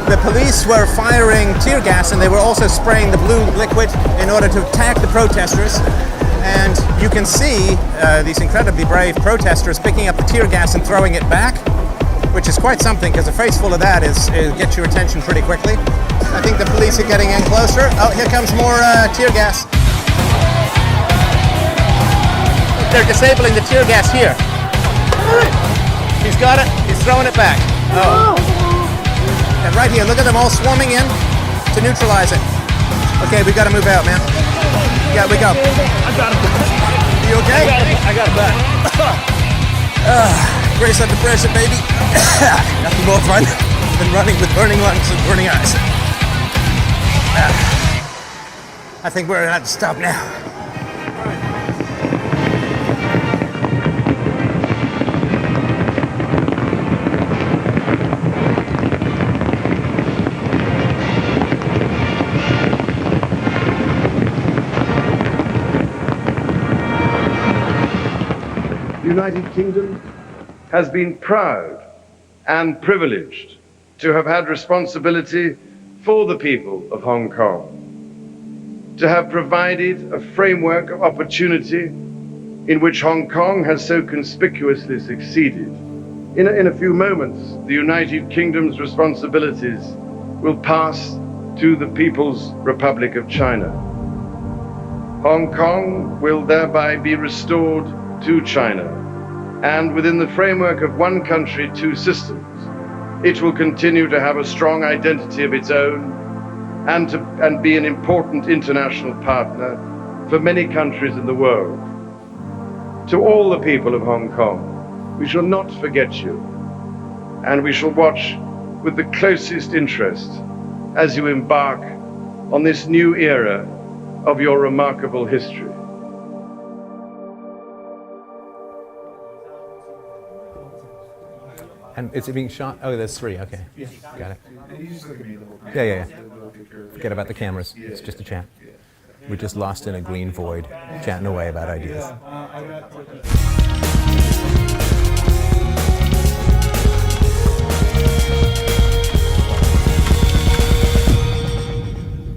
The police were firing tear gas, and they were also spraying the blue liquid in order to attack the protesters. And you can see these incredibly brave protesters picking up the tear gas and throwing it back, which is quite something, because a face full of that gets your attention pretty quickly. I think the police are getting in closer. Oh, here comes more tear gas. They're disabling the tear gas here. He's got it. He's throwing it back. Oh. And right here, look at them all swarming in to neutralize it. Okay, we got to move out, man. Yeah, we go. I got it. You okay? I got it back. Brace under pressure, baby. Nothing more fun than running with burning lungs and burning eyes. I think we're going to have to stop now. The United Kingdom has been proud and privileged to have had responsibility for the people of Hong Kong, to have provided a framework of opportunity in which Hong Kong has so conspicuously succeeded. In a few moments, the United Kingdom's responsibilities will pass to the People's Republic of China. Hong Kong will thereby be restored to China, and within the framework of one country, two systems, it will continue to have a strong identity of its own and be an important international partner for many countries in the world. To all the people of Hong Kong, we shall not forget you, and we shall watch with the closest interest as you embark on this new era of your remarkable history. And is it being shot? Oh, there's 3. Okay. Yeah. Got it. And you just look at me the whole time. Yeah. Forget about the cameras. It's just a chat. We're just lost in a green void, chatting away about ideas.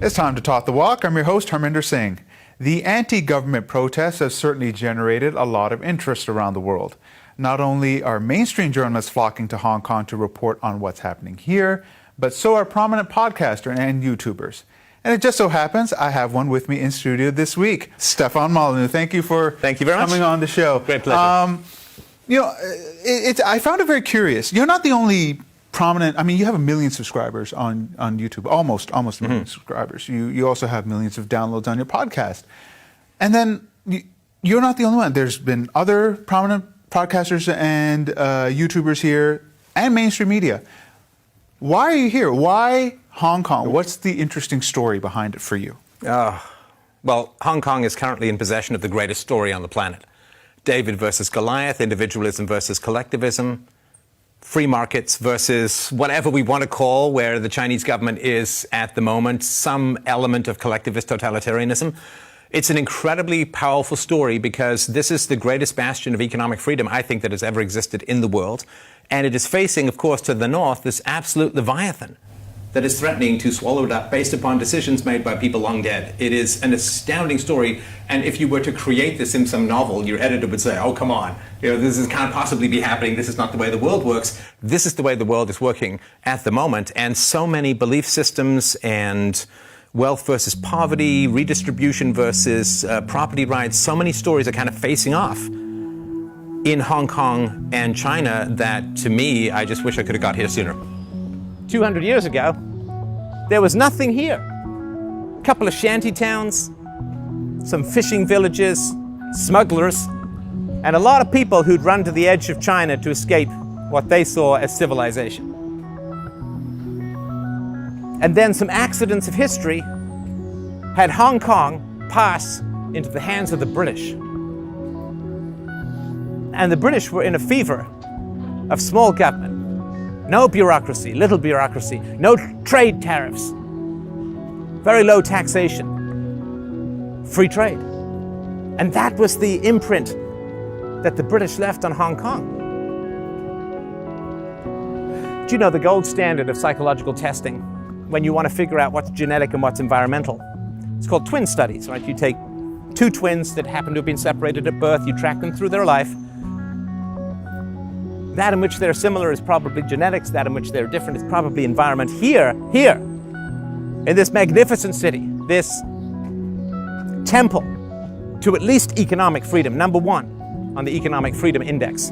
It's time to talk the walk. I'm your host, Harminder Singh. The anti-government protests have certainly generated a lot of interest around the world. Not only are mainstream journalists flocking to Hong Kong to report on what's happening here, but so are prominent podcasters and YouTubers. And it just so happens I have one with me in studio this week, Stefan Molyneux. Thank you very much coming on the show. Great pleasure. I found it very curious. You're not the only prominent. I mean, you have 1 million subscribers on YouTube, almost 1 million subscribers. You also have millions of downloads on your podcast, and then you're not the only one. There's been other prominent podcasters and YouTubers here and mainstream media. Why are you here? Why Hong Kong? What's the interesting story behind it for you? Well, Hong Kong is currently in possession of the greatest story on the planet. David versus Goliath, individualism versus collectivism, free markets versus whatever we want to call where the Chinese government is at the moment, some element of collectivist totalitarianism. It's an incredibly powerful story because this is the greatest bastion of economic freedom, I think, that has ever existed in the world. And it is facing, of course, to the north, this absolute leviathan that is threatening to swallow it up based upon decisions made by people long dead. It is an astounding story. And if you were to create this in some novel, your editor would say, oh, come on, this can't possibly be happening. This is not the way the world works. This is the way the world is working at the moment. And so many belief systems and wealth versus poverty, redistribution versus property rights, so many stories are kind of facing off in Hong Kong and China that, to me, I just wish I could have got here sooner. 200 years ago, there was nothing here. A couple of shanty towns, some fishing villages, smugglers, and a lot of people who'd run to the edge of China to escape what they saw as civilization. And then some accidents of history had Hong Kong pass into the hands of the British. And the British were in a fever of small government. No bureaucracy, little bureaucracy, no trade tariffs, very low taxation, free trade. And that was the imprint that the British left on Hong Kong. you know the gold standard of psychological testing when you want to figure out what's genetic and what's environmental? It's called twin studies, right? You take two twins that happen to have been separated at birth, you track them through their life. That in which they're similar is probably genetics, that in which they're different is probably environment. Here, in this magnificent city, this temple to at least economic freedom, number one on the Economic Freedom Index,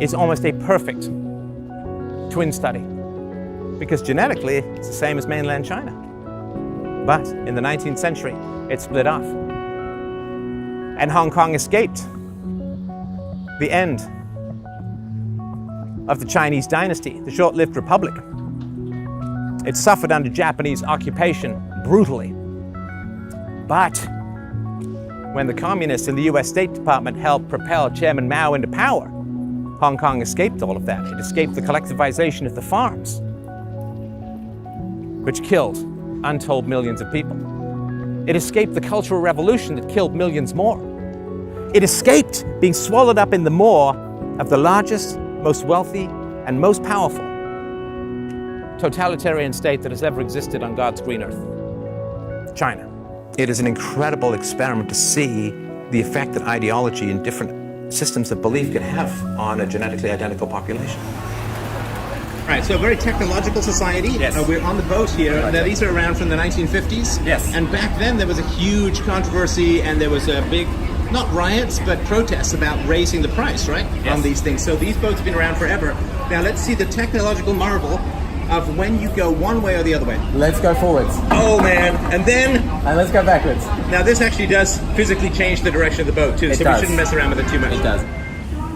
is almost a perfect twin study. Because genetically, it's the same as mainland China. But in the 19th century, it split off. And Hong Kong escaped the end of the Chinese dynasty, the short-lived republic. It suffered under Japanese occupation brutally. But when the communists in the US State Department helped propel Chairman Mao into power, Hong Kong escaped all of that. It escaped the collectivization of the farms, which killed untold millions of people. It escaped the Cultural Revolution that killed millions more. It escaped being swallowed up in the maw of the largest, most wealthy, and most powerful totalitarian state that has ever existed on God's green earth, China. It is an incredible experiment to see the effect that ideology and different systems of belief can have on a genetically identical population. Right, so a very technological society. Yes. We're on the boat here. Right. Now, these are around from the 1950s. Yes. And back then there was a huge controversy and there was a big, not riots, but protests about raising the price, right? Yes. On these things. So these boats have been around forever. Now let's see the technological marvel of when you go one way or the other way. Let's go forwards. Oh man, and then, And let's go backwards. now this actually does physically change the direction of the boat too, It so does. we shouldn't mess around with it too much. It does.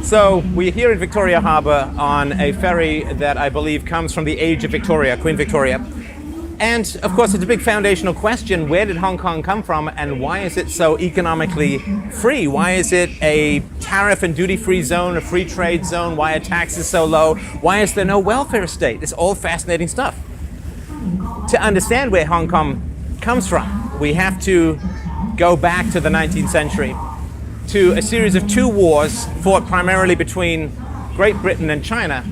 So we're here in Victoria Harbour on a ferry that I believe comes from the age of Victoria, Queen Victoria. And of course it's a big foundational question, where did Hong Kong come from and why is it so economically free? Why is it a tariff and duty-free zone, a free trade zone? Why are taxes so low? Why is there no welfare state? It's all fascinating stuff. To understand where Hong Kong comes from, we have to go back to the 19th century, to a series of two wars fought primarily between Great Britain and China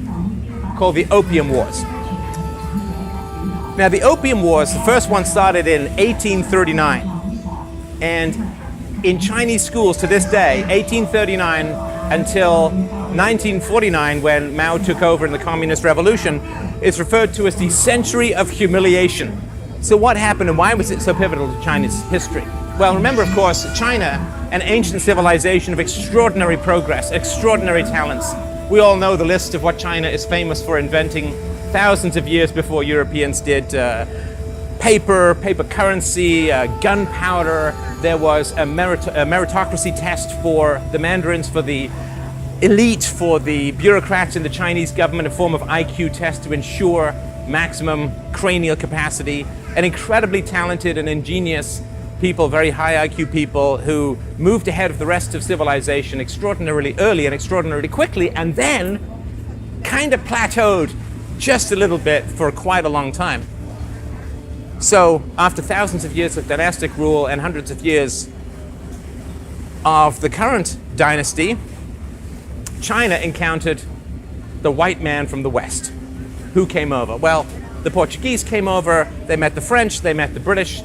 called the Opium Wars. Now the Opium Wars, the first one started in 1839, and in Chinese schools to this day, 1839 until 1949 when Mao took over in the Communist Revolution, is referred to as the century of humiliation. So what happened and why was it so pivotal to China's history? Well, remember, of course, China, an ancient civilization of extraordinary progress, extraordinary talents. We all know the list of what China is famous for inventing thousands of years before Europeans did. Paper currency, gunpowder. There was a meritocracy test for the mandarins, for the elite, for the bureaucrats in the Chinese government, a form of IQ test to ensure maximum cranial capacity. An incredibly talented and ingenious people, very high IQ people who moved ahead of the rest of civilization extraordinarily early and extraordinarily quickly, and then kind of plateaued just a little bit for quite a long time. So after thousands of years of dynastic rule and hundreds of years of the current dynasty, China encountered the white man from the West. Who came over? Well, the Portuguese came over, they met the French, they met the British,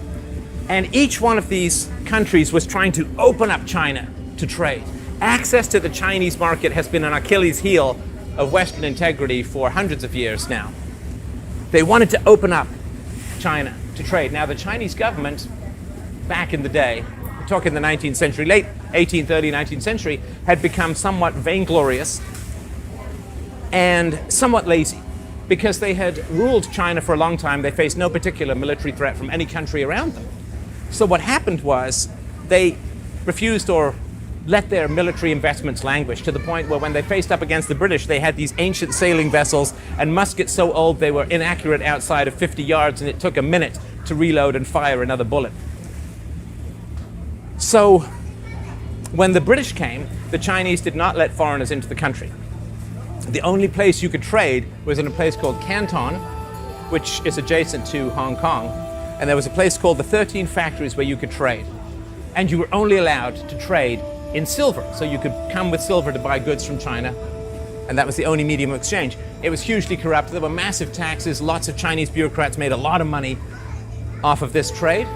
and each one of these countries was trying to open up China to trade. Access to the Chinese market has been an Achilles heel of Western integrity for hundreds of years now. They wanted to open up China to trade. Now the Chinese government, back in the day, we're talking the 19th century, late 18th, early 19th century, had become somewhat vainglorious and somewhat lazy. Because they had ruled China for a long time, they faced no particular military threat from any country around them. So what happened was they refused or let their military investments languish to the point where when they faced up against the British, they had these ancient sailing vessels and muskets so old they were inaccurate outside of 50 yards and it took a minute to reload and fire another bullet. So when the British came, the Chinese did not let foreigners into the country. The only place you could trade was in a place called Canton, which is adjacent to Hong Kong. And there was a place called the 13 Factories where you could trade. And you were only allowed to trade in silver. So you could come with silver to buy goods from China And that was the only medium of exchange. It was hugely corrupt. There were massive taxes. Lots of Chinese bureaucrats made a lot of money off of this trade.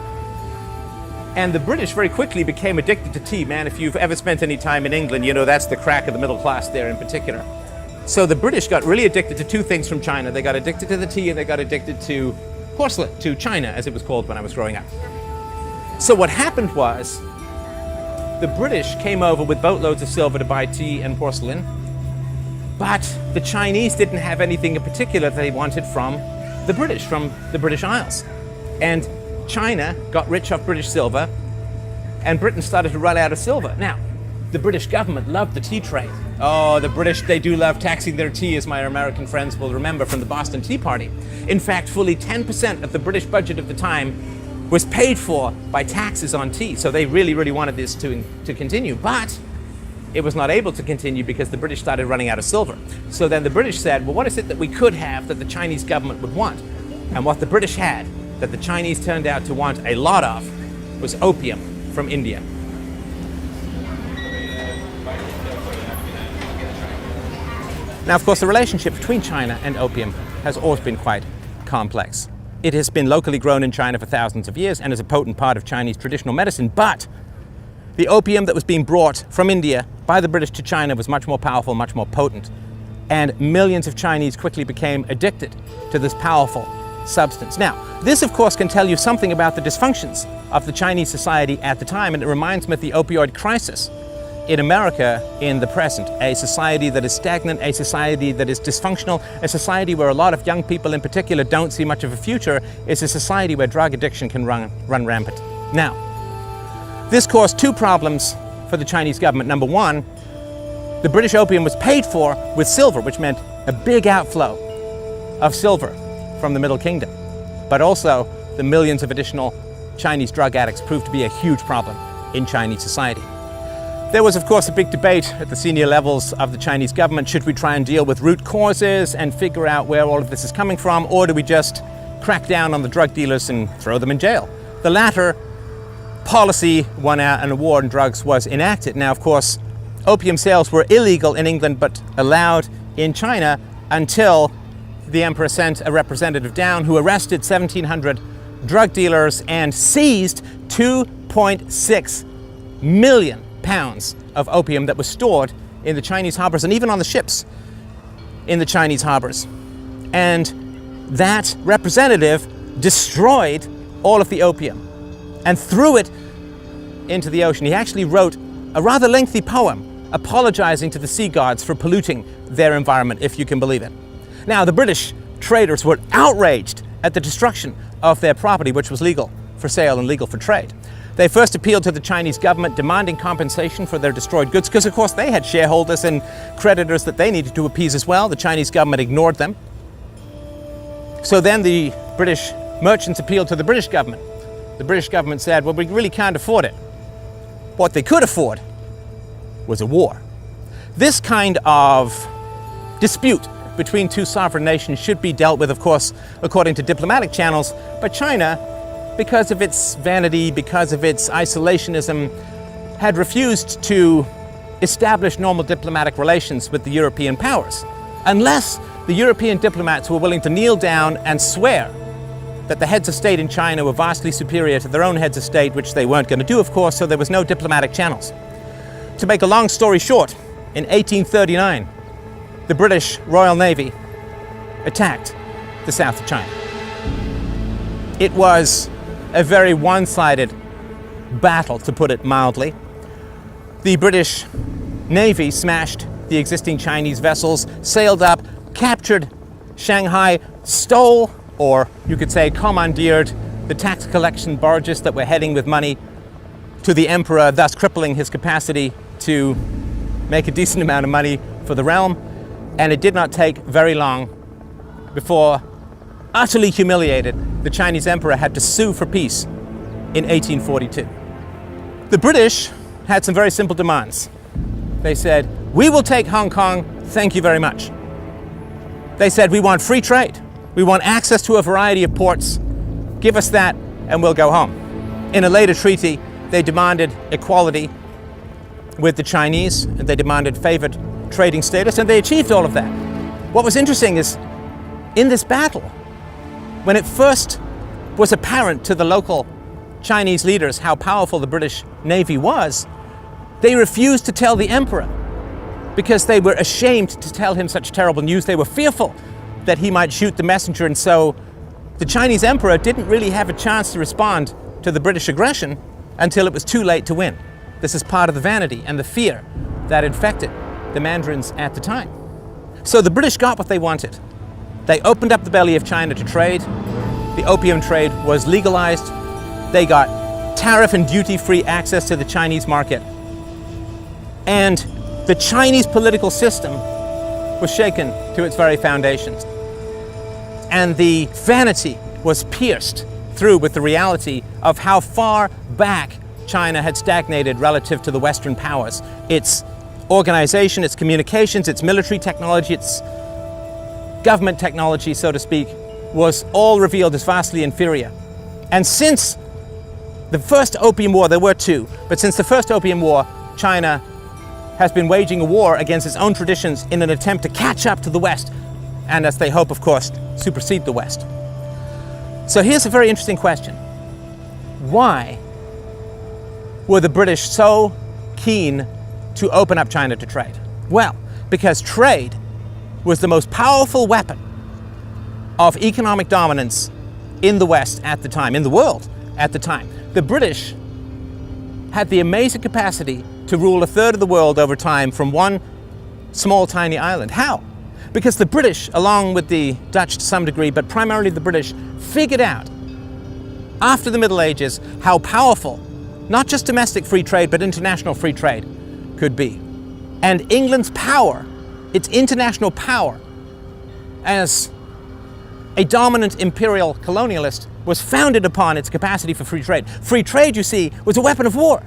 And the British very quickly became addicted to tea. Man, if you've ever spent any time in England, you know that's the crack of the middle class there in particular. So the British got really addicted to two things from China. They got addicted to the tea and they got addicted to porcelain, to China, as it was called when I was growing up. So what happened was, the British came over with boatloads of silver to buy tea and porcelain, but the Chinese didn't have anything in particular they wanted from the British Isles. And China got rich off British silver, and Britain started to run out of silver. Now, the British government loved the tea trade. Oh, the British, they do love taxing their tea, as my American friends will remember from the Boston Tea Party. In fact, fully 10% of the British budget of the time was paid for by taxes on tea. So they really, really wanted this to continue. But it was not able to continue because the British started running out of silver. So then the British said, well, what is it that we could have that the Chinese government would want? And what the British had that the Chinese turned out to want a lot of was opium from India. Now, of course, the relationship between China and opium has always been quite complex. It has been locally grown in China for thousands of years and is a potent part of Chinese traditional medicine, but the opium that was being brought from India by the British to China was much more powerful, much more potent, and millions of Chinese quickly became addicted to this powerful substance. Now, this of course can tell you something about the dysfunctions of the Chinese society at the time, and it reminds me of the opioid crisis in America in the present. A society that is stagnant, a society that is dysfunctional, a society where a lot of young people in particular don't see much of a future, is a society where drug addiction can run rampant. Now, this caused two problems for the Chinese government. Number one, the British opium was paid for with silver, which meant a big outflow of silver from the Middle Kingdom. But also, the millions of additional Chinese drug addicts proved to be a huge problem in Chinese society. There was, of course, a big debate at the senior levels of the Chinese government. Should we try and deal with root causes and figure out where all of this is coming from, or do we just crack down on the drug dealers and throw them in jail? The latter policy won out and a war on drugs was enacted. Now, of course, opium sales were illegal in England but allowed in China until the emperor sent a representative down who arrested 1,700 drug dealers and seized 2.6 million pounds of opium that was stored in the Chinese harbors and even on the ships in the Chinese harbors. And that representative destroyed all of the opium and threw it into the ocean. He actually wrote a rather lengthy poem apologizing to the sea gods for polluting their environment, if you can believe it. Now, the British traders were outraged at the destruction of their property, which was legal for sale and legal for trade. They first appealed to the Chinese government demanding compensation for their destroyed goods because, of course, they had shareholders and creditors that they needed to appease as well. The Chinese government ignored them. So then the British merchants appealed to the British government. The British government said, well, we really can't afford it. What they could afford was a war. This kind of dispute between two sovereign nations should be dealt with, of course, according to diplomatic channels, but China, because of its vanity, because of its isolationism, had refused to establish normal diplomatic relations with the European powers, unless the European diplomats were willing to kneel down and swear that the heads of state in China were vastly superior to their own heads of state, which they weren't going to do, of course, so there was no diplomatic channels. To make a long story short, in 1839, the British Royal Navy attacked the south of China. It was a very one-sided battle, to put it mildly. The British Navy smashed the existing Chinese vessels, sailed up, captured Shanghai, stole, or you could say commandeered, the tax collection barges that were heading with money to the emperor, thus crippling his capacity to make a decent amount of money for the realm. And it did not take very long before, utterly humiliated, the Chinese emperor had to sue for peace in 1842. The British had some very simple demands. They said, we will take Hong Kong, thank you very much. They said, we want free trade. We want access to a variety of ports. Give us that and we'll go home. In a later treaty, they demanded equality with the Chinese, and they demanded favored trading status, and they achieved all of that. What was interesting is, in this battle, when it first was apparent to the local Chinese leaders how powerful the British Navy was, they refused to tell the emperor because they were ashamed to tell him such terrible news. They were fearful that he might shoot the messenger, and so the Chinese emperor didn't really have a chance to respond to the British aggression until it was too late to win. This is part of the vanity and the fear that infected the Mandarins at the time. So the British got what they wanted. They opened up the belly of China to trade. The opium trade was legalized. They got tariff and duty-free access to the Chinese market. And the Chinese political system was shaken to its very foundations. And the vanity was pierced through with the reality of how far back China had stagnated relative to the Western powers. Its organization, its communications, its military technology, its government technology, so to speak, was all revealed as vastly inferior. And since the first Opium War, there were two, but since the first Opium War, China has been waging a war against its own traditions in an attempt to catch up to the West, and as they hope, of course, supersede the West. So here's a very interesting question. Why were the British so keen to open up China to trade? Well, because trade was the most powerful weapon of economic dominance in the West at the time, in the world at the time. The British had the amazing capacity to rule a third of the world over time from one small tiny island. How? Because the British, along with the Dutch to some degree, but primarily the British, figured out after the Middle Ages how powerful not just domestic free trade, but international free trade could be. And England's power, its international power as a dominant imperial colonialist, was founded upon its capacity for free trade. Free trade, you see, was a weapon of war.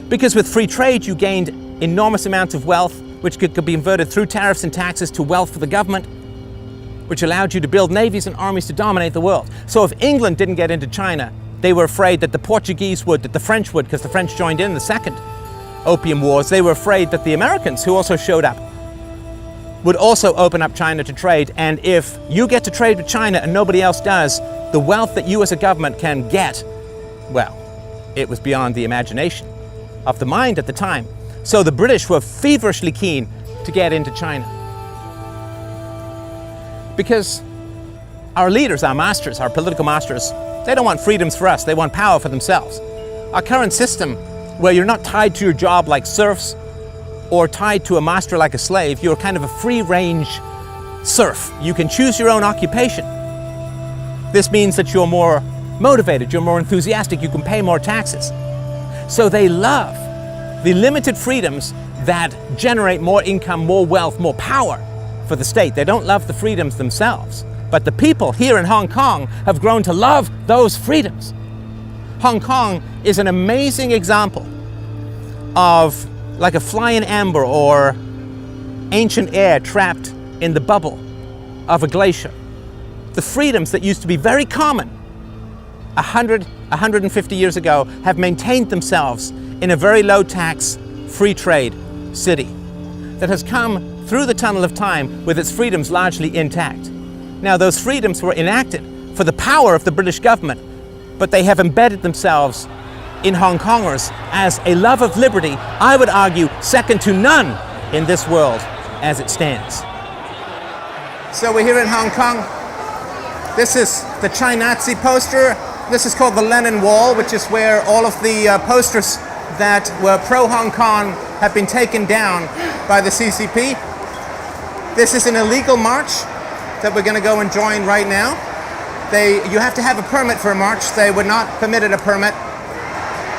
Because with free trade, you gained enormous amounts of wealth, which could be converted through tariffs and taxes to wealth for the government, which allowed you to build navies and armies to dominate the world. So if England didn't get into China, they were afraid that the Portuguese would, that the French would, because the French joined in the second Opium Wars. They were afraid that the Americans, who also showed up, would also open up China to trade. And if you get to trade with China and nobody else does, the wealth that you as a government can get, well, it was beyond the imagination of the mind at the time. So the British were feverishly keen to get into China. Because our leaders, our masters, our political masters, they don't want freedoms for us, they want power for themselves. Our current system, where you're not tied to your job like serfs or tied to a master like a slave, you're kind of a free-range serf. You can choose your own occupation. This means that you're more motivated, you're more enthusiastic, you can pay more taxes. So they love the limited freedoms that generate more income, more wealth, more power for the state. They don't love the freedoms themselves. But the people here in Hong Kong have grown to love those freedoms. Hong Kong is an amazing example of like a fly in amber or ancient air trapped in the bubble of a glacier. The freedoms that used to be very common 100, 150 years ago have maintained themselves in a very low tax, free trade city that has come through the tunnel of time with its freedoms largely intact. Now, those freedoms were enacted for the power of the British government, but they have embedded themselves in Hong Kongers as a love of liberty, I would argue, second to none in this world as it stands. So we're here in Hong Kong. This is the China-Nazi poster. This is called the Lenin Wall, which is where all of the posters that were pro-Hong Kong have been taken down by the CCP. This is an illegal march that we're going to go and join right now. You have to have a permit for a march. They were not permitted a permit,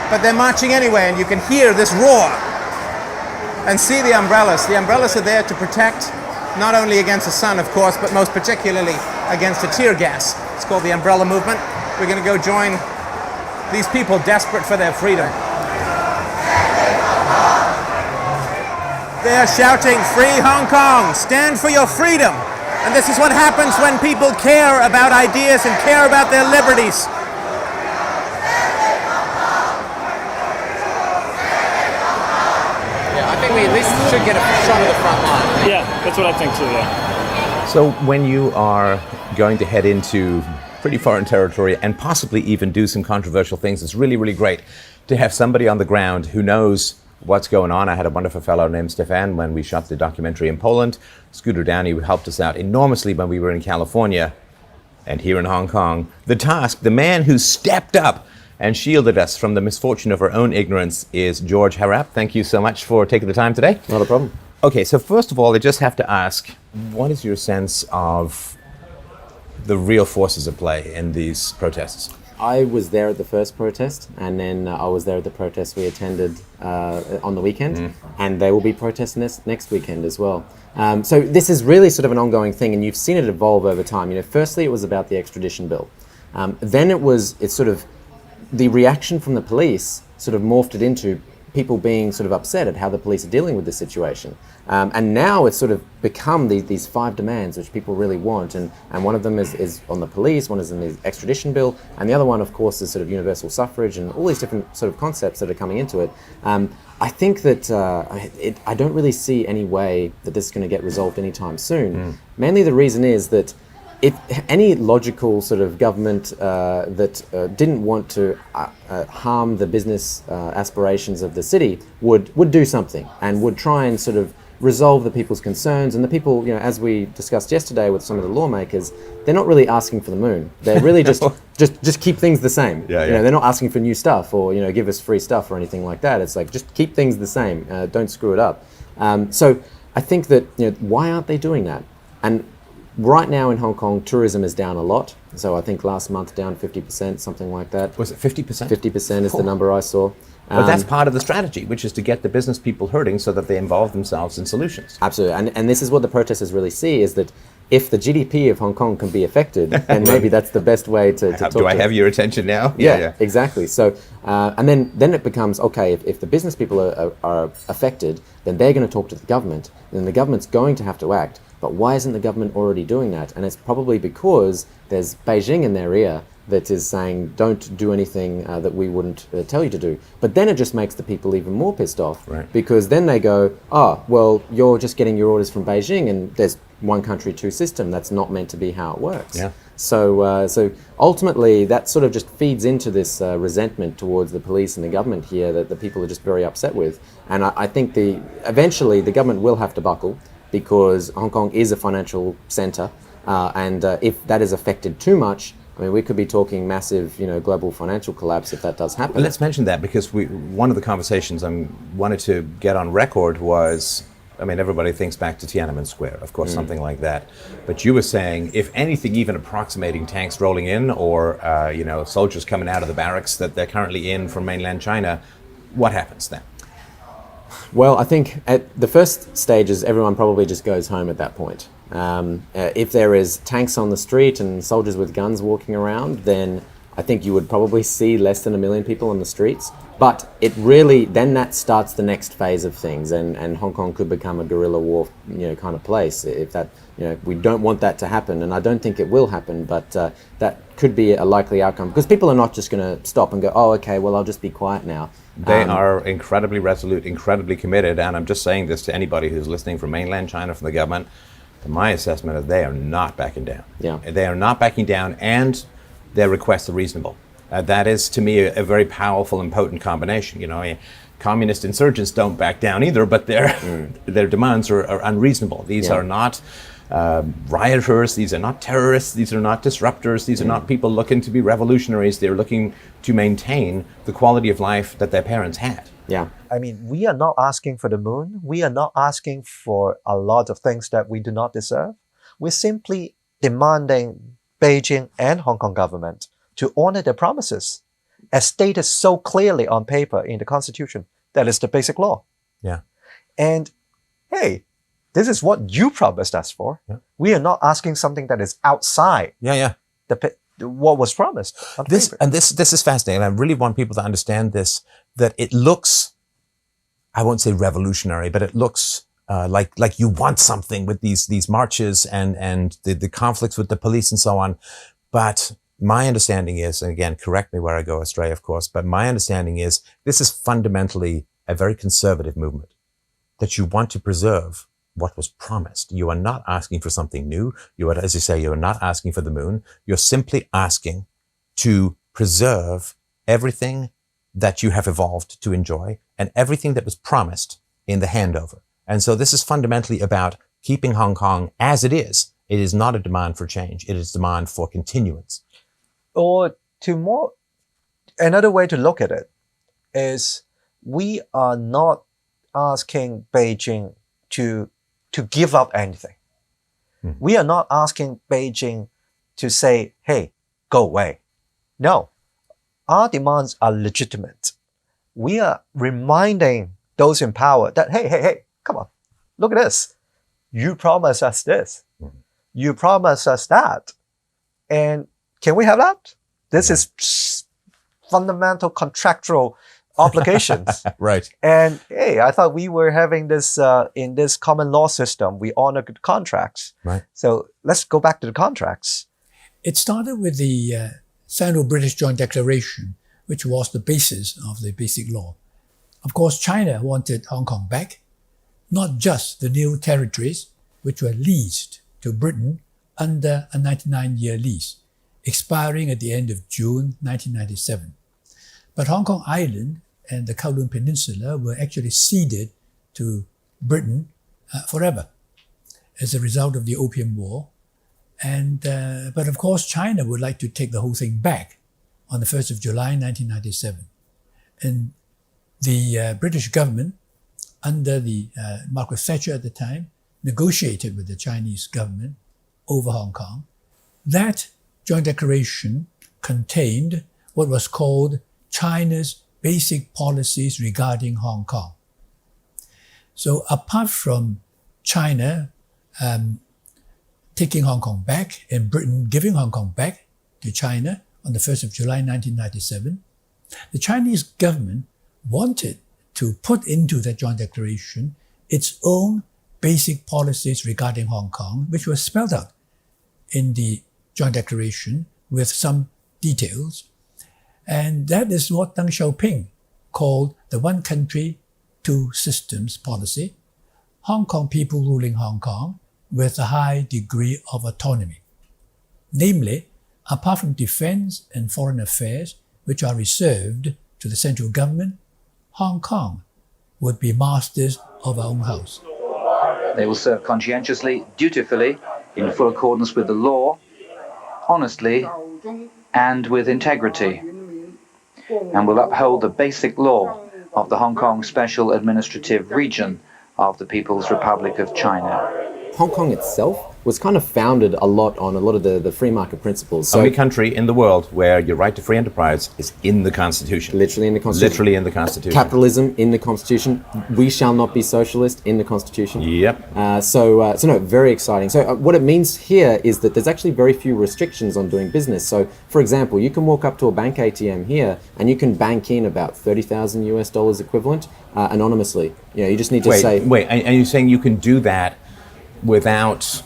but they're marching anyway, and you can hear this roar and see the umbrellas. The umbrellas are there to protect not only against the sun, of course, but most particularly against the tear gas. It's called the umbrella movement. We're going to go join these people desperate for their freedom. They are shouting, "Free Hong Kong! Stand for your freedom!" And this is what happens when people care about ideas and care about their liberties. Yeah, I think we at least should get a shot of the front line. Yeah, that's what I think too, yeah. So when you are going to head into pretty foreign territory and possibly even do some controversial things, it's really, really great to have somebody on the ground who knows what's going on. I had a wonderful fellow named Stefan when we shot the documentary in Poland. Scooter Downey helped us out enormously when we were in California and here in Hong Kong. The man who stepped up and shielded us from the misfortune of our own ignorance is George Harrap. Thank you so much for taking the time today. Not a problem. Okay, so first of all, I just have to ask, what is your sense of the real forces at play in these protests? I was there at the first protest, and then I was there at the protest we attended on the weekend, and there will be protests next weekend as well. So this is really sort of an ongoing thing, and you've seen it evolve over time. You know, firstly it was about the extradition bill. Then it's sort of the reaction from the police sort of morphed it into people being sort of upset at how the police are dealing with the situation. And now it's sort of become these 5 demands which people really want, and one of them is on the police, one is in the extradition bill, and the other one, of course, is sort of universal suffrage and all these different sort of concepts that are coming into it. I think that I don't really see any way that this is going to get resolved anytime soon. Mainly the reason is that any logical sort of government that didn't want to harm the business aspirations of the city would do something and would try and sort of resolve the people's concerns. And the people, you know, as we discussed yesterday with some of the lawmakers, they're not really asking for the moon. They're really just keep things the same. Yeah. You know, they're not asking for new stuff or, you know, give us free stuff or anything like that. It's like, just keep things the same. Don't screw it up. So I think that, you know, why aren't they doing that? And right now in Hong Kong, tourism is down a lot. So I think last month down 50%, something like that. Was it 50%? 50% is the number I saw. But that's part of the strategy, which is to get the business people hurting so that they involve themselves in solutions. Absolutely. And this is what the protesters really see, is that if the GDP of Hong Kong can be affected, then maybe that's the best way to talk Do I to have your attention now? Yeah, exactly. So, and then it becomes, okay, if the business people are affected, then they're going to talk to the government, then the government's going to have to act. But why isn't the government already doing that? And it's probably because there's Beijing in their ear that is saying, don't do anything that we wouldn't tell you to do. But then it just makes the people even more pissed off, right? Because then they go, well, you're just getting your orders from Beijing, and there's one country, two system. That's not meant to be how it works. Yeah. So ultimately, that sort of just feeds into this resentment towards the police and the government here that the people are just very upset with. And I think eventually the government will have to buckle, because Hong Kong is a financial centre, and if that is affected too much, I mean, we could be talking massive, you know, global financial collapse if that does happen. Well, let's mention that, because one of the conversations I wanted to get on record was, I mean, everybody thinks back to Tiananmen Square, of course, something like that. But you were saying, if anything even approximating tanks rolling in, or you know, soldiers coming out of the barracks that they're currently in from mainland China, what happens then? Well, I think at the first stages, everyone probably just goes home at that point. If there is tanks on the street and soldiers with guns walking around, then I think you would probably see less than 1 million people on the streets. But then that starts the next phase of things, and Hong Kong could become a guerrilla war, you know, kind of place. If that, you know, we don't want that to happen, and I don't think it will happen, but that could be a likely outcome, because people are not just going to stop and go, oh, okay, well, I'll just be quiet now. They are incredibly resolute, incredibly committed, and I'm just saying this to anybody who's listening from mainland China, from the government. My assessment is they are not backing down. Yeah. They are not backing down, and their requests are reasonable. That is, to me, a very powerful and potent combination. You know, communist insurgents don't back down either, but their demands are unreasonable. These are not rioters. These are not terrorists. These are not disruptors. These are not people looking to be revolutionaries. They're looking to maintain the quality of life that their parents had. Yeah. I mean, we are not asking for the moon. We are not asking for a lot of things that we do not deserve. We're simply demanding Beijing and Hong Kong government to honor their promises, as stated so clearly on paper in the Constitution. That is the basic law. Yeah. And hey, this is what you promised us for. Yeah. We are not asking something that is outside what was promised. This is fascinating. And I really want people to understand this, that it looks, I won't say revolutionary, but it looks like you want something with these marches and the conflicts with the police and so on. But my understanding is, and again, correct me where I go astray, of course, but my understanding is this is fundamentally a very conservative movement. that you want to preserve what was promised. You are not asking for something new. You are, as you say, you're not asking for the moon. You're simply asking to preserve everything that you have evolved to enjoy and everything that was promised in the handover. And so this is fundamentally about keeping Hong Kong as it is. It is not a demand for change. It is demand for continuance. Or another way to look at it is we are not asking Beijing to give up anything. We are not asking Beijing to say, hey, go away. No, our demands are legitimate. We are reminding those in power that, hey, come on, look at this. You promised us this. You promised us that. And can we have that? This is fundamental contractual obligations. Right. And hey, I thought we were having this in this common law system. We honor contracts. Right. So let's go back to the contracts. It started with the Sino-British Joint Declaration, which was the basis of the Basic Law. Of course, China wanted Hong Kong back, not just the new territories, which were leased to Britain under a 99-year lease, expiring at the end of June 1997. But Hong Kong Island and the Kowloon Peninsula were actually ceded to Britain forever as a result of the Opium War. But of course, China would like to take the whole thing back on the 1st of July 1997. And the British government, under the Margaret Thatcher at the time, negotiated with the Chinese government over Hong Kong. That joint declaration contained what was called China's basic policies regarding Hong Kong. So apart from China taking Hong Kong back and Britain giving Hong Kong back to China on the 1st of July 1997, the Chinese government wanted to put into that joint declaration its own basic policies regarding Hong Kong, which were spelled out in the joint declaration with some details. And that is what Deng Xiaoping called the one country, two systems policy, Hong Kong people ruling Hong Kong with a high degree of autonomy. Namely, apart from defense and foreign affairs, which are reserved to the central government, Hong Kong would be masters of our own house. They will serve conscientiously, dutifully, in full accordance with the law, honestly, and with integrity, and will uphold the basic law of the Hong Kong Special Administrative Region of the People's Republic of China. Hong Kong itself was kind of founded a lot on a lot of the free market principles. So Only country in the world where your right to free enterprise is in the Constitution. literally in the Constitution. Literally in the Constitution. Capitalism in the Constitution. We shall not be socialist in the Constitution. Yep. So no, very exciting. So what it means here is that there's actually very few restrictions on doing business. So, for example, you can walk up to a bank ATM here and you can bank in about $30,000 US equivalent anonymously. You know, you just need to say. Wait, and you're saying you can do that without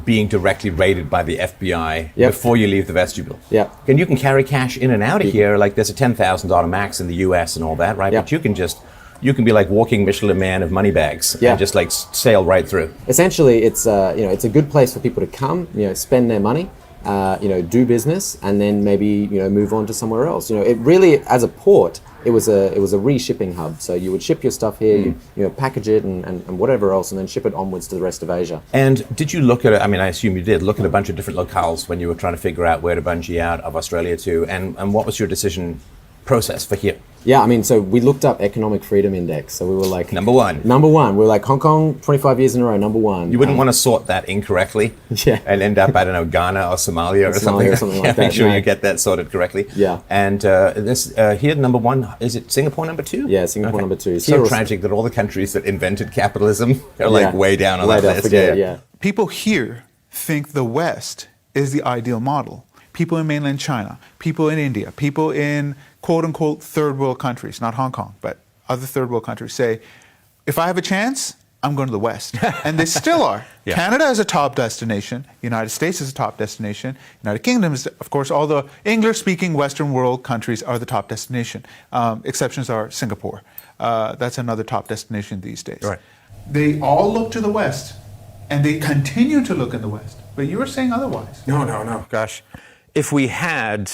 being directly raided by the FBI before you leave the vestibule. Yeah. And you can carry cash in and out of here, like there's a $10,000 max in the US and all that, right? Yeah. But you can be like walking Michelin Man of money bags and just like sail right through. Essentially, it's it's a good place for people to come, spend their money, do business, and then maybe move on to somewhere else. It really, as a port, it was a re-shipping hub. So you would ship your stuff here, you package it and whatever else, and then ship it onwards to the rest of Asia. And did you look at it? I mean, I assume you did look at a bunch of different locales when you were trying to figure out where to bungee out of Australia to, and what was your decision process for here? Yeah, I mean, so we looked up economic freedom index. So we were like Number one. We were like Hong Kong, 25 years in a row, number one. You wouldn't want to sort that incorrectly and end up, I don't know, Ghana or Somalia or something. Like that. Make sure you get that sorted correctly. Yeah. And this here, number one, is it Singapore number two? Yeah, Singapore number two. It's so tragic that all the countries that invented capitalism are like way down on that list. Yeah. People here think the West is the ideal model. People in mainland China, people in India, people in quote-unquote third world countries, not Hong Kong, but other third world countries say, if I have a chance, I'm going to the West. And they still are. Yeah. Canada is a top destination. United States is a top destination. United Kingdom is, of course, all the English-speaking Western world countries are the top destination. Exceptions are Singapore. That's another top destination these days. Right. They all look to the West, and they continue to look in the West. But you were saying otherwise. No. Gosh. If we had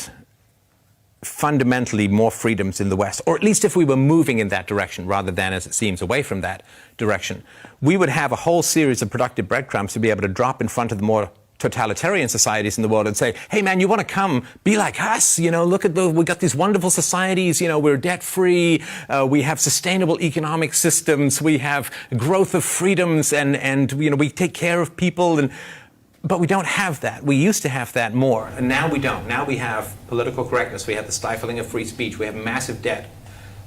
fundamentally more freedoms in the West, or at least if we were moving in that direction rather than, as it seems, away from that direction, we would have a whole series of productive breadcrumbs to be able to drop in front of the more totalitarian societies in the world and say, hey man, you want to come be like us? Look at we got these wonderful societies, we're debt free, we have sustainable economic systems, we have growth of freedoms, and we take care of people, but we don't have that. We used to have that more, and now we don't. Now we have political correctness, we have the stifling of free speech, we have massive debt.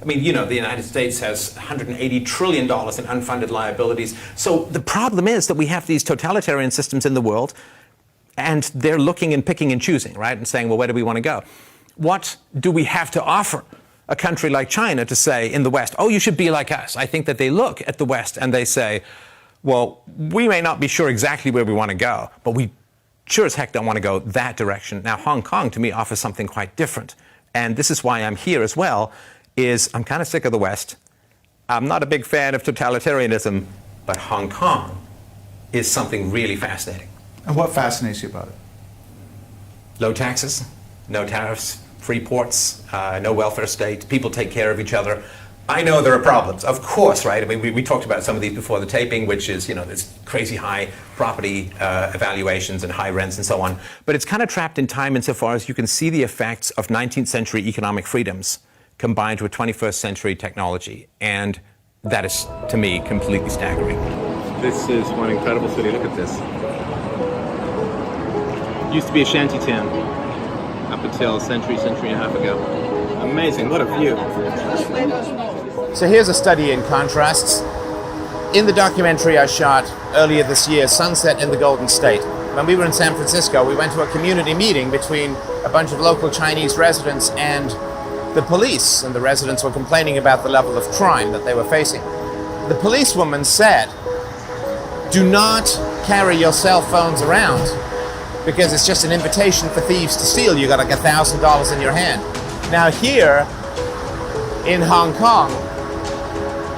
I mean, the United States has $180 trillion in unfunded liabilities. So the problem is that we have these totalitarian systems in the world, and they're looking and picking and choosing, right? And saying, well, where do we want to go? What do we have to offer a country like China to say in the West, oh, you should be like us? I think that they look at the West and they say, well, we may not be sure exactly where we want to go, but we sure as heck don't want to go that direction. Now, Hong Kong, to me, offers something quite different. And this is why I'm here as well, is I'm kind of sick of the West. I'm not a big fan of totalitarianism, but Hong Kong is something really fascinating. And what fascinates you about it? Low taxes, no tariffs, free ports, no welfare state, people take care of each other. I know there are problems, of course, right? I mean, we talked about some of these before the taping, which is, there's crazy high property evaluations and high rents and so on. But it's kind of trapped in time insofar as you can see the effects of 19th century economic freedoms combined with 21st century technology. And that is, to me, completely staggering. This is one incredible city. Look at this. Used to be a shanty town up until a century and a half ago. Amazing, what a view. So here's a study in contrasts. In the documentary I shot earlier this year, Sunset in the Golden State, when we were in San Francisco, we went to a community meeting between a bunch of local Chinese residents and the police, and the residents were complaining about the level of crime that they were facing. The policewoman said, do not carry your cell phones around because it's just an invitation for thieves to steal. You got like $1,000 in your hand. Now here in Hong Kong,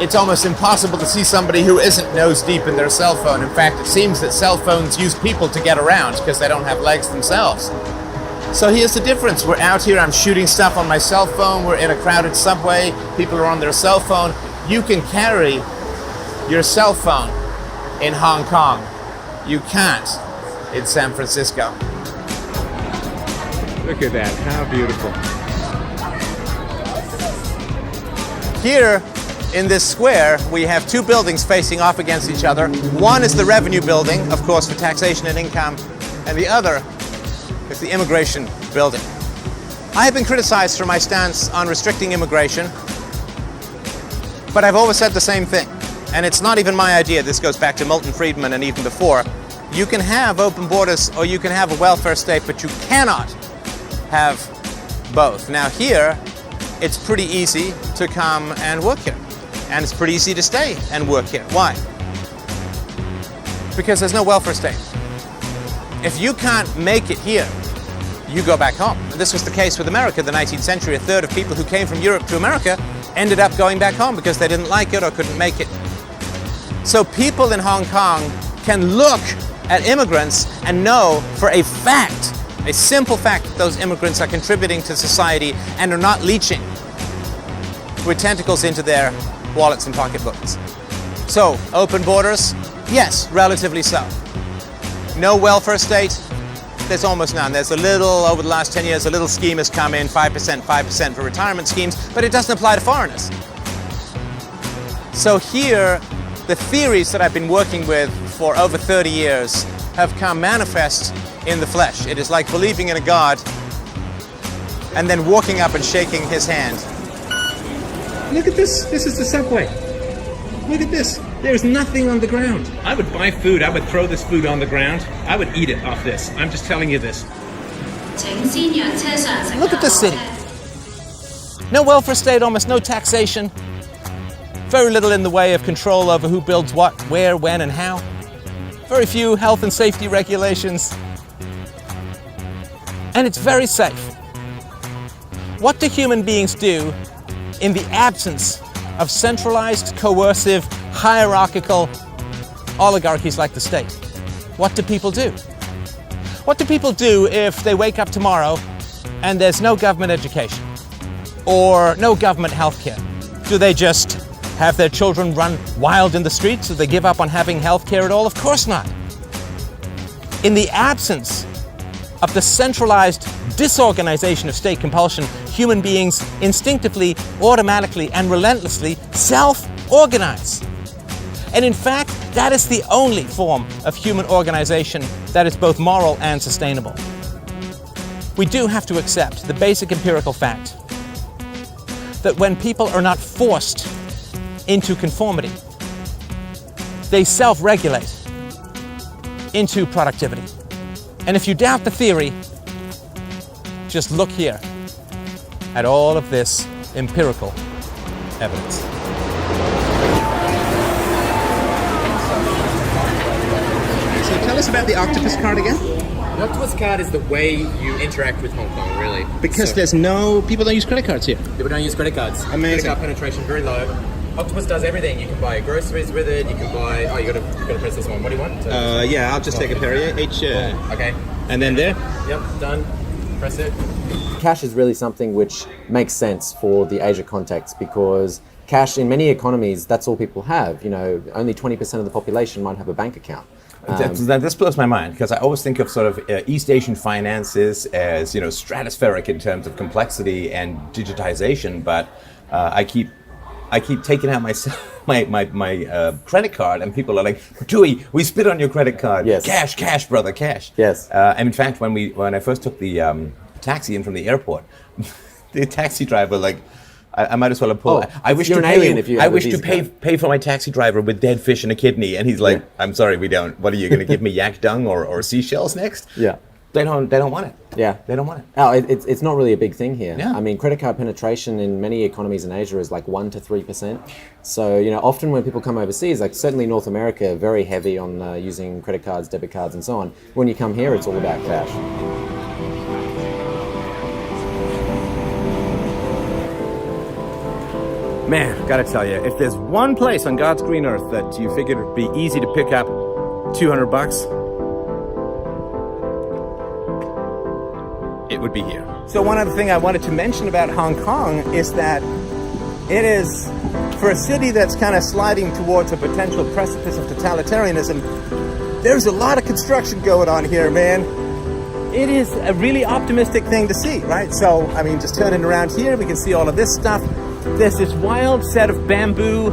it's almost impossible to see somebody who isn't nose deep in their cell phone. In fact, it seems that cell phones use people to get around because they don't have legs themselves. So here's the difference. We're out here, I'm shooting stuff on my cell phone, we're in a crowded subway, people are on their cell phone. You can carry your cell phone in Hong Kong. You can't in San Francisco. Look at that, how beautiful. Here in this square, we have two buildings facing off against each other. One is the revenue building, of course, for taxation and income, and the other is the immigration building. I have been criticized for my stance on restricting immigration, but I've always said the same thing. And it's not even my idea. This goes back to Milton Friedman and even before. You can have open borders or you can have a welfare state, but you cannot have both. Now here, it's pretty easy to come and work here. And it's pretty easy to stay and work here. Why? Because there's no welfare state. If you can't make it here, you go back home. And this was the case with America in the 19th century. A third of people who came from Europe to America ended up going back home because they didn't like it or couldn't make it. So people in Hong Kong can look at immigrants and know for a fact, a simple fact, that those immigrants are contributing to society and are not leeching with tentacles into their wallets and pocketbooks. So, open borders? Yes, relatively so. No welfare state? There's almost none. There's a little, over the last 10 years, a little scheme has come in, 5% for retirement schemes, but it doesn't apply to foreigners. So here, the theories that I've been working with for over 30 years have come manifest in the flesh. It is like believing in a God and then walking up and shaking his hand. Look at this. This is the subway. Look at this. There's nothing on the ground. I would buy food. I would throw this food on the ground. I would eat it off this. I'm just telling you this. Look at this city. No welfare state, almost no taxation. Very little in the way of control over who builds what, where, when, and how. Very few health and safety regulations. And it's very safe. What do human beings do in the absence of centralized, coercive, hierarchical oligarchies like the state? What do people do? What do people do if they wake up tomorrow and there's no government education or no government health care? Do they just have their children run wild in the streets? Do they give up on having health care at all? Of course not. In the absence of the centralized disorganization of state compulsion, human beings instinctively, automatically, and relentlessly self-organize. And in fact, that is the only form of human organization that is both moral and sustainable. We do have to accept the basic empirical fact that when people are not forced into conformity, they self-regulate into productivity. And if you doubt the theory, just look here at all of this empirical evidence. So tell us about the octopus card again. The octopus card is the way you interact with Hong Kong, really. Because people don't use credit cards here. People don't use credit cards. Amazing. Credit card penetration very low. Octopus does everything. You can buy groceries with it. You can buy. Oh, you gotta press this one. What do you want? Yeah, I'll just take a Perrier. Okay. And then there. Yep, done. Press it. Cash is really something which makes sense for the Asia context because cash in many economies, that's all people have. You know, only 20% of the population might have a bank account. This blows my mind because I always think of sort of East Asian finances as stratospheric in terms of complexity and digitization, but I keep taking out my credit card, and people are like, "Tui, we spit on your credit card. Yes. Cash, brother, cash." Yes. And in fact, when I first took the taxi in from the airport, the taxi driver I might as well have pulled. I wish to pay for my taxi driver with dead fish and a kidney, and he's like, "I'm sorry, we don't. What are you going to give me? Yak dung or seashells next?" Yeah. They don't want it. Yeah. They don't want it. Oh, it's not really a big thing here. Yeah. I mean, credit card penetration in many economies in Asia is like 1 to 3%. So, often when people come overseas, like certainly North America, very heavy on using credit cards, debit cards, and so on. When you come here, it's all about cash. Man, gotta tell you, if there's one place on God's green earth that you figured would be easy to pick up $200, it would be here. So one other thing I wanted to mention about Hong Kong is that it is, for a city that's kind of sliding towards a potential precipice of totalitarianism, there's a lot of construction going on here, man. It is a really optimistic thing to see, right? So, I mean, just turning around here, we can see all of this stuff. There's this wild set of bamboo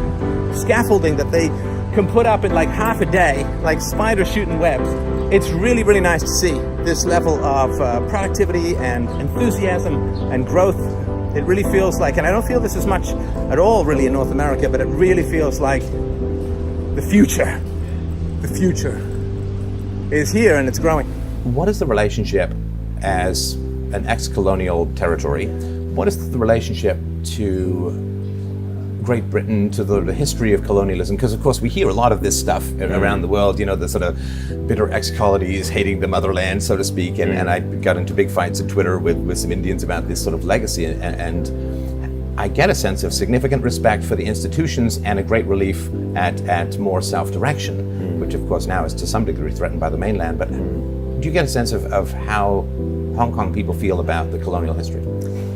scaffolding that they can put up in like half a day, like spiders shooting webs. It's really, really nice to see this level of productivity and enthusiasm and growth. It really feels like, and I don't feel this as much at all really in North America, but it really feels like the future is here and it's growing. What is the relationship as an ex-colonial territory? What is the relationship to Great Britain, to the history of colonialism? Because of course we hear a lot of this stuff around the world, the sort of bitter ex-colonies hating the motherland, so to speak, and I got into big fights on Twitter with some Indians about this sort of legacy, and I get a sense of significant respect for the institutions and a great relief at more self-direction, which of course now is to some degree threatened by the mainland. But do you get a sense of how Hong Kong people feel about the colonial history?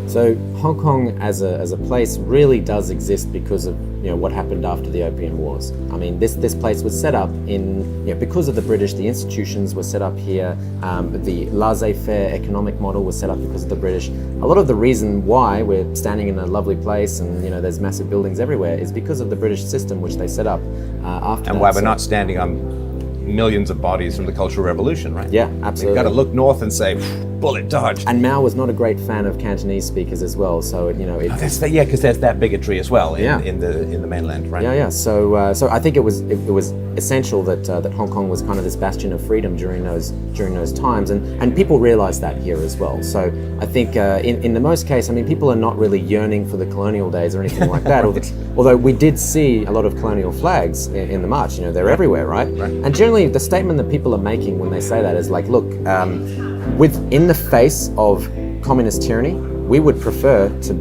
So Hong Kong as a place really does exist because of what happened after the Opium Wars. I mean, this place was set up because of the British. The institutions were set up here. The laissez-faire economic model was set up because of the British. A lot of the reason why we're standing in a lovely place and there's massive buildings everywhere is because of the British system which they set up after. And why we're not standing on millions of bodies from the Cultural Revolution, right? Yeah, absolutely. You've got to look north and say, bullet dodged. And Mao was not a great fan of Cantonese speakers as well, so Yeah, because there's that bigotry as well in the mainland, right? Yeah. So I think it was essential that Hong Kong was kind of this bastion of freedom during those times, and people realised that here as well. So I think in the most case, I mean, people are not really yearning for the colonial days or anything like that. Although we did see a lot of colonial flags in the march. They're everywhere, right? And generally, the statement that people are making when they say that is like, look, in the face of communist tyranny, we would prefer to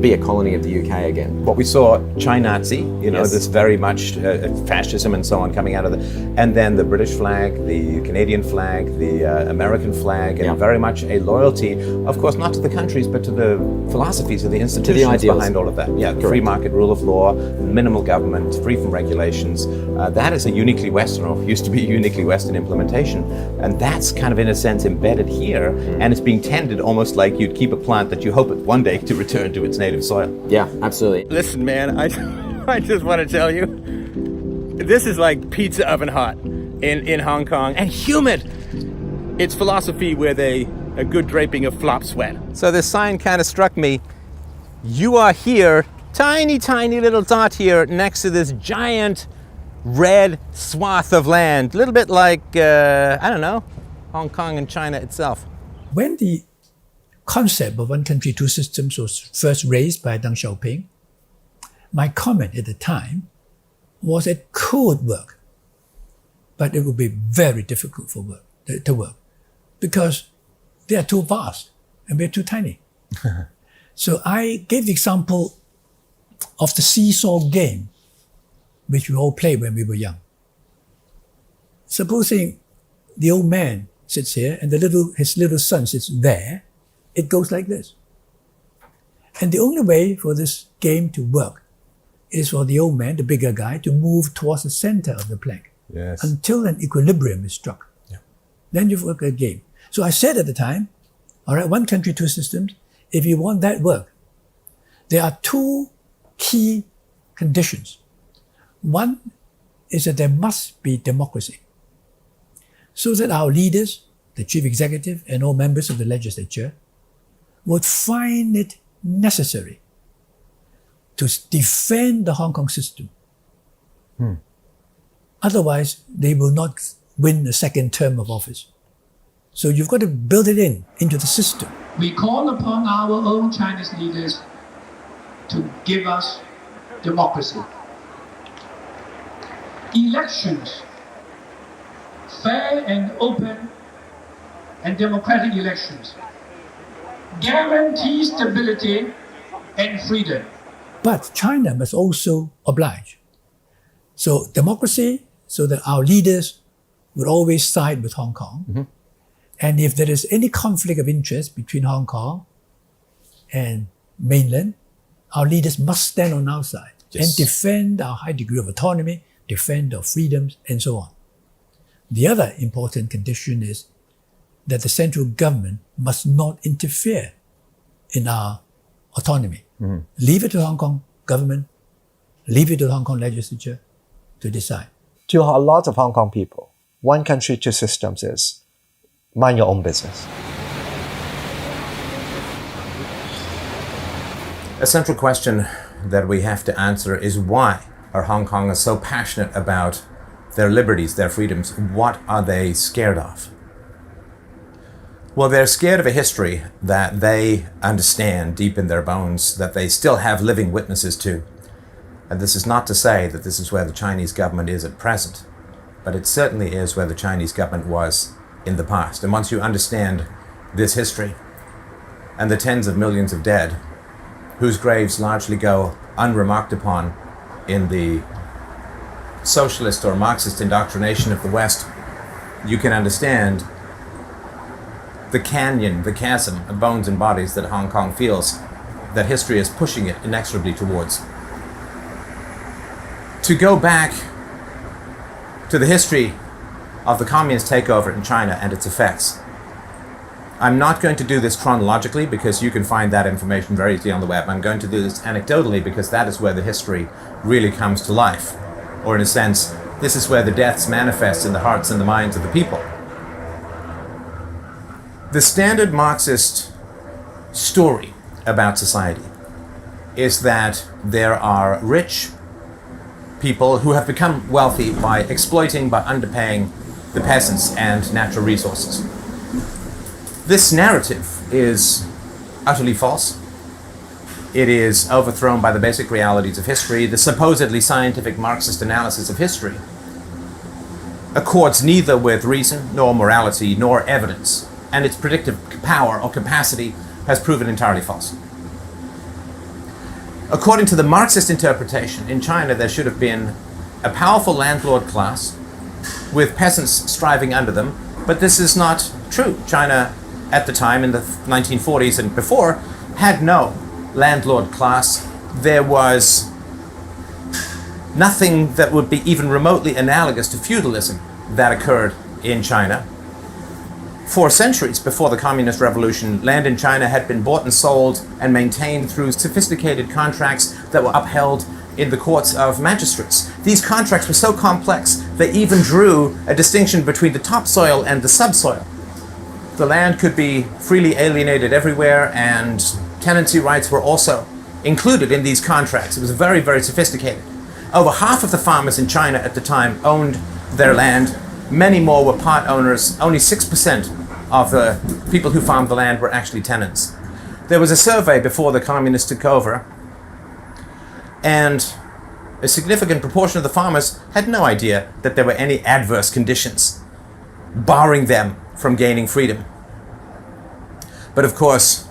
be a colony of the UK again. What we saw, China-Nazi, Yes. this very much fascism and so on coming out of and then the British flag, the Canadian flag, the American flag, and very much a loyalty, of course, not to the countries, but to the philosophies of the institutions ideals. behind all of that. Yeah, free market, rule of law, minimal government, free from regulations. That is a uniquely Western, or used to be a uniquely Western implementation. And that's kind of, in a sense, embedded here, and it's being tended almost like you'd keep a plant that you hope it one day to return to its native soil. Yeah, absolutely. Listen, man, I just want to tell you, this is like pizza oven hot in Hong Kong, and humid. It's philosophy with a good draping of flop sweat. So this sign kind of struck me. You are here, tiny, tiny little dot here next to this giant red swath of land. A little bit like, I don't know, Hong Kong and China itself. When the concept of one country, two systems was first raised by Deng Xiaoping, my comment at the time was it could work, but it would be very difficult to work because they are too vast and we're too tiny. So I gave the example of the seesaw game, which we all played when we were young. Supposing the old man sits here and his little son sits there, it goes like this. And the only way for this game to work is for the old man, the bigger guy, to move towards the center of the plank until an equilibrium is struck. Yeah. Then you've worked a game. So I said at the time, all right, one country, two systems, if you want that work, there are two key conditions. One is that there must be democracy, so that our leaders, the chief executive and all members of the legislature, would find it necessary to defend the Hong Kong system. Otherwise, they will not win a second term of office. So you've got to build it into the system. We call upon our own Chinese leaders to give us democracy. Elections, fair and open and democratic elections, guarantee stability and freedom. But China must also oblige. So democracy, so that our leaders would always side with Hong Kong. Mm-hmm. And if there is any conflict of interest between Hong Kong and mainland, our leaders must stand on our side and defend our high degree of autonomy, defend our freedoms, and so on. The other important condition is that the central government must not interfere in our autonomy. Mm-hmm. Leave it to the Hong Kong government, leave it to the Hong Kong legislature to decide. To a lot of Hong Kong people, one country, two systems is mind your own business. A central question that we have to answer is why are Hong Kongers so passionate about their liberties, their freedoms? What are they scared of? Well, they're scared of a history that they understand deep in their bones, that they still have living witnesses to. And this is not to say that this is where the Chinese government is at present, but it certainly is where the Chinese government was in the past. And once you understand this history and the tens of millions of dead, whose graves largely go unremarked upon in the socialist or Marxist indoctrination of the West, you can understand the canyon, the chasm of bones and bodies that Hong Kong feels, that history is pushing it inexorably towards. To go back to the history of the communist takeover in China and its effects, I'm not going to do this chronologically because you can find that information very easily on the web. I'm going to do this anecdotally because that is where the history really comes to life. Or in a sense, this is where the deaths manifest in the hearts and the minds of the people. The standard Marxist story about society is that there are rich people who have become wealthy by exploiting, by underpaying the peasants and natural resources. This narrative is utterly false. It is overthrown by the basic realities of history. The supposedly scientific Marxist analysis of history accords neither with reason, nor morality, nor evidence, and its predictive power or capacity has proven entirely false. According to the Marxist interpretation, in China there should have been a powerful landlord class with peasants striving under them, but this is not true. China at the time, in the 1940s and before, had no landlord class. There was nothing that would be even remotely analogous to feudalism that occurred in China. For centuries before the Communist Revolution, land in China had been bought and sold and maintained through sophisticated contracts that were upheld in the courts of magistrates. These contracts were so complex they even drew a distinction between the topsoil and the subsoil. The land could be freely alienated everywhere, and tenancy rights were also included in these contracts. It was very, very sophisticated. Over half of the farmers in China at the time owned their land. Many more were part owners. Only 6% of the people who farmed the land were actually tenants. There was a survey before the communists took over, and a significant proportion of the farmers had no idea that there were any adverse conditions barring them from gaining freedom. But of course,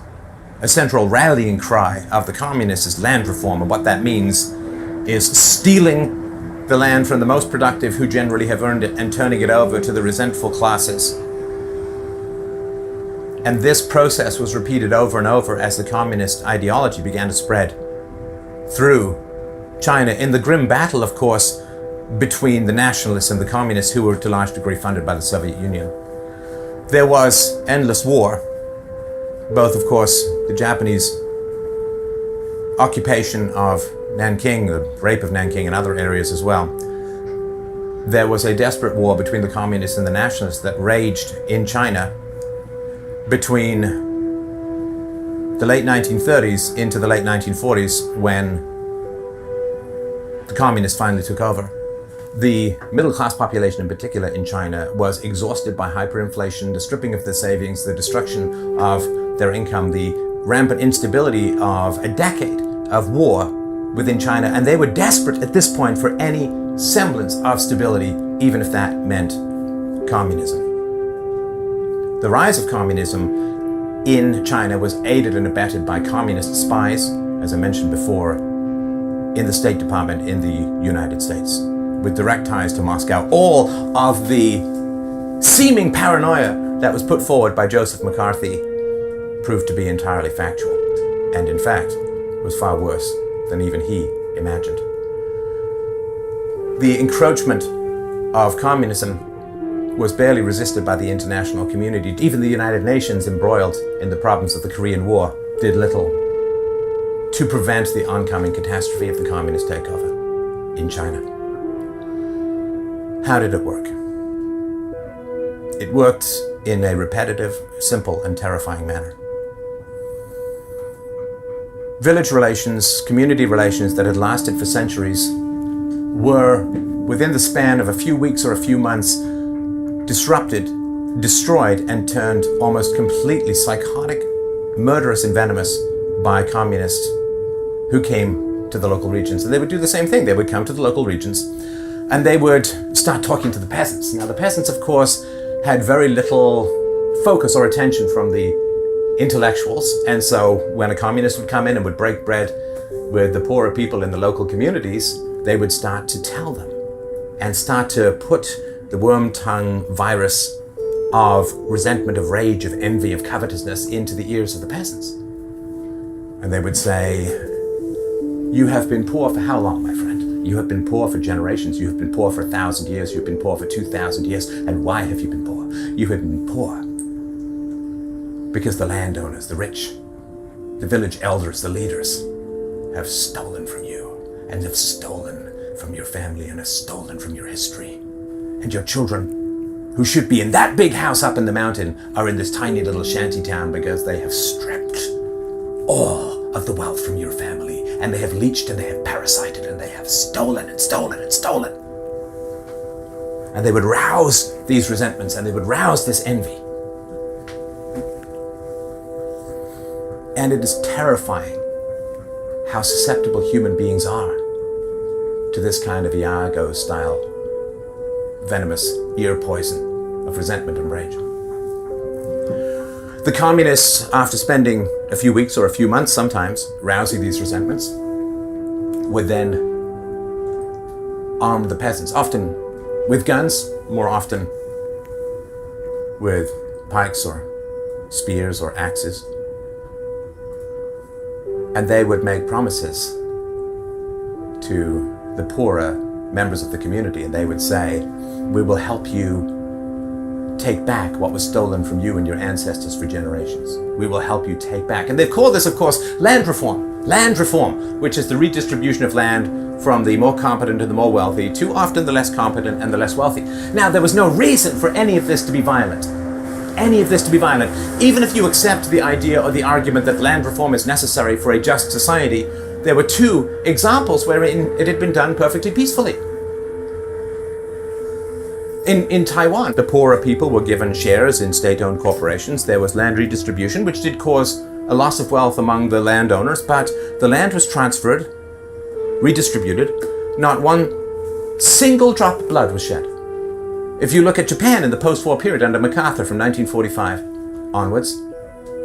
a central rallying cry of the communists is land reform, and what that means is stealing the land from the most productive who generally have earned it and turning it over to the resentful classes. And this process was repeated over and over as the communist ideology began to spread through China in the grim battle, of course, between the nationalists and the communists, who were to a large degree funded by the Soviet Union. There was endless war, both, of course, the Japanese occupation of Nanking, the rape of Nanking and other areas as well. There was a desperate war between the communists and the nationalists that raged in China between the late 1930s into the late 1940s, when the communists finally took over. The middle-class population in particular in China was exhausted by hyperinflation, the stripping of their savings, the destruction of their income, the rampant instability of a decade of war within China, and they were desperate at this point for any semblance of stability, even if that meant communism. The rise of communism in China was aided and abetted by communist spies, as I mentioned before, in the State Department in the United States, with direct ties to Moscow. All of the seeming paranoia that was put forward by Joseph McCarthy proved to be entirely factual, and in fact was far worse than even he imagined. The encroachment of communism was barely resisted by the international community. Even the United Nations, embroiled in the problems of the Korean War, did little to prevent the oncoming catastrophe of the communist takeover in China. How did it work? It worked in a repetitive, simple, and terrifying manner. Village relations, community relations that had lasted for centuries were, within the span of a few weeks or a few months, disrupted, destroyed, and turned almost completely psychotic, murderous, and venomous by communists who came to the local regions. And they would do the same thing. They would come to the local regions and they would start talking to the peasants. Now, the peasants, of course, had very little focus or attention from the intellectuals. And so when a communist would come in and would break bread with the poorer people in the local communities, they would start to tell them and start to put the worm-tongue virus of resentment, of rage, of envy, of covetousness into the ears of the peasants. And they would say, "You have been poor for how long, my friend? You have been poor for generations. You have been poor for 1,000 years. You've been poor for 2,000 years. And why have you been poor? You have been poor because the landowners, the rich, the village elders, the leaders have stolen from you, and have stolen from your family, and have stolen from your history. And your children who should be in that big house up in the mountain are in this tiny little shanty town because they have stripped all of the wealth from your family, and they have leached and they have parasited and they have stolen and stolen and stolen. And they would rouse these resentments and they would rouse this envy. And it is terrifying how susceptible human beings are to this kind of Iago-style venomous ear poison of resentment and rage. The communists, after spending a few weeks or a few months sometimes rousing these resentments, would then arm the peasants, often with guns, more often with pikes or spears or axes. And they would make promises to the poorer members of the community, and they would say, we will help you take back what was stolen from you and your ancestors for generations. We will help you take back. And they call this, of course, land reform. Land reform, which is the redistribution of land from the more competent and the more wealthy to often the less competent and the less wealthy. Now, there was no reason for any of this to be violent. Any of this to be violent. Even if you accept the idea or the argument that land reform is necessary for a just society, there were two examples wherein it had been done perfectly peacefully. In Taiwan, the poorer people were given shares in state-owned corporations. There was land redistribution, which did cause a loss of wealth among the landowners, but the land was transferred, redistributed. Not one single drop of blood was shed. If you look at Japan in the post-war period under MacArthur from 1945 onwards,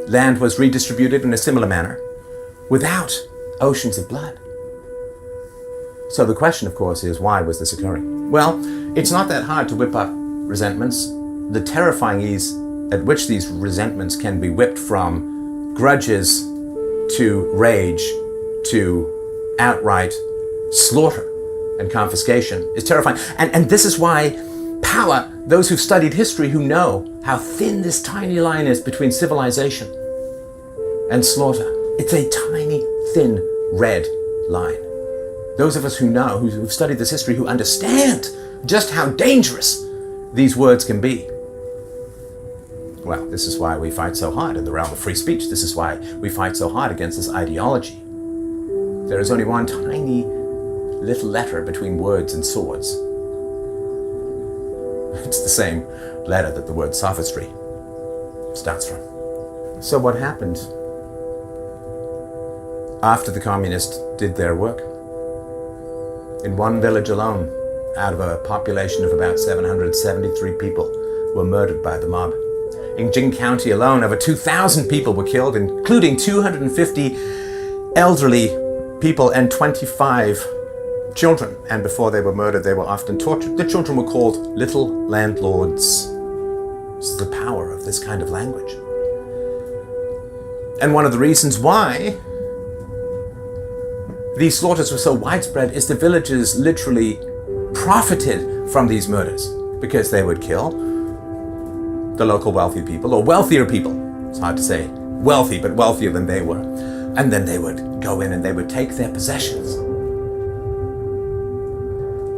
land was redistributed in a similar manner without oceans of blood. So the question, of course, is why was this occurring? Well, it's not that hard to whip up resentments. The terrifying ease at which these resentments can be whipped from grudges to rage to outright slaughter and confiscation is terrifying. And this is why power, those who've studied history who know how thin this tiny line is between civilization and slaughter. It's a tiny, thin, red line. Those of us who know, who've studied this history, who understand just how dangerous these words can be. Well, this is why we fight so hard in the realm of free speech. This is why we fight so hard against this ideology. There is only one tiny little letter between words and swords. It's the same letter that the word sophistry starts from. So what happened after the communists did their work? In one village alone, out of a population of about 773 people, were murdered by the mob. In Jing County alone, over 2,000 people were killed, including 250 elderly people and 25 children. And before they were murdered, they were often tortured. The children were called little landlords. This is the power of this kind of language. And one of the reasons why these slaughters were so widespread is the villagers literally profited from these murders because they would kill the local wealthy people, or wealthier people. It's hard to say wealthy, but wealthier than they were. And then they would go in and they would take their possessions.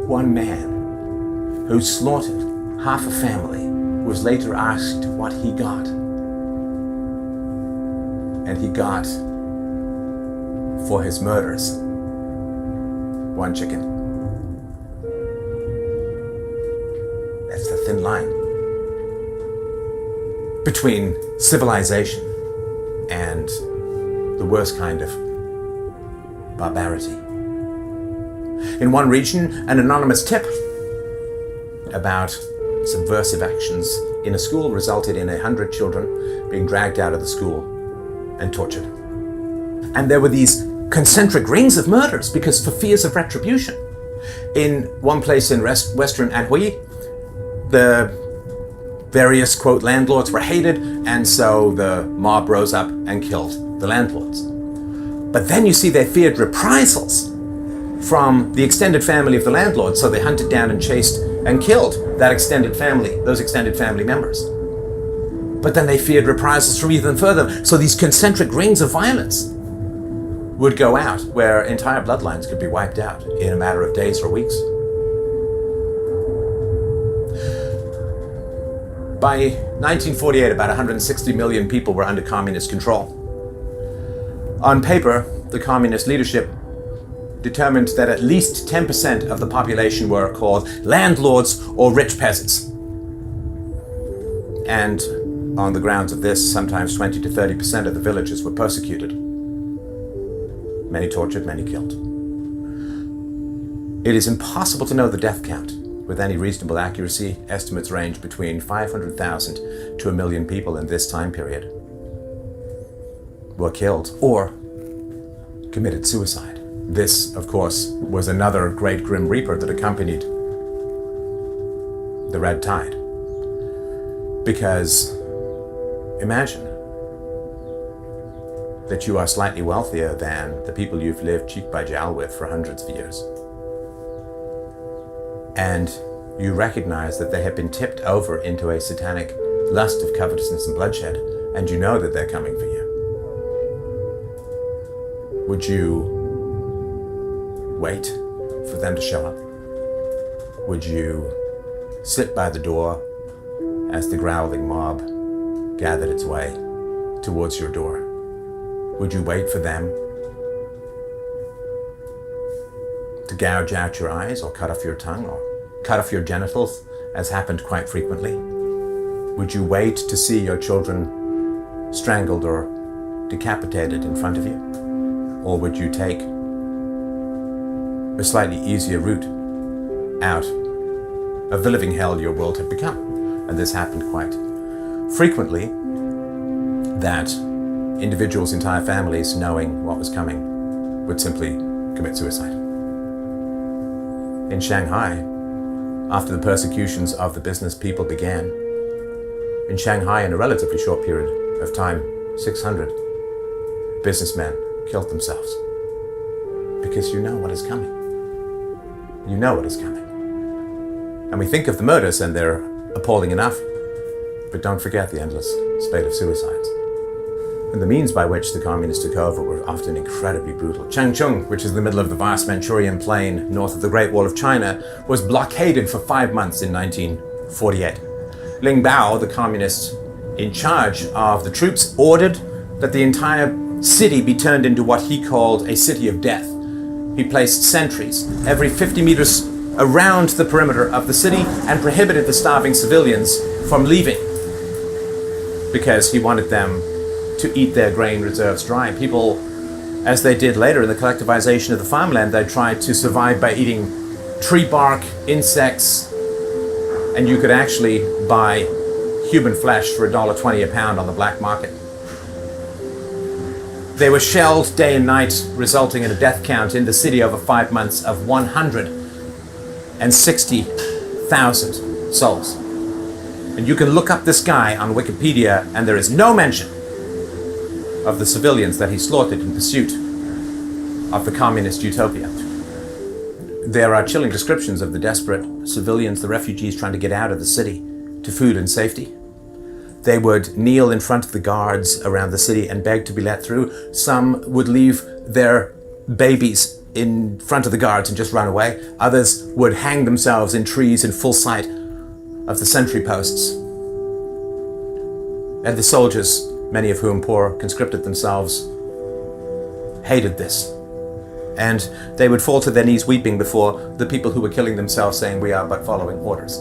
One man who slaughtered half a family was later asked what he got. And he got, for his murders, one chicken. That's the thin line between civilization and the worst kind of barbarity. In one region, an anonymous tip about subversive actions in a school resulted in 100 children being dragged out of the school and tortured. And there were these concentric rings of murders because for fears of retribution. In one place in western Anhui, the various, quote, landlords were hated, and so the mob rose up and killed the landlords. But then you see they feared reprisals from the extended family of the landlord, so they hunted down and chased and killed that extended family, those extended family members. But then they feared reprisals from even further, so these concentric rings of violence would go out, where entire bloodlines could be wiped out in a matter of days or weeks. By 1948, about 160 million people were under communist control. On paper, the communist leadership determined that at least 10% of the population were called landlords or rich peasants. And on the grounds of this, sometimes 20 to 30% of the villagers were persecuted. Many tortured, many killed. It is impossible to know the death count with any reasonable accuracy. Estimates range between 500,000 to 1 million people in this time period were killed or committed suicide. This, of course, was another great grim reaper that accompanied the Red Tide. Because imagine that you are slightly wealthier than the people you've lived cheek by jowl with for hundreds of years. And you recognize that they have been tipped over into a satanic lust of covetousness and bloodshed, and you know that they're coming for you. Would you wait for them to show up? Would you sit by the door as the growling mob gathered its way towards your door? Would you wait for them to gouge out your eyes or cut off your tongue or cut off your genitals, as happened quite frequently? Would you wait to see your children strangled or decapitated in front of you? Or would you take a slightly easier route out of the living hell your world had become? And this happened quite frequently, that individuals, entire families, knowing what was coming, would simply commit suicide. In Shanghai, after the persecutions of the business people began, in Shanghai, in a relatively short period of time, 600 businessmen killed themselves. Because you know what is coming. You know what is coming. And we think of the murders, and they're appalling enough, but don't forget the endless spate of suicides. And the means by which the communists took over were often incredibly brutal. Changchun, which is in the middle of the vast Manchurian plain north of the Great Wall of China, was blockaded for 5 months in 1948. Ling Bao, the communist in charge of the troops, ordered that the entire city be turned into what he called a city of death. He placed sentries every 50 meters around the perimeter of the city and prohibited the starving civilians from leaving because he wanted them to eat their grain reserves dry. People, as they did later in the collectivization of the farmland, they tried to survive by eating tree bark, insects, and you could actually buy human flesh for $1.20 a pound on the black market. They were shelled day and night, resulting in a death count in the city over 5 months of 160,000 souls. And you can look up this guy on Wikipedia, and there is no mention of the civilians that he slaughtered in pursuit of the communist utopia. There are chilling descriptions of the desperate civilians, the refugees trying to get out of the city to food and safety. They would kneel in front of the guards around the city and beg to be let through. Some would leave their babies in front of the guards and just run away. Others would hang themselves in trees in full sight of the sentry posts. And the soldiers, many of whom poor conscripted themselves, hated this. And they would fall to their knees weeping before the people who were killing themselves, saying, "We are but following orders."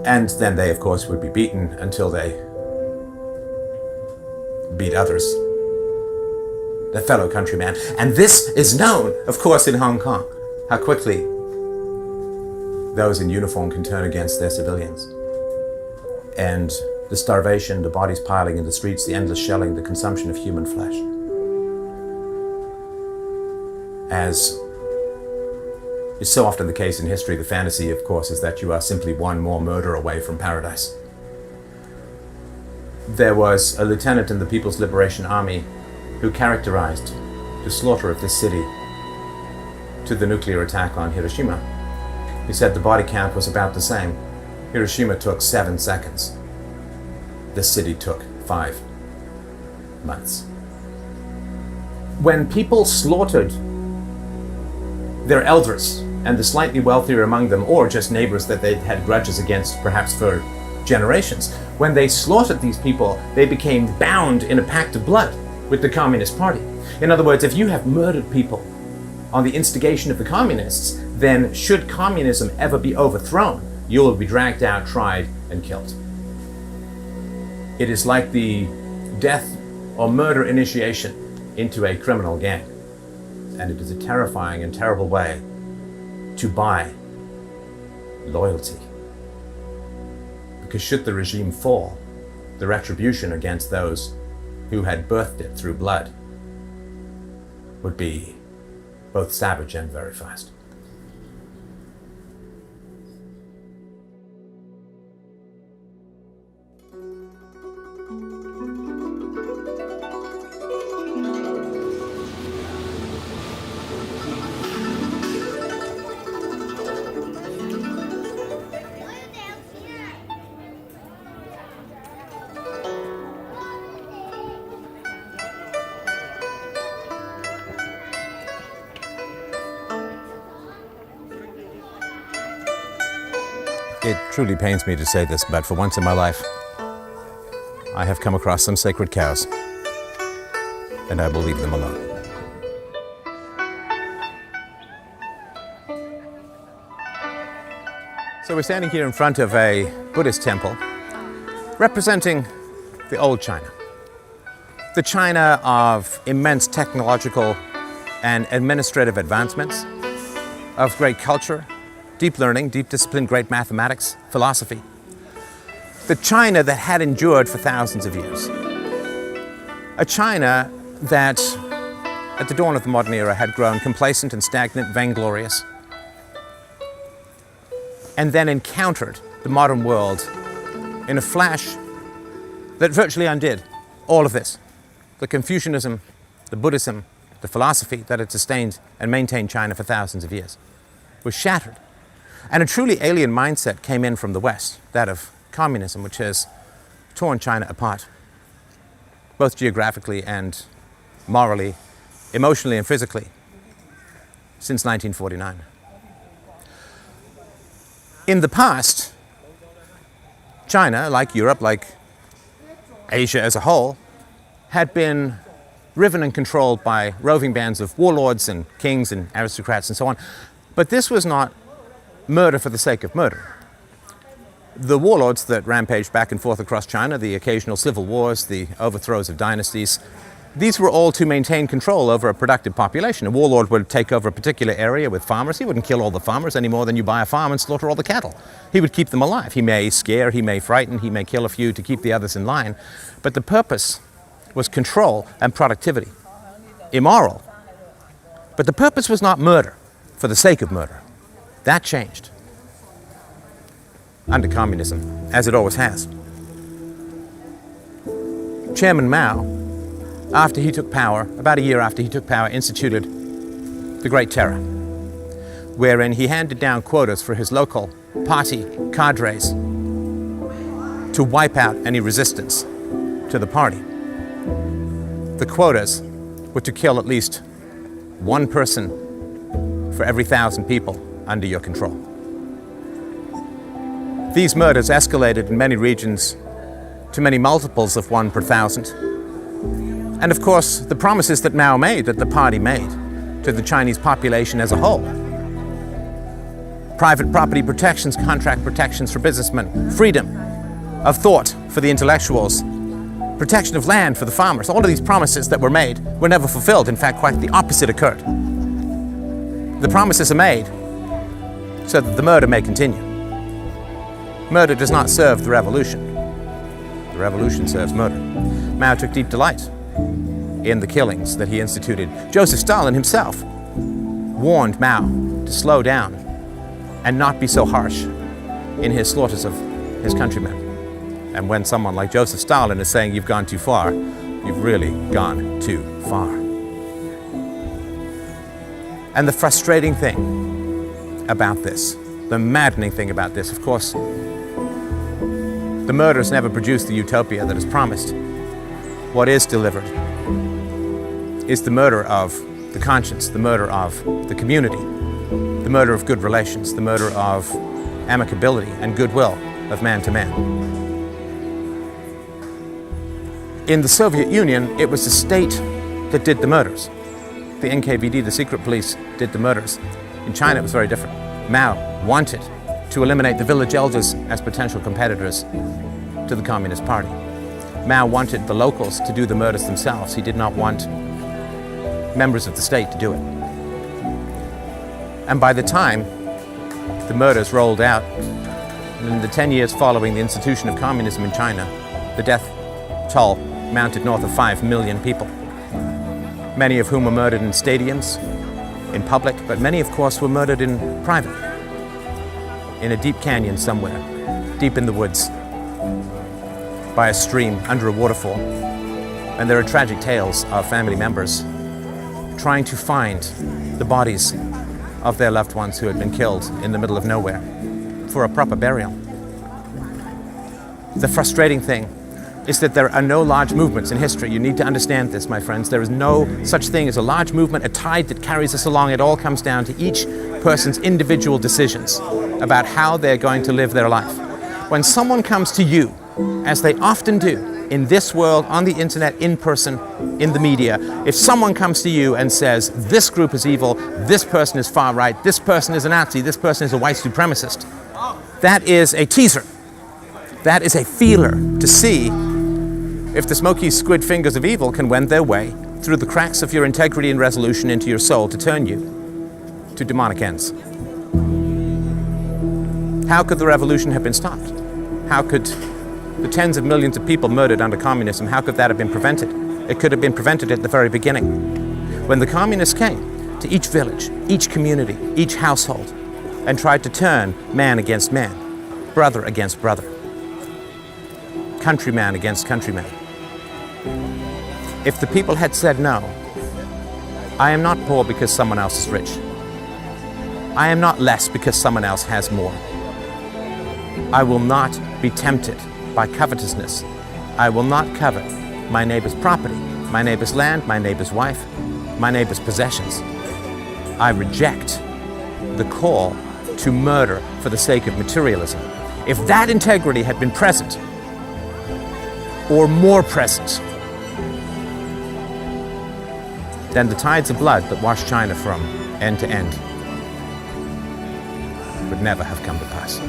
And then they, of course, would be beaten until they beat others, their fellow countrymen. And this is known, of course, in Hong Kong, how quickly those in uniform can turn against their civilians. And the starvation, the bodies piling in the streets, the endless shelling, the consumption of human flesh. As is so often the case in history, the fantasy, of course, is that you are simply one more murder away from paradise. There was a lieutenant in the People's Liberation Army who characterized the slaughter of this city to the nuclear attack on Hiroshima. He said the body count was about the same. Hiroshima took 7 seconds. This city took 5 months. When people slaughtered their elders and the slightly wealthier among them, or just neighbors that they had grudges against, perhaps for generations. When they slaughtered these people, they became bound in a pact of blood with the Communist Party. In other words, if you have murdered people on the instigation of the communists, then should communism ever be overthrown, you will be dragged out, tried, and killed. It is like the death or murder initiation into a criminal gang. And it is a terrifying and terrible way to buy loyalty. Because should the regime fall, the retribution against those who had birthed it through blood would be both savage and very fast. It truly pains me to say this, but for once in my life, I have come across some sacred cows, and I will leave them alone. So we're standing here in front of a Buddhist temple representing the old China. The China of immense technological and administrative advancements, of great culture, deep learning, deep discipline, great mathematics, philosophy. The China that had endured for thousands of years. A China that, at the dawn of the modern era, had grown complacent and stagnant, vainglorious, and then encountered the modern world in a flash that virtually undid all of this. The Confucianism, the Buddhism, the philosophy that had sustained and maintained China for thousands of years was shattered. And a truly alien mindset came in from the West, that of communism, which has torn China apart, both geographically and morally, emotionally and physically, since 1949. In the past, China, like Europe, like Asia as a whole, had been driven and controlled by roving bands of warlords and kings and aristocrats and so on. But this was not murder for the sake of murder. The warlords that rampaged back and forth across China, the occasional civil wars, the overthrows of dynasties, these were all to maintain control over a productive population. A warlord would take over a particular area with farmers. He wouldn't kill all the farmers any more than you buy a farm and slaughter all the cattle. He would keep them alive. He may scare, he may frighten, he may kill a few to keep the others in line. But the purpose was control and productivity. Immoral. But the purpose was not murder for the sake of murder. That changed under communism, as it always has. Chairman Mao, after he took power, about a year after he took power, instituted the Great Terror, wherein he handed down quotas for his local party cadres to wipe out any resistance to the party. The quotas were to kill at least one person for every 1,000 people under your control. These murders escalated in many regions to many multiples of 1 per 1,000. And of course, the promises that Mao made, that the party made to the Chinese population as a whole. Private property protections, contract protections for businessmen, freedom of thought for the intellectuals, protection of land for the farmers. All of these promises that were made were never fulfilled. In fact, quite the opposite occurred. The promises are made so that the murder may continue. Murder does not serve the revolution. The revolution serves murder. Mao took deep delight in the killings that he instituted. Joseph Stalin himself warned Mao to slow down and not be so harsh in his slaughters of his countrymen. And when someone like Joseph Stalin is saying you've gone too far, you've really gone too far. And the frustrating thing about this, the maddening thing about this, of course, the murders never produced the utopia that is promised. What is delivered is the murder of the conscience, the murder of the community, the murder of good relations, the murder of amicability and goodwill of man to man. In the Soviet Union, it was the state that did the murders. The NKVD, the secret police, did the murders. In China, it was very different. Mao wanted to eliminate the village elders as potential competitors to the Communist Party. Mao wanted the locals to do the murders themselves. He did not want members of the state to do it. And by the time the murders rolled out, in the 10 years following the institution of communism in China, the death toll mounted north of 5 million people, many of whom were murdered in stadiums, in public, but many, of course, were murdered in private, in a deep canyon somewhere, deep in the woods, by a stream, under a waterfall. And there are tragic tales of family members trying to find the bodies of their loved ones who had been killed in the middle of nowhere for a proper burial. The frustrating thing is that there are no large movements in history. You need to understand this, my friends. There is no such thing as a large movement, a tide that carries us along. It all comes down to each person's individual decisions about how they're going to live their life. When someone comes to you, as they often do in this world, on the internet, in person, in the media, if someone comes to you and says, this group is evil, this person is far right, this person is a Nazi, this person is a white supremacist, that is a teaser. That is a feeler to see if the smoky squid fingers of evil can wend their way through the cracks of your integrity and resolution into your soul to turn you to demonic ends. How could the revolution have been stopped? How could the tens of millions of people murdered under communism, how could that have been prevented? It could have been prevented at the very beginning. When the communists came to each village, each community, each household, and tried to turn man against man, brother against brother, countryman against countryman. If the people had said no, I am not poor because someone else is rich. I am not less because someone else has more. I will not be tempted by covetousness. I will not covet my neighbor's property, my neighbor's land, my neighbor's wife, my neighbor's possessions. I reject the call to murder for the sake of materialism. If that integrity had been present, or more present, then the tides of blood that washed China from end to end would never have come to pass.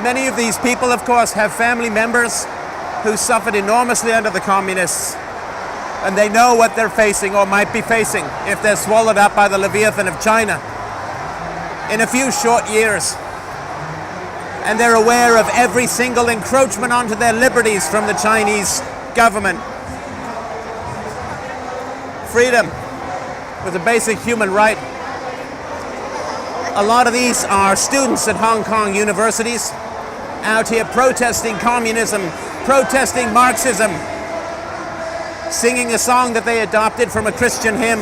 Many of these people, of course, have family members who suffered enormously under the communists, and they know what they're facing or might be facing if they're swallowed up by the Leviathan of China in a few short years. And they're aware of every single encroachment onto their liberties from the Chinese government. Freedom was a basic human right. A lot of these are students at Hong Kong universities, out here protesting communism, protesting Marxism, singing a song that they adopted from a Christian hymn,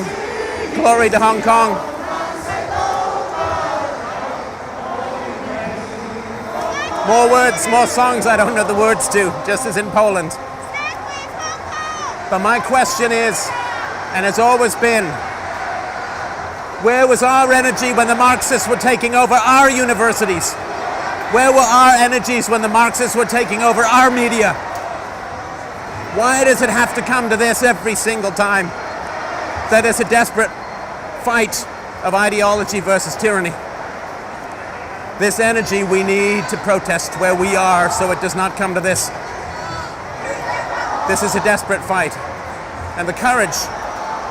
Glory to Hong Kong. More words, more songs I don't know the words to, just as in Poland. But my question is, and has always been, where was our energy when the Marxists were taking over our universities? Where were our energies when the Marxists were taking over our media? Why does it have to come to this every single time? That is a desperate fight of ideology versus tyranny. This energy we need to protest where we are so it does not come to this. This is a desperate fight. And the courage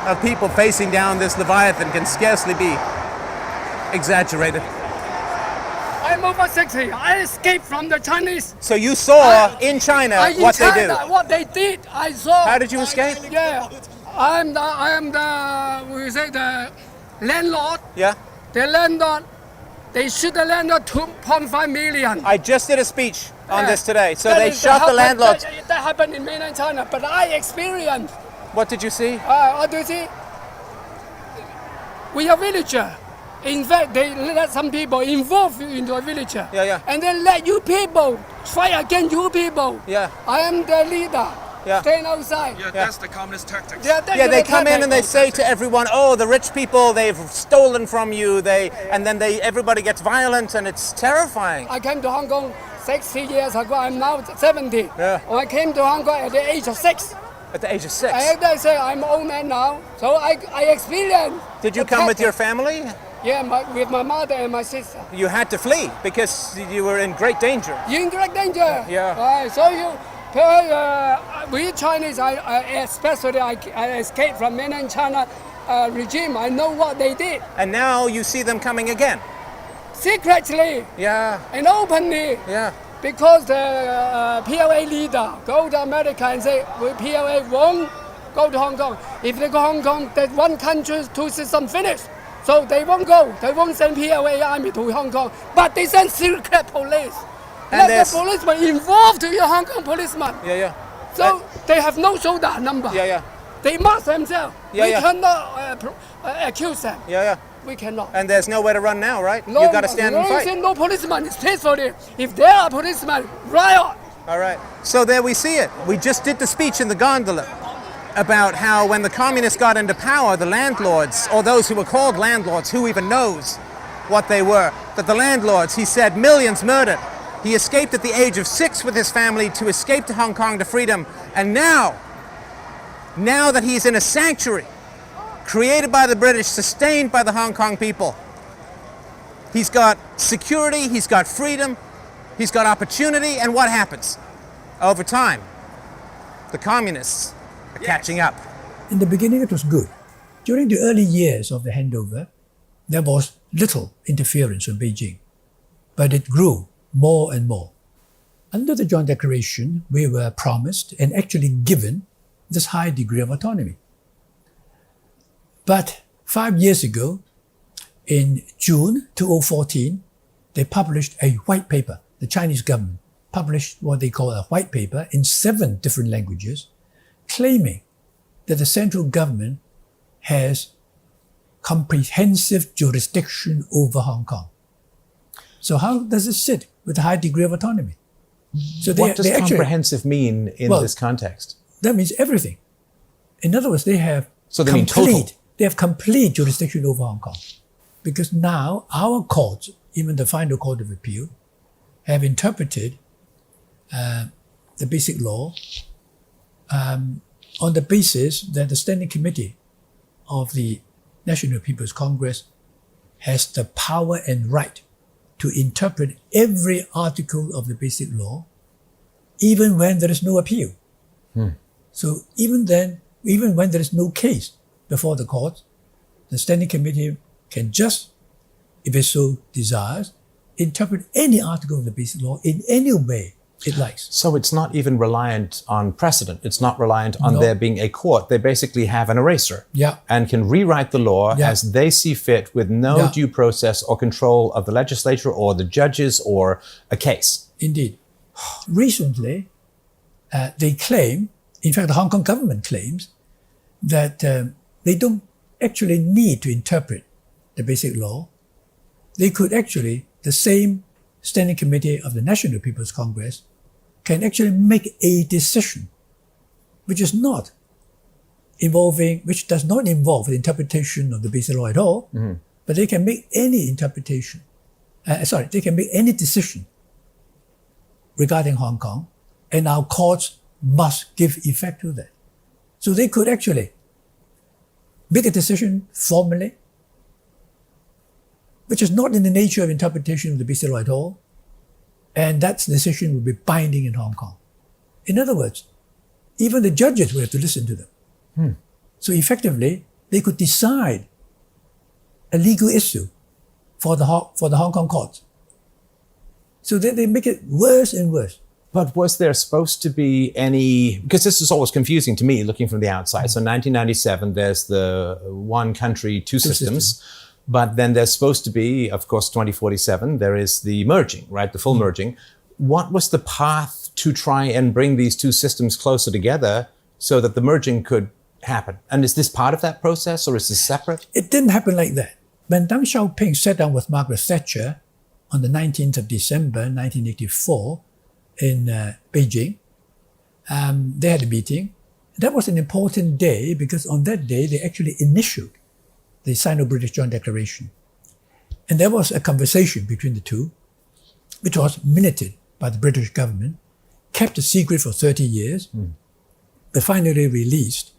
of people facing down this Leviathan can scarcely be exaggerated. I'm over 60. I escaped from the Chinese. So you saw in China what they do? What they did, I saw. How did you escape? Yeah, I am the we say the landlord. Yeah. The landlord They shoot the landlord 2.5 million. I just did a speech on this today. So That they is shot the landlord. That happened in mainland China, but I experienced. What did you see? What do you see? We are villager. In fact, they let some people involve you into a villager. Yeah. And then let you people fight against you people. Yeah. I am the leader. Yeah. Stand outside. Yeah, that's the communist tactics. Yeah, They come in and they say to everyone, "Oh, the rich people, they've stolen from you." And then everybody gets violent, and it's terrifying. I came to Hong Kong 60 years ago. I'm now 70. Yeah. I came to Hong Kong at the age of 6. At the age of 6. I say I'm an old man now, so I experienced. Did you come with your family? Yeah, with my mother and my sister. You had to flee because you were in great danger. You're in great danger. Yeah. So we Chinese, especially I escaped from mainland China regime. I know what they did. And now you see them coming again. Secretly. Yeah. And openly. Yeah. Because the PLA leader go to America and say, PLA won't go to Hong Kong. If they go to Hong Kong, that one country, two systems finished. So they won't go. They won't send PLA army to Hong Kong. But they send secret police. And let the policeman involved to your Hong Kong policeman. Yeah. So they have no shoulder number. Yeah. They mark themselves. Yeah, we yeah. cannot accuse them. Yeah. We cannot. And there's nowhere to run now, right? No, You got to stand and fight. No policeman is peacefully. If there are policemen, riot. All right. So there we see it. We just did the speech in the gondola about how when the communists got into power, the landlords, or those who were called landlords, who even knows what they were, that the landlords, he said, millions murdered. He escaped at the age of 6 with his family to escape to Hong Kong to freedom. And now that he's in a sanctuary created by the British, sustained by the Hong Kong people, he's got security, he's got freedom, he's got opportunity, and what happens? Over time, the communists are catching up. In the beginning, it was good. During the early years of the handover, there was little interference from Beijing, but it grew more and more. Under the Joint Declaration, we were promised and actually given this high degree of autonomy. But 5 years ago, in June 2014, they published a white paper. The Chinese government published what they call a white paper in 7 different languages, claiming that the central government has comprehensive jurisdiction over Hong Kong. So how does it sit with a high degree of autonomy? So what does comprehensive mean in this context? That means everything. In other words, they have mean total. They have complete jurisdiction over Hong Kong. Because now our courts, even the final court of appeal, have interpreted the basic law on the basis that the Standing Committee of the National People's Congress has the power and right to interpret every article of the basic law, even when there is no appeal. So even when there is no case before the court, the Standing Committee can just, if it so desires, interpret any article of the basic law in any way it likes. So it's not even reliant on precedent. It's not reliant on there being a court. They basically have an eraser and can rewrite the law as they see fit with no due process or control of the legislature or the judges or a case. Indeed. Recently, they claim, in fact, the Hong Kong government claims that they don't actually need to interpret the basic law. They could actually, the same Standing Committee of the National People's Congress can actually make a decision which does not involve the interpretation of the basic law at all, but they can make any interpretation. They can make any decision regarding Hong Kong, and our courts must give effect to that. So they could actually make a decision formally, which is not in the nature of interpretation of the basic law at all, and that decision will be binding in Hong Kong. In other words, even the judges will have to listen to them. So effectively, they could decide a legal issue for the Hong Kong courts. So they make it worse and worse. But was there supposed to be any, because this is always confusing to me looking from the outside. So 1997, there's the one country, two systems. But then there's supposed to be, of course, 2047, there is the merging, right? The full merging. What was the path to try and bring these two systems closer together so that the merging could happen? And is this part of that process or is this separate? It didn't happen like that. When Deng Xiaoping sat down with Margaret Thatcher on the 19th of December 1984 in Beijing, they had a meeting. That was an important day because on that day they actually initialed the Sino-British Joint Declaration. And there was a conversation between the two, which was minuted by the British government, kept a secret for 30 years, but finally released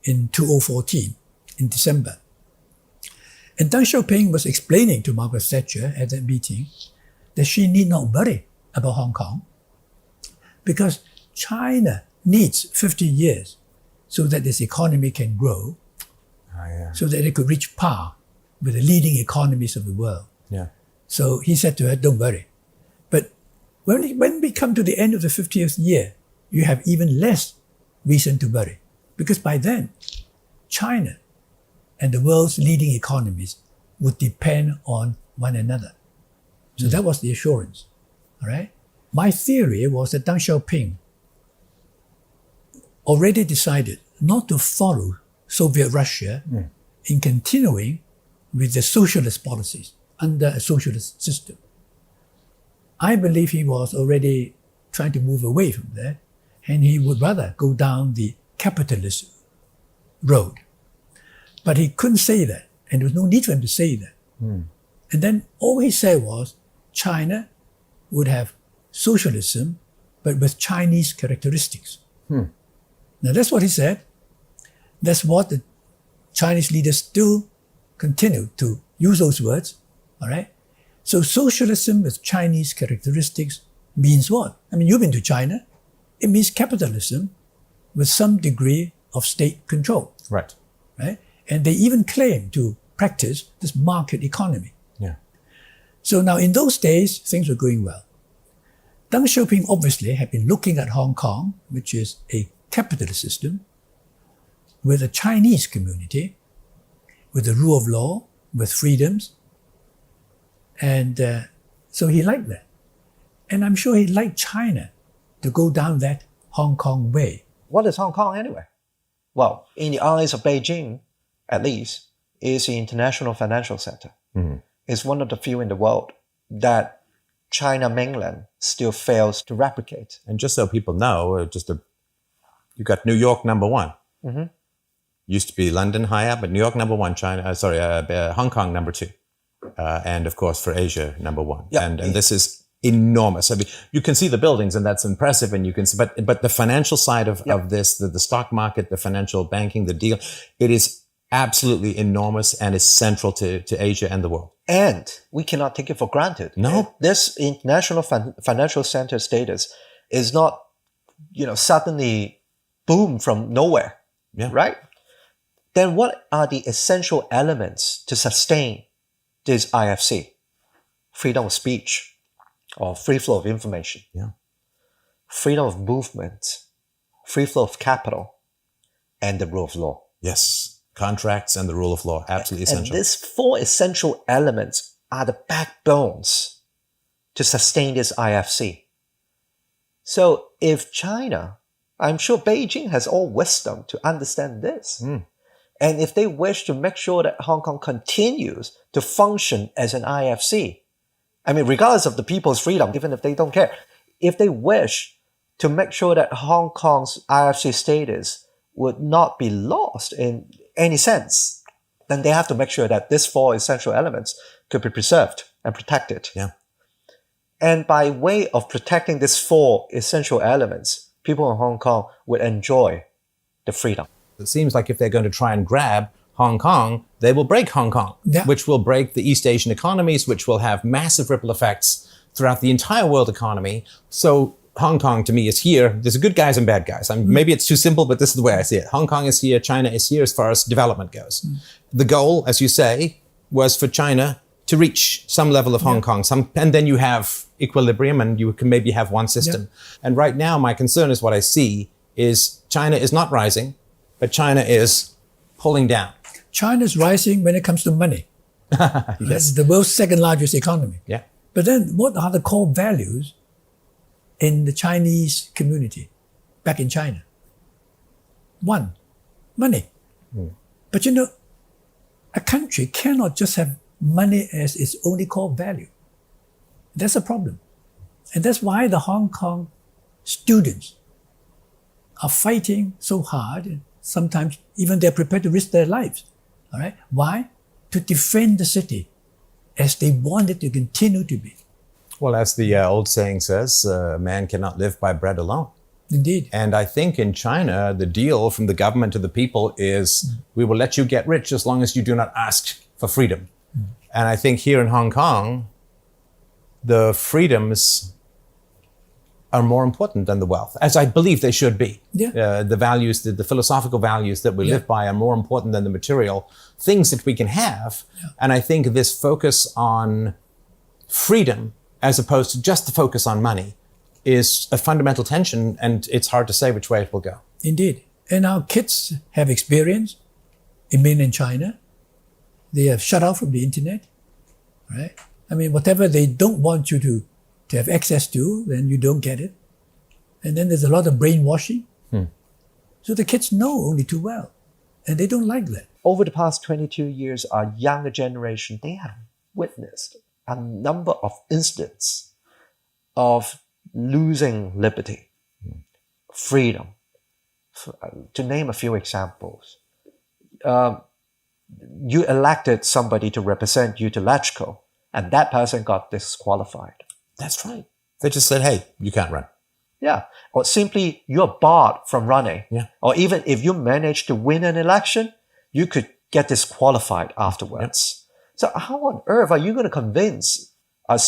in 2014, in December. And Deng Xiaoping was explaining to Margaret Thatcher at that meeting that she need not worry about Hong Kong because China needs 50 years so that its economy can grow, so that it could reach par with the leading economies of the world. Yeah. So he said to her, don't worry. But when we come to the end of the 50th year, you have even less reason to worry. Because by then, China and the world's leading economies would depend on one another. So that was the assurance. All right. My theory was that Deng Xiaoping already decided not to follow Soviet Russia in continuing with the socialist policies under a socialist system. I believe he was already trying to move away from that, and he would rather go down the capitalist road. But he couldn't say that, and there was no need for him to say that. And then all he said was China would have socialism, but with Chinese characteristics. Now that's what he said. That's what the Chinese leaders still continue to use those words. All right. So socialism with Chinese characteristics means what? I mean, you've been to China. It means capitalism with some degree of state control. Right. Right. And they even claim to practice this market economy. Yeah. So now in those days, things were going well. Deng Xiaoping obviously had been looking at Hong Kong, which is a capitalist system, with a Chinese community, with the rule of law, with freedoms. And so he liked that. And I'm sure he liked China to go down that Hong Kong way. What is Hong Kong anyway? Well, in the eyes of Beijing, at least, is the international financial center. It's one of the few in the world that China mainland still fails to replicate. And just so people know, you got New York #1. Used to be London high up, but New York #1, Hong Kong #2. And of course for Asia #1. Yeah. And this is enormous. I mean, you can see the buildings and that's impressive, and you can see, but the financial side of this, the stock market, the financial banking, the deal, it is absolutely enormous and is central to Asia and the world. And we cannot take it for granted. No. This international financial center status is not, suddenly boom from nowhere, right? Then what are the essential elements to sustain this IFC? Freedom of speech or free flow of information. Freedom of movement, free flow of capital, and the rule of law. Yes. Contracts and the rule of law, absolutely essential. And these four essential elements are the backbones to sustain this IFC. So if China, I'm sure Beijing has all wisdom to understand this. And if they wish to make sure that Hong Kong continues to function as an IFC, I mean, regardless of the people's freedom, even if they don't care, if they wish to make sure that Hong Kong's IFC status would not be lost in any sense, then they have to make sure that these four essential elements could be preserved and protected. And by way of protecting these four essential elements, people in Hong Kong would enjoy the freedom. It seems like if they're going to try and grab Hong Kong, they will break Hong Kong, which will break the East Asian economies, which will have massive ripple effects throughout the entire world economy. So Hong Kong to me is here. There's good guys and bad guys. Maybe it's too simple, but this is the way I see it. Hong Kong is here. China is here as far as development goes. The goal, as you say, was for China to reach some level of Hong Kong, and then you have equilibrium and you can maybe have one system. And right now, my concern is what I see is China is not rising, but China is pulling down. China's rising when it comes to money. It's the world's second largest economy. Yeah. But then what are the core values in the Chinese community back in China? One, money. But you know, a country cannot just have money as its only core value. That's a problem. And that's why the Hong Kong students are fighting so hard, and sometimes even they're prepared to risk their lives. All right? Why? To defend the city as they want it to continue to be. Well, as the old saying says, man cannot live by bread alone. Indeed. And I think in China, the deal from the government to the people is we will let you get rich as long as you do not ask for freedom. And I think here in Hong Kong, the freedoms are more important than the wealth, as I believe they should be. Yeah. The values, the philosophical values that we live by are more important than the material things that we can have. Yeah. And I think this focus on freedom, as opposed to just the focus on money, is a fundamental tension, and it's hard to say which way it will go. Indeed. And our kids have experience in mainland China. They are shut out from the internet, right? I mean, whatever they don't want you to have access to, then you don't get it. And then there's a lot of brainwashing. So the kids know only too well, and they don't like that. Over the past 22 years, our younger generation, they have witnessed a number of incidents of losing liberty, freedom. To name a few examples, you elected somebody to represent you to LegCo, and that person got disqualified. That's right. They just said, hey, you can't run. Yeah. Or simply you're barred from running. Yeah. Or even if you manage to win an election, you could get disqualified afterwards. So how on earth are you going to convince a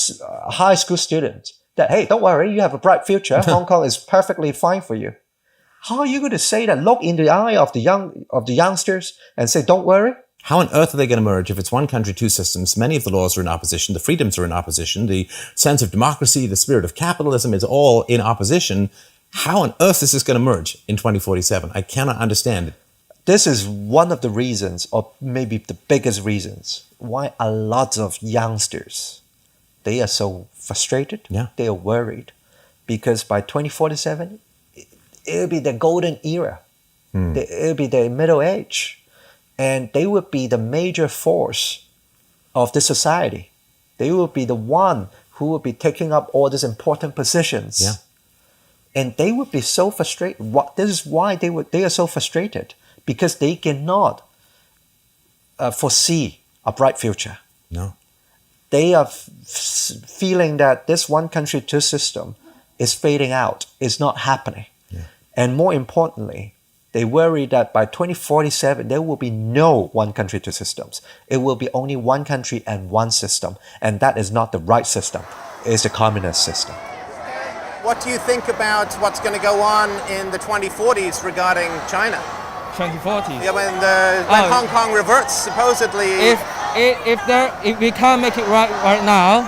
high school student that, hey, don't worry, you have a bright future. Hong Kong is perfectly fine for you. How are you going to say that, look in the eye of the youngsters and say, don't worry? How on earth are they going to merge if it's one country, two systems? Many of the laws are in opposition. The freedoms are in opposition. The sense of democracy, the spirit of capitalism is all in opposition. How on earth is this going to merge in 2047? I cannot understand it. This is one of the reasons, or maybe the biggest reasons, why a lot of youngsters, they are so frustrated. Yeah. They are worried. Because by 2047, it'll be the golden era. It'll be the middle age. And they will be the major force of the society. They will be the one who will be taking up all these important positions. Yeah. And they would be so frustrated. This is why they are so frustrated, because they cannot foresee a bright future. No. They are feeling that this one country, two system is fading out, is not happening. Yeah. And more importantly, they worry that by 2047, there will be no one country, two systems. It will be only one country and one system. And that is not the right system. It's the communist system. What do you think about what's going to go on in the 2040s regarding China? 2040. Yeah, when Hong Kong reverts, supposedly. If we can't make it right now,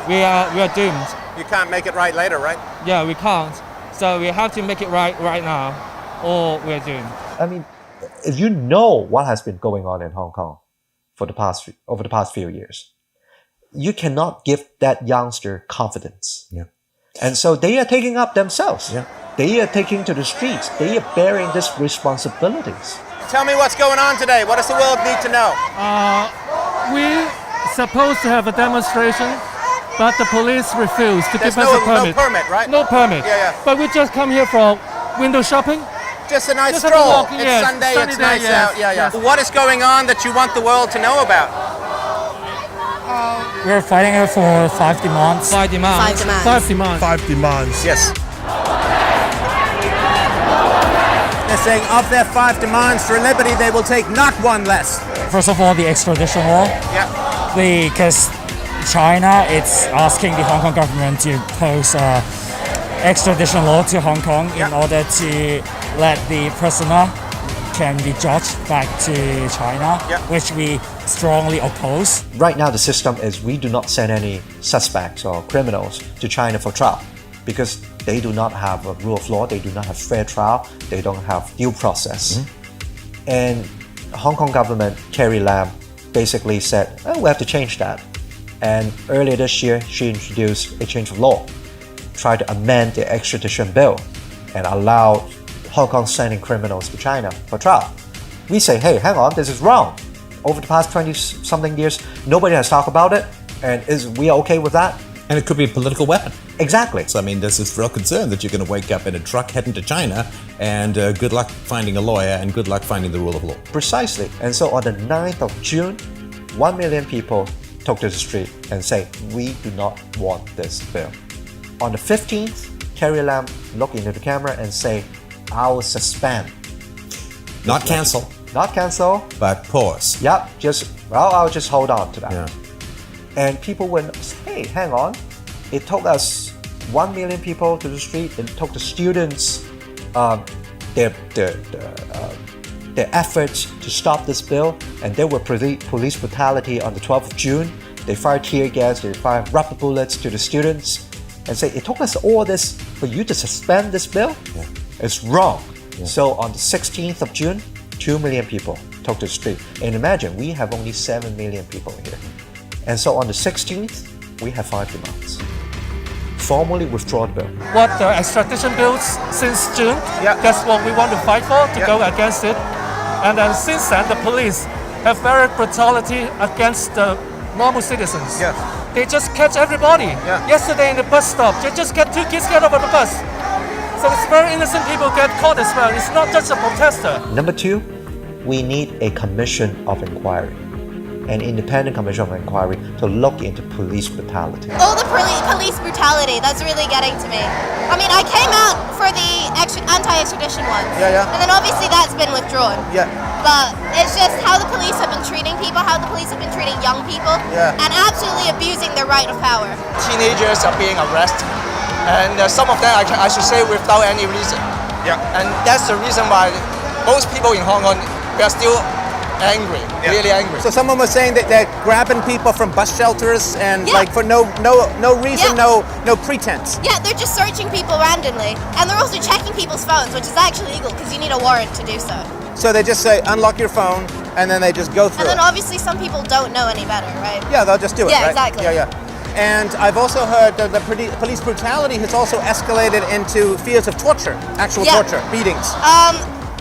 we are doomed. You can't make it right later, right? Yeah, we can't. So we have to make it right now, or we're doomed. I mean, if you know what has been going on in Hong Kong over the past few years, you cannot give that youngster confidence. Yeah. And so they are taking up themselves. Yeah. They are taking to the streets. They are bearing these responsibilities. Tell me what's going on today. What does the world need to know? We're supposed to have a demonstration, but the police refused to There's give us a permit. no permit, right? No permit. Yeah. But we just come here for window shopping. Just a nice Just have a stroll. walk, It's yes. Sunday, Sunny it's day, nice yes. out. Yeah. Yes. What is going on that you want the world to know about? We're fighting for 5 demands. 5 demands. 5 demands. 5 demands. Yes. They're saying of their 5 demands for liberty, they will take not one less. First of all, the extradition law. Yeah. Because China, it's asking the Hong Kong government to pose extradition law to Hong Kong in order to let the prisoner can be judged back to China, which we strongly oppose. Right now, the system is we do not send any suspects or criminals to China for trial because they do not have a rule of law, they do not have fair trial, they don't have due process. And Hong Kong government, Carrie Lam, basically said, oh, we have to change that. And earlier this year, she introduced a change of law, tried to amend the extradition bill and allow Hong Kong sending criminals to China for trial. We say, hey, hang on, this is wrong. Over the past 20-something years, nobody has talked about it, and we are okay with that? And it could be a political weapon. Exactly. So, I mean, there's this real concern that you're going to wake up in a truck heading to China, and good luck finding a lawyer, and good luck finding the rule of law. Precisely. And so on the 9th of June, 1 million people took to the street and say, we do not want this bill. On the 15th, Carrie Lam looked into the camera and say, I will suspend. Not cancel. Not cancel. But pause. Yep, I'll just hold on to that. Yeah. And people went, hey, hang on. It took us 1 million people to the street. It took the students their efforts to stop this bill. And there were police brutality on the 12th of June. They fired tear gas, they fired rubber bullets to the students. And say, it took us all this for you to suspend this bill? Yeah. It's wrong. Yeah. So on the 16th of June, 2 million people took to the street. And imagine, we have only 7 million people here. And so on the 16th, we have 5 demands. Formally withdraw the bill. What the extradition bills since June, that's what we want to fight for, to go against it. And then since then, the police have very brutality against the normal citizens. Yes. They just catch everybody. Yeah. Yesterday in the bus stop, they just get 2 kids get off of the bus. So it's very innocent people get caught as well. It's not just a protester. Number 2, we need a commission of inquiry, an independent commission of inquiry to look into police brutality. Oh, the police brutality, that's really getting to me. I mean, I came out for the anti-extradition one. Yeah. And then obviously that's been withdrawn. Yeah. But it's just how the police have been treating people, how the police have been treating young people, and absolutely abusing their right of power. Teenagers are being arrested, and some of them, I should say, without any reason. Yeah. And that's the reason why most people in Hong Kong, they are still angry, really angry. So someone was saying that they're grabbing people from bus shelters and like for no reason, no pretense. Yeah, they're just searching people randomly. And they're also checking people's phones, which is actually illegal because you need a warrant to do so. So they just say, unlock your phone, and then they just go through And then it. obviously some people don't know any better, right? Yeah, they'll just do it, Yeah, right? exactly. Yeah. And I've also heard that the police brutality has also escalated into fears of torture, actual torture, beatings.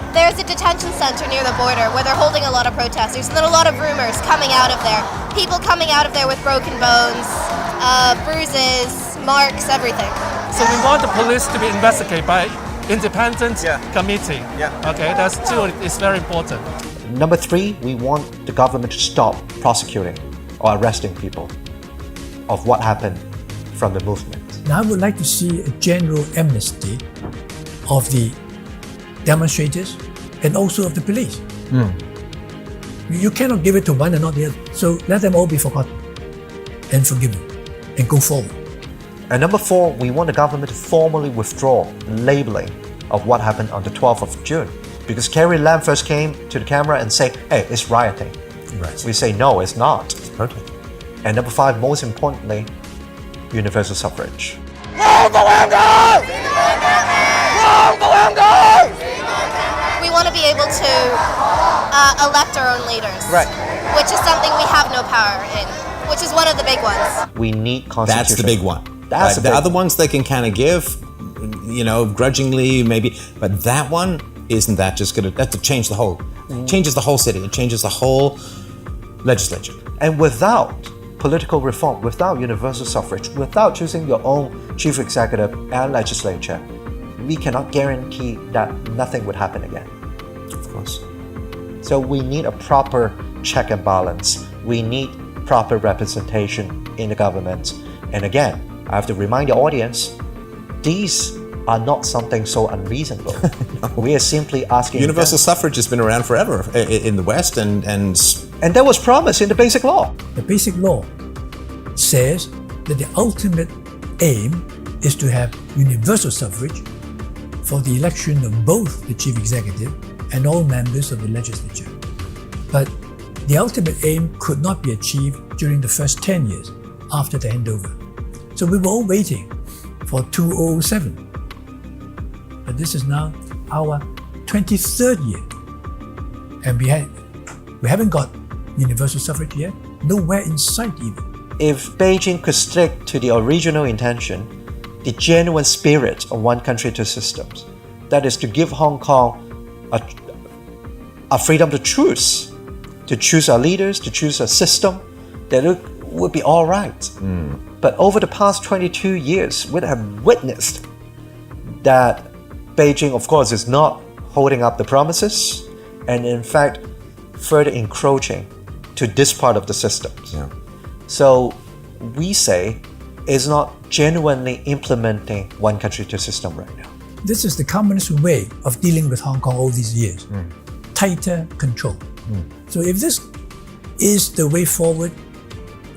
There's a detention center near the border where they're holding a lot of protesters, and then a lot of rumors coming out of there. People coming out of there with broken bones, bruises, marks, everything. So we want the police to be investigated by independent committee. Okay, that's too, it's very important. Number 3, we want the government to stop prosecuting or arresting people of what happened from the movement. Now I would like to see a general amnesty of the demonstrators and also of the police. You cannot give it to one and not the other. So let them all be forgotten and forgiven and go forward. And number 4, we want the government to formally withdraw labeling of what happened on the 12th of June. Because Carrie Lam first came to the camera and say, hey, it's rioting. Right. We say, no, it's not. Perfect. And number 5, most importantly, universal suffrage. We want to be able to elect our own leaders. Right. Which is something we have no power in, which is one of the big ones. We need constitution. That's the big one. That's right? the The other ones they can kind of give, grudgingly maybe, but that one isn't that just going to, that to change the whole, changes the whole city, it changes the whole legislature. And without political reform, without universal suffrage, without choosing your own chief executive and legislature, we cannot guarantee that nothing would happen again. Of course. So we need a proper check and balance. We need proper representation in the government. And again, I have to remind the audience, these are not something so unreasonable. No. We are simply asking... Universal suffrage has been around forever in the West and that was promised in the Basic Law. The Basic Law says that the ultimate aim is to have universal suffrage for the election of both the chief executive and all members of the legislature. But the ultimate aim could not be achieved during the first 10 years after the handover. So we were all waiting for 2007. But this is now our 23rd year. And we haven't got universal suffrage yet? Nowhere in sight even. If Beijing could stick to the original intention, the genuine spirit of one country, two systems, that is to give Hong Kong a freedom to choose our leaders, to choose a system, then it would be all right. But over the past 22 years, we have witnessed that Beijing, of course, is not holding up the promises and in fact further encroaching to this part of the systems. So we say it's not genuinely implementing one country, two system right now. This is the communist way of dealing with Hong Kong all these years. Tighter control. So if this is the way forward,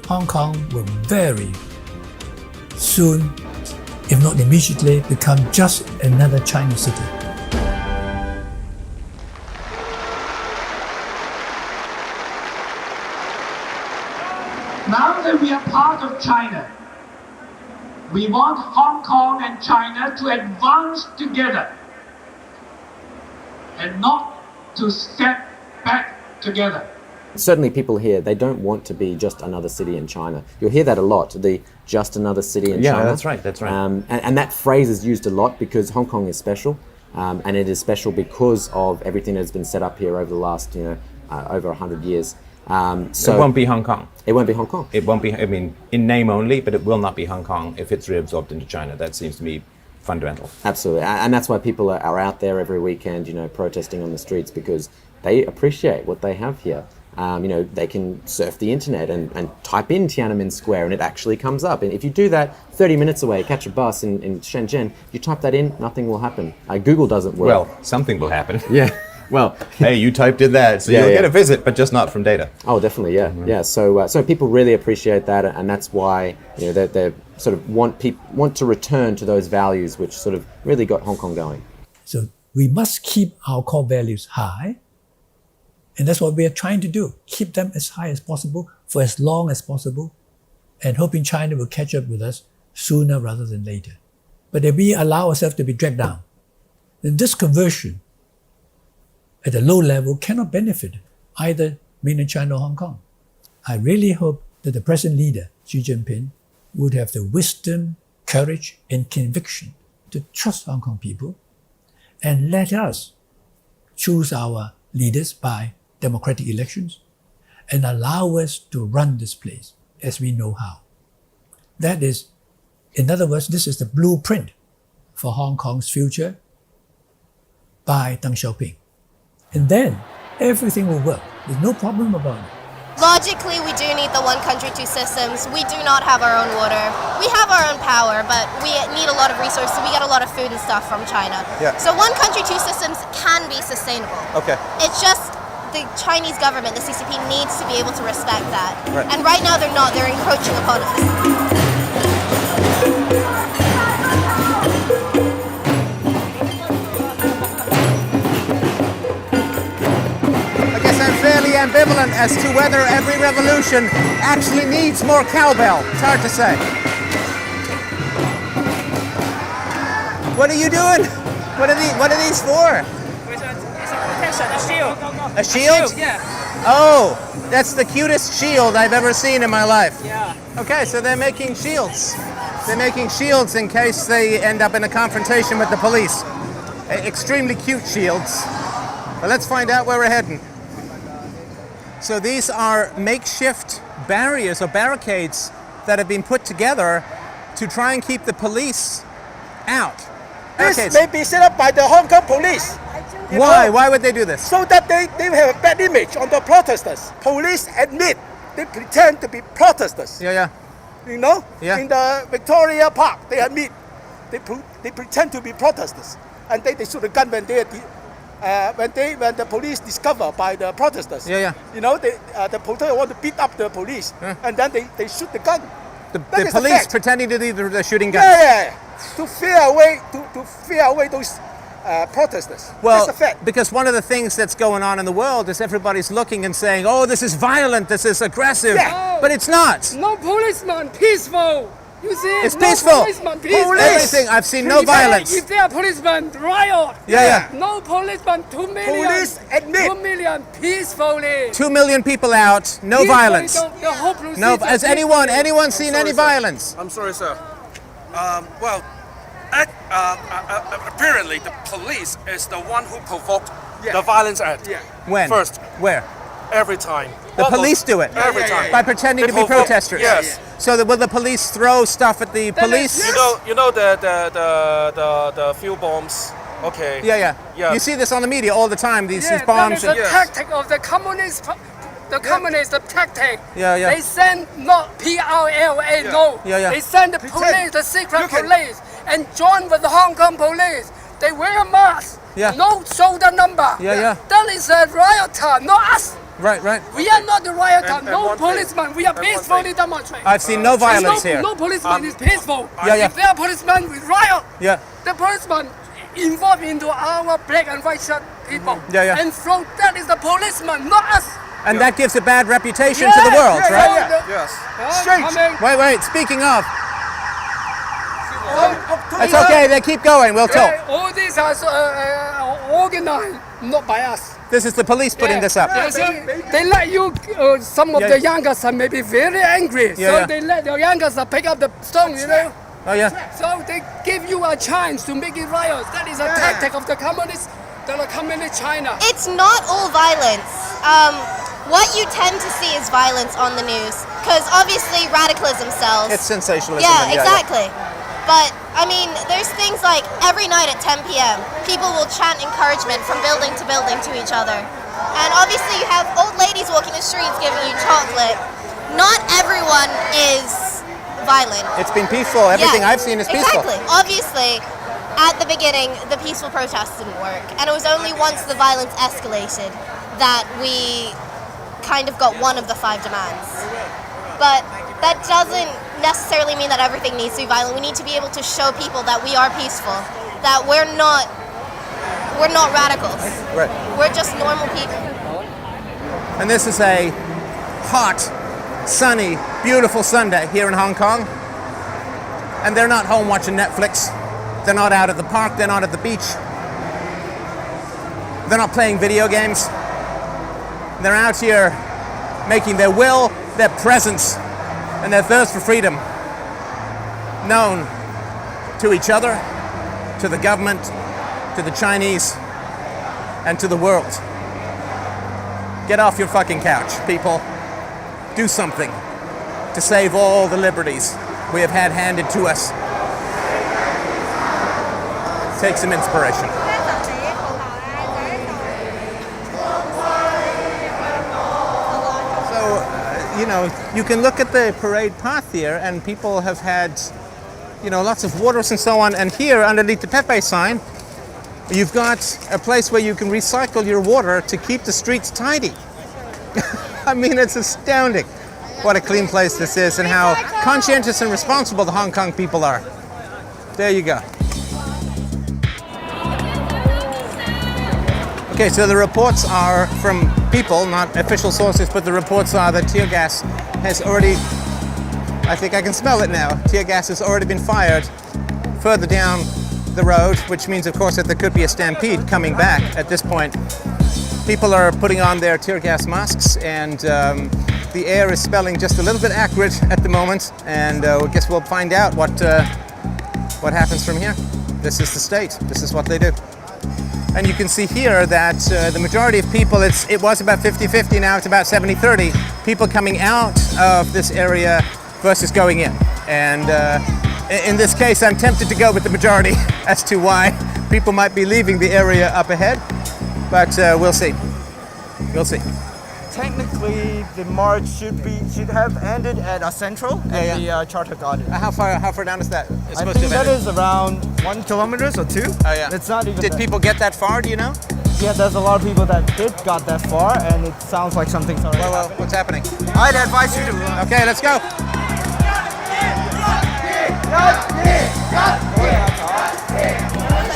Hong Kong will very soon, if not immediately, become just another Chinese city. Now that we are part of China, we want Hong Kong and China to advance together and not to step back together. Certainly people here, they don't want to be just another city in China. You'll hear that a lot, the just another city in China. Yeah, that's right, that's right. And that phrase is used a lot because Hong Kong is special, and it is special because of everything that's been set up here over the last, over 100 years. So it won't be Hong Kong. It won't be Hong Kong. It won't be, I mean, in name only, but it will not be Hong Kong if it's reabsorbed into China. That seems to me fundamental. Absolutely, and that's why people are out there every weekend, protesting on the streets because they appreciate what they have here. They can surf the internet and type in Tiananmen Square and it actually comes up. And if you do that 30 minutes away, catch a bus in Shenzhen, you type that in, nothing will happen. Google doesn't work. Well, something will happen. Yeah. Well, hey, you typed in that, so you'll get a visit, but just not from data. Oh, definitely, yeah, yeah. So people really appreciate that, and that's why they sort of want to return to those values, which sort of really got Hong Kong going. So we must keep our core values high, and that's what we are trying to do: keep them as high as possible for as long as possible, and hoping China will catch up with us sooner rather than later. But if we allow ourselves to be dragged down, then this conversion at a low level cannot benefit either mainland China or Hong Kong. I really hope that the present leader, Xi Jinping, would have the wisdom, courage, and conviction to trust Hong Kong people and let us choose our leaders by democratic elections and allow us to run this place as we know how. That is, in other words, this is the blueprint for Hong Kong's future by Deng Xiaoping. And then everything will work. There's no problem about it. Logically, we do need the one country, two systems. We do not have our own water. We have our own power, but we need a lot of resources. We get a lot of food and stuff from China. Yeah. So one country, two systems can be sustainable. Okay. It's just the Chinese government, the CCP, needs to be able to respect that. Right. And right now they're not. They're encroaching upon us. Fairly ambivalent as to whether every revolution actually needs more cowbell. It's hard to say. What are you doing? What are these for? It's a protection, a shield. A shield? Yeah. Oh, that's the cutest shield I've ever seen in my life. Yeah. Okay, so they're making shields. They're making shields in case they end up in a confrontation with the police. Extremely cute shields. But let's find out where we're heading. So these are makeshift barriers or barricades that have been put together to try and keep the police out. This may be set up by the Hong Kong police. Why? Why would they do this? So that they have a bad image on the protesters. Police admit they pretend to be protesters. Yeah. Yeah. In the Victoria Park, they admit they pretend to be protesters, and they shoot a gun when when the police discover by the protesters. Yeah. The protesters want to beat up the police, and then they shoot the gun. The police pretending to be the shooting guns. Yeah. To fear away those protesters. Well, that's a fact. Because one of the things that's going on in the world is everybody's looking and saying, "Oh, this is violent. This is aggressive," but it's not. No policeman, peaceful. You see, It's no peaceful. policeman, peaceful. Everything. I've seen no violence. If there are policemen, riot. Yeah. No policeman, 2 million. Police admit. 2 million peacefully. 2 million people out, no Peacefully, violence. The whole No. procedure Has anyone seen any violence? I'm sorry, sir. Well, apparently the police is the one who provoked the violence act. When? First. Where? Every time. The police do it. Every time. By pretending to be protesters. Yes. So will the police throw stuff at the police? You know the fuel bombs. Okay. Yeah. Yeah. You see this on the media all the time. These that bombs. is the tactic of the communist. The communist tactic. Yeah. They send not PRLA, no. Yeah. They send the police, the secret police, and join with the Hong Kong police. They wear a mask. Yeah. No shoulder number. Yeah. That is a rioter, not us. Right. We are not the rioter. And No one thing. policeman. We are peacefully demonstrating. I've seen no violence here. No policeman is peaceful. Yeah. If there are policemen, we riot. Yeah. The policeman involved into our black and white shirt people. Yeah. And so that is the policeman, not us. And that gives a bad reputation to the world, right? Yes. Wait. Speaking of. It's okay. They keep going. We'll talk. All these are organized, not by us. This is the police putting this up. Yeah, so they let you, some of the younger son may be very angry. So they let the younger son pick up the stone, you know. Oh, yeah. So they give you a chance to make it riot. That is a tactic of the communist China. It's not all violence. What you tend to see is violence on the news, because obviously radicalism sells. It's sensationalism. Yeah, exactly. But, I mean, there's things like every night at 10 p.m., people will chant encouragement from building to building to each other. And obviously you have old ladies walking the streets giving you chocolate. Not everyone is violent. It's been peaceful. Everything I've seen is peaceful. Exactly. Obviously, at the beginning, the peaceful protests didn't work. And it was only once the violence escalated that we kind of got one of the 5 demands. But that doesn't necessarily mean that everything needs to be violent. We need to be able to show people that we are peaceful, that we're not radicals. Right. We're just normal people. And this is a hot, sunny, beautiful Sunday here in Hong Kong. And they're not home watching Netflix. They're not out at the park. They're not at the beach. They're not playing video games. They're out here making their will, their presence, and their thirst for freedom known to each other, to the government, to the Chinese, and to the world. Get off your fucking couch, people. Do something to save all the liberties we have had handed to us. Take some inspiration. You can look at the parade path here, and people have had, lots of waters and so on. And here, underneath the Pepe sign, you've got a place where you can recycle your water to keep the streets tidy. I mean, it's astounding what a clean place this is and how conscientious and responsible the Hong Kong people are. There you go. Okay, so the reports are from people, not official sources, but the reports are that tear gas has already, I think I can smell it now, tear gas has already been fired further down the road, which means, of course, that there could be a stampede coming back at this point. People are putting on their tear gas masks, and the air is smelling just a little bit acrid at the moment, and I guess we'll find out what happens from here. This is the state. This is what they do. And you can see here that the majority of people, it was about 50-50, now it's about 70-30, people coming out of this area versus going in. And in this case, I'm tempted to go with the majority as to why people might be leaving the area up ahead, but we'll see. We'll see. Technically, the march should have ended at Central and the Charter Garden. How far down is that? I think that is around 1 kilometer or 2. Oh yeah. It's not even. Did people get that far? Do you know? Yeah, there's a lot of people that got that far, and it sounds like something's already. Well, what's happening? I'd advise you to. Okay, let's go.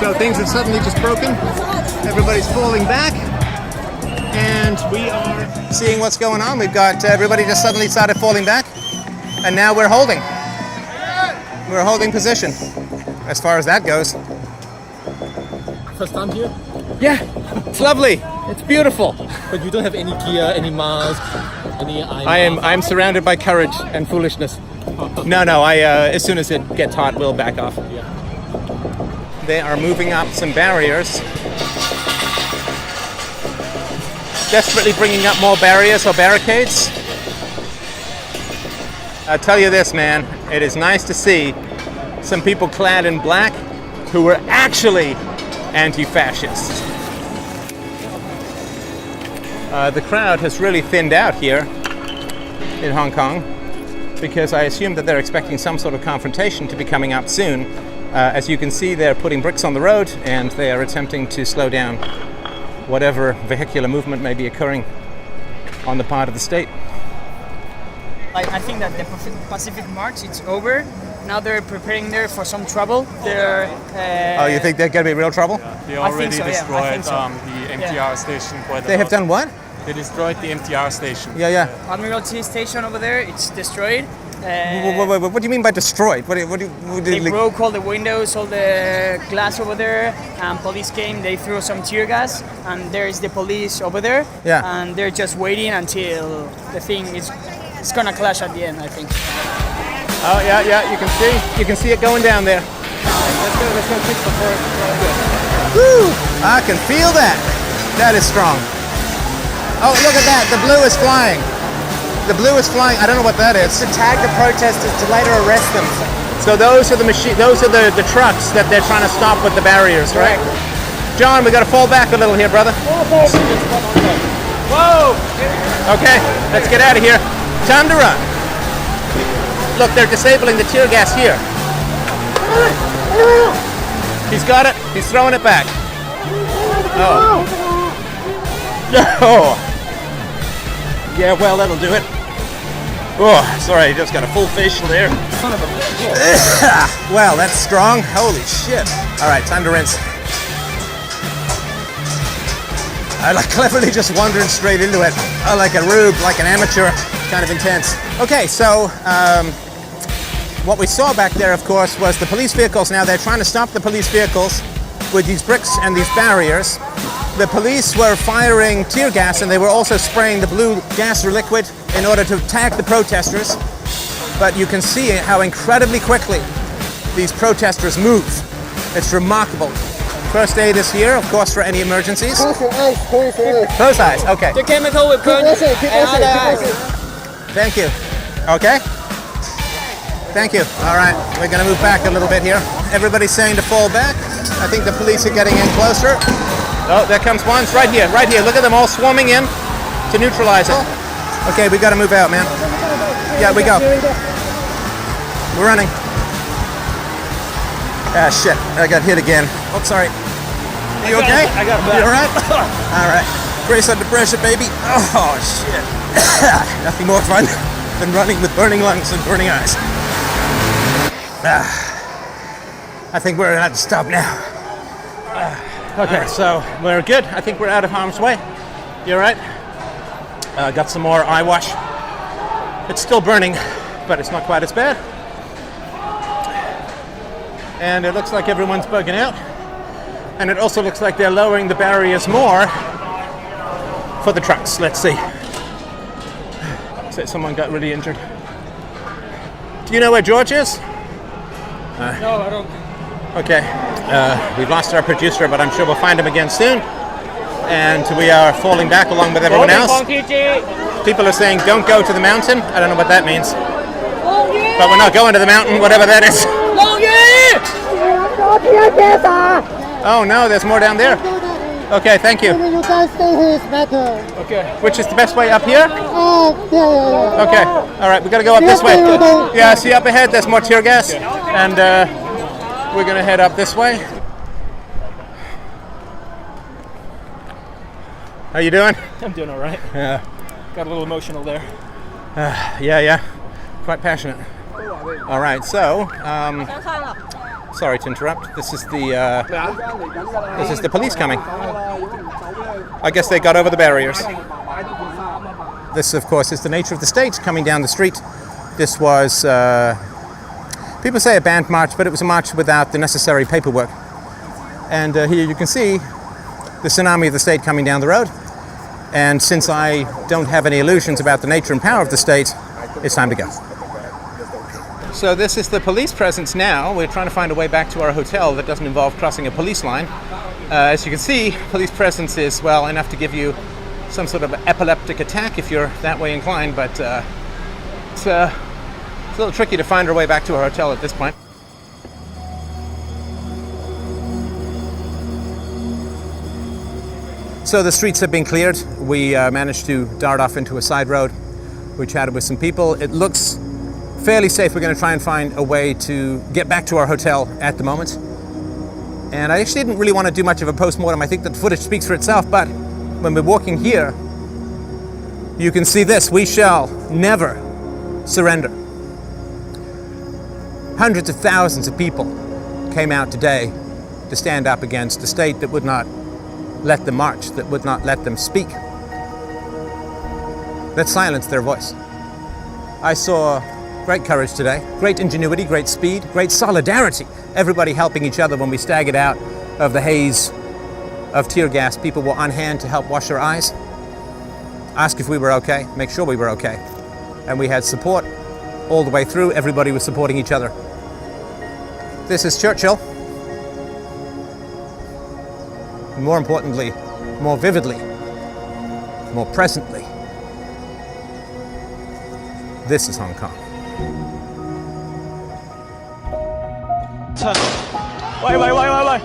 So things have suddenly just broken. Everybody's falling back. And we are seeing what's going on. We've got everybody just suddenly started falling back. And now we're holding. We're holding position, as far as that goes. First time here? Yeah, it's lovely. It's beautiful. But you don't have any gear, any mask, any I'm surrounded by courage and foolishness. No, as soon as it gets hot, we'll back off. Yeah. They are moving up some barriers. Desperately bringing up more barriers or barricades. I'll tell you this, man, it is nice to see some people clad in black who were actually anti-fascists. The crowd has really thinned out here in Hong Kong because I assume that they're expecting some sort of confrontation to be coming up soon. As you can see, they're putting bricks on the road and they are attempting to slow down whatever vehicular movement may be occurring on the part of the state. I think that the Pacific March, it's over. Now they're preparing there for some trouble. They're, oh, you think they're going to be real trouble? Yeah, they already destroyed the MTR station. They have done what? They destroyed the MTR station. Yeah. Admiralty station over there, it's destroyed. Wait, what do you mean by destroyed? They broke all the windows, all the glass over there, and police came, they threw some tear gas, and there's the police over there. Yeah. And they're just waiting until the thing is gonna clash at the end, I think. Oh yeah, you can see it going down there. Let's go fix before it. Woo! I can feel that. That is strong. Oh, look at that, the blue is flying. The blue is flying. I don't know what that is. To tag the protesters to later arrest them. So those are the the trucks that they're trying to stop with the barriers, right? John, we got to fall back a little here, brother. Whoa! Okay, let's get out of here. Time to run. Look, they're disabling the tear gas here. He's got it. He's throwing it back. Oh. No. Yeah, well, that'll do it. Oh, sorry, I just got a full facial there. Son of a bitch. Well, that's strong. Holy shit. All right, time to rinse. I like cleverly just wandering straight into it. Like a rube, like an amateur, kind of intense. Okay, so what we saw back there, of course, was the police vehicles. Now they're trying to stop the police vehicles with these bricks and these barriers. The police were firing tear gas and they were also spraying the blue gas or liquid in order to tag the protesters. But you can see how incredibly quickly these protesters move. It's remarkable. First aid is here, of course, for any emergencies. Close eyes, okay. The chemical will burn other eyes. Thank you. Okay. Thank you. All right, we're going to move back a little bit here. Everybody's saying to fall back. I think the police are getting in closer. Oh, there comes one. It's right here, right here. Look at them all swarming in to neutralize it. Okay, we got to move out, man. Yeah, we go. We're running. Ah, shit. I got hit again. Oh, sorry. Are you okay? I got it. You all right? All right. Brace under pressure, baby. Oh, shit. Nothing more fun than running with burning lungs and burning eyes. I think we're going to have to stop now. Okay, so we're good. I think we're out of harm's way. You all right? Got some more eye wash. It's still burning, but it's not quite as bad. And it looks like everyone's bugging out. And it also looks like they're lowering the barriers more for the trucks. Let's see. Said someone got really injured. Do you know where George is? No, I don't. Okay. We've lost our producer, but I'm sure we'll find him again soon. And we are falling back along with everyone else. People are saying, don't go to the mountain. I don't know what that means. But we're not going to the mountain, whatever that is. Oh no, there's more down there. Okay, thank you. You guys stay here, it's better. Okay. Which is the best way, up here? Yeah. Okay. All right, we got to go up this way. Yeah, see up ahead, there's more tear gas. And we're going to head up this way. How you doing? I'm doing all right. Yeah. Got a little emotional there. Yeah. Quite passionate. All right, so sorry to interrupt. This is the police coming. I guess they got over the barriers. This, of course, is the nature of the state coming down the street. This was People say a banned march, but it was a march without the necessary paperwork. And here you can see the tsunami of the state coming down the road. And since I don't have any illusions about the nature and power of the state, it's time to go. So this is the police presence now. We're trying to find a way back to our hotel that doesn't involve crossing a police line. As you can see, police presence is, well, enough to give you some sort of epileptic attack if you're that way inclined, but it's a little tricky to find our way back to our hotel at this point. So the streets have been cleared. We managed to dart off into a side road. We chatted with some people. It looks fairly safe. We're going to try and find a way to get back to our hotel at the moment. And I actually didn't really want to do much of a post-mortem. I think that the footage speaks for itself, but when we're walking here, you can see this. We shall never surrender. Hundreds of thousands of people came out today to stand up against a state that would not let them march, that would not let them speak, that silenced their voice. I saw great courage today, great ingenuity, great speed, great solidarity. Everybody helping each other when we staggered out of the haze of tear gas. People were on hand to help wash their eyes, ask if we were okay, make sure we were okay. And we had support all the way through. Everybody was supporting each other. This is Churchill. More importantly, more vividly, more presently, this is Hong Kong. Wait.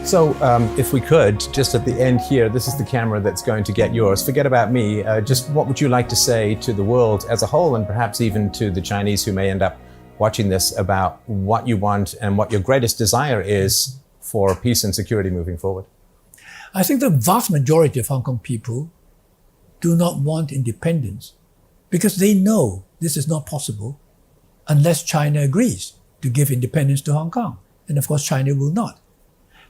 So if we could, just at the end here, this is the camera that's going to get yours. Forget about me. Just what would you like to say to the world as a whole, and perhaps even to the Chinese who may end up watching this, about what you want and what your greatest desire is for peace and security moving forward? I think the vast majority of Hong Kong people do not want independence because they know this is not possible unless China agrees to give independence to Hong Kong. And of course, China will not.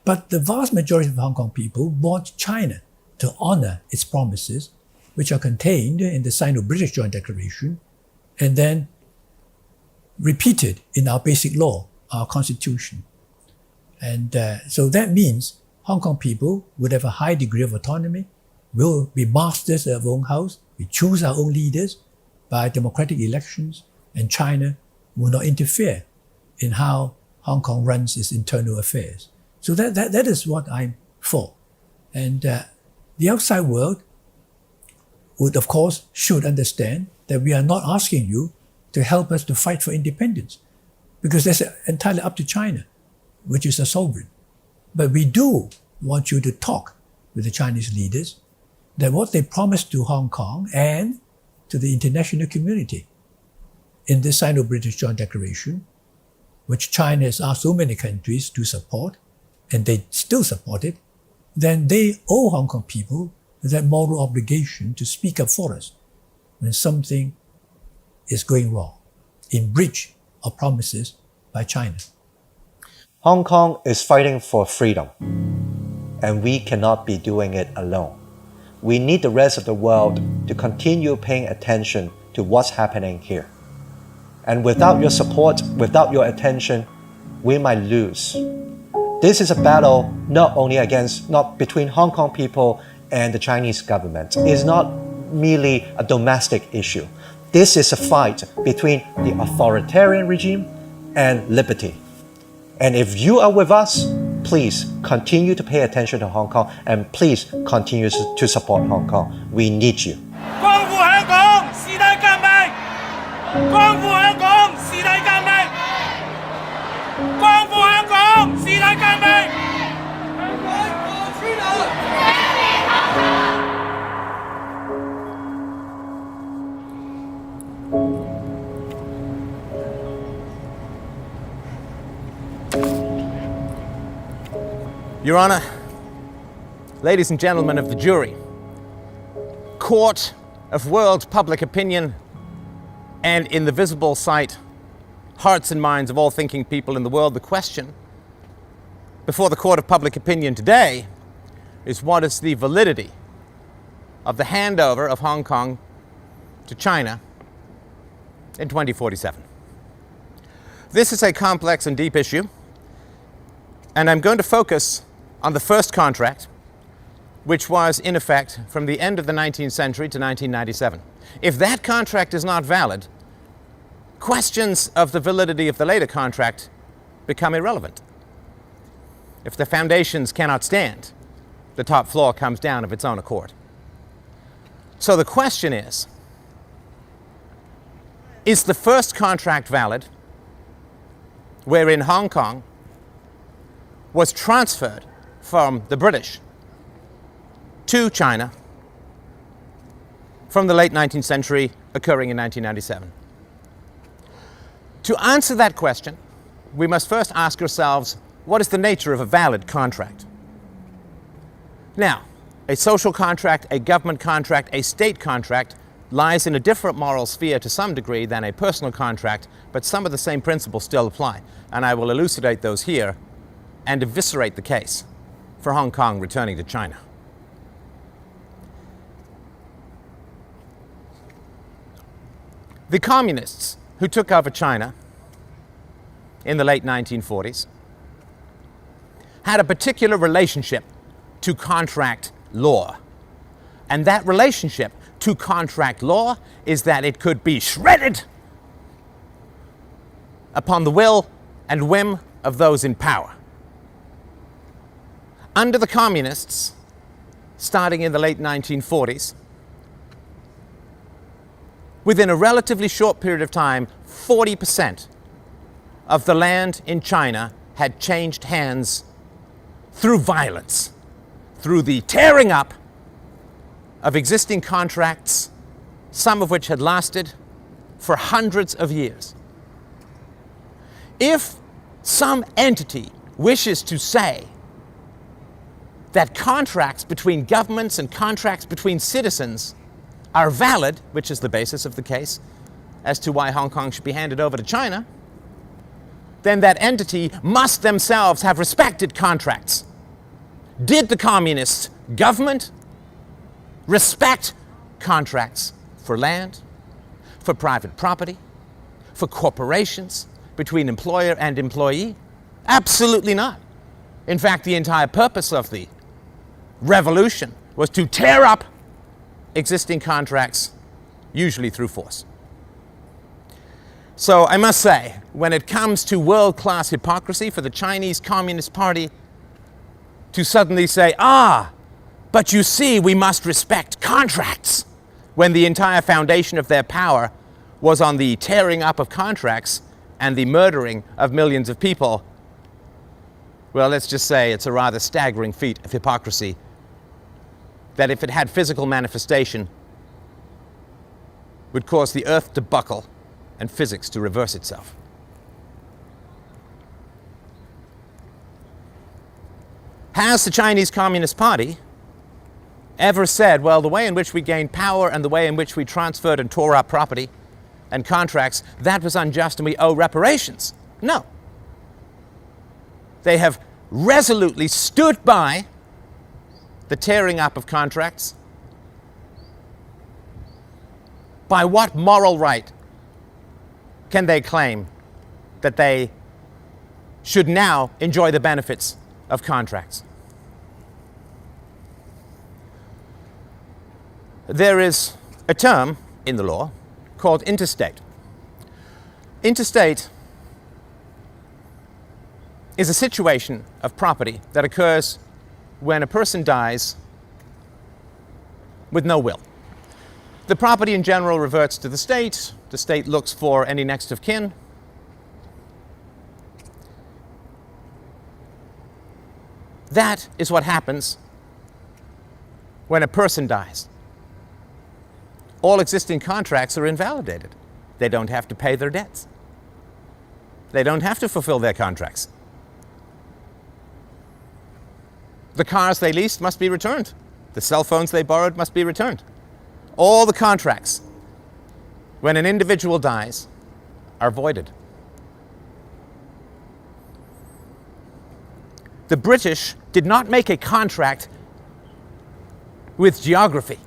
But the vast majority of Hong Kong people want China to honor its promises, which are contained in the Sino-British Joint Declaration, and then repeated in our basic law, our constitution. And so that means Hong Kong people would have a high degree of autonomy, will be masters of our own house, we choose our own leaders by democratic elections, and China will not interfere in how Hong Kong runs its internal affairs. So that is what I'm for. And the outside world would, of course, should understand that we are not asking you to help us to fight for independence, because that's entirely up to China, which is a sovereign. But we do want you to talk with the Chinese leaders that what they promised to Hong Kong and to the international community in this Sino-British Joint Declaration, which China has asked so many countries to support, and they still support it, then they owe Hong Kong people that moral obligation to speak up for us when something is going wrong, in breach of promises by China. Hong Kong is fighting for freedom, and we cannot be doing it alone. We need the rest of the world to continue paying attention to what's happening here. And without your support, without your attention, we might lose. This is a battle not between Hong Kong people and the Chinese government. It's not merely a domestic issue. This is a fight between the authoritarian regime and liberty. And if you are with us, please continue to pay attention to Hong Kong, and please continue to support Hong Kong. We need you. 光復香港，時代革命！光復香港，時代革命！光復香港，時代革命！香港我知道。Your Honor, ladies and gentlemen of the jury, court of world public opinion, and in the visible sight, hearts and minds of all thinking people in the world, the question before the court of public opinion today is, what is the validity of the handover of Hong Kong to China in 2047? This is a complex and deep issue, and I'm going to focus on the first contract, which was in effect from the end of the 19th century to 1997. If that contract is not valid, questions of the validity of the later contract become irrelevant. If the foundations cannot stand, the top floor comes down of its own accord. So the question is the first contract valid wherein Hong Kong was transferred from the British to China from the late 19th century, occurring in 1997? To answer that question, we must first ask ourselves, what is the nature of a valid contract? Now, a social contract, a government contract, a state contract lies in a different moral sphere to some degree than a personal contract, but some of the same principles still apply, and I will elucidate those here and eviscerate the case for Hong Kong returning to China. The communists who took over China in the late 1940s had a particular relationship to contract law. And that relationship to contract law is that it could be shredded upon the will and whim of those in power. Under the communists, starting in the late 1940s, within a relatively short period of time, 40% of the land in China had changed hands through violence, through the tearing up of existing contracts, some of which had lasted for hundreds of years. If some entity wishes to say that contracts between governments and contracts between citizens are valid, which is the basis of the case as to why Hong Kong should be handed over to China, then that entity must themselves have respected contracts. Did the communist government respect contracts for land, for private property, for corporations, between employer and employee? Absolutely not. In fact, the entire purpose of the revolution was to tear up existing contracts, usually through force. So I must say, when it comes to world-class hypocrisy for the Chinese Communist Party to suddenly say, but you see, we must respect contracts, when the entire foundation of their power was on the tearing up of contracts and the murdering of millions of people, well, let's just say it's a rather staggering feat of hypocrisy that, if it had physical manifestation, would cause the earth to buckle and physics to reverse itself. Has the Chinese Communist Party ever said, well, the way in which we gained power and the way in which we transferred and tore up property and contracts, that was unjust and we owe reparations? No. They have resolutely stood by the tearing up of contracts. By what moral right can they claim that they should now enjoy the benefits of contracts? There is a term in the law called interstate. Interstate is a situation of property that occurs when a person dies with no will. The property in general reverts to the state looks for any next of kin. That is what happens when a person dies. All existing contracts are invalidated. They don't have to pay their debts. They don't have to fulfill their contracts. The cars they leased must be returned. The cell phones they borrowed must be returned. All the contracts when an individual dies, are voided. The British did not make a contract with geography.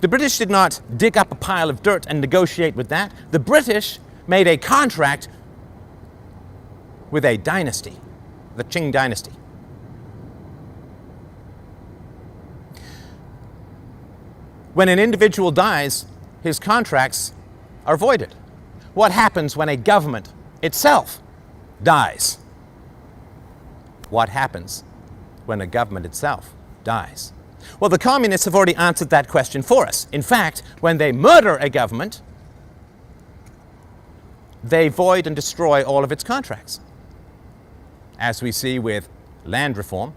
The British did not dig up a pile of dirt and negotiate with that. The British made a contract with a dynasty, the Qing dynasty. When an individual dies, his contracts are voided. What happens when a government itself dies? What happens when a government itself dies? Well, the communists have already answered that question for us. In fact, when they murder a government, they void and destroy all of its contracts, as we see with land reform,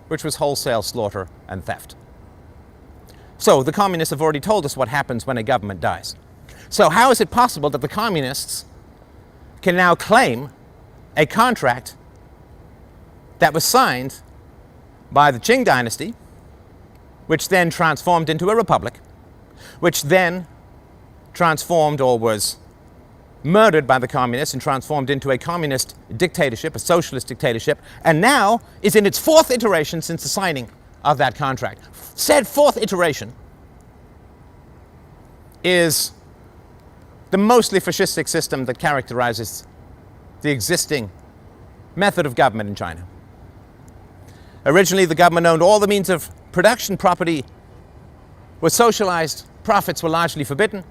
which was wholesale slaughter and theft. So the communists have already told us what happens when a government dies. So how is it possible that the communists can now claim a contract that was signed by the Qing dynasty, which then transformed into a republic, which then transformed or was murdered by the communists and transformed into a communist dictatorship, a socialist dictatorship, and now is in its fourth iteration since the signing of that contract? Said fourth iteration is the mostly fascistic system that characterizes the existing method of government in China. Originally, the government owned all the means of production. Property was socialized. Profits were largely forbidden.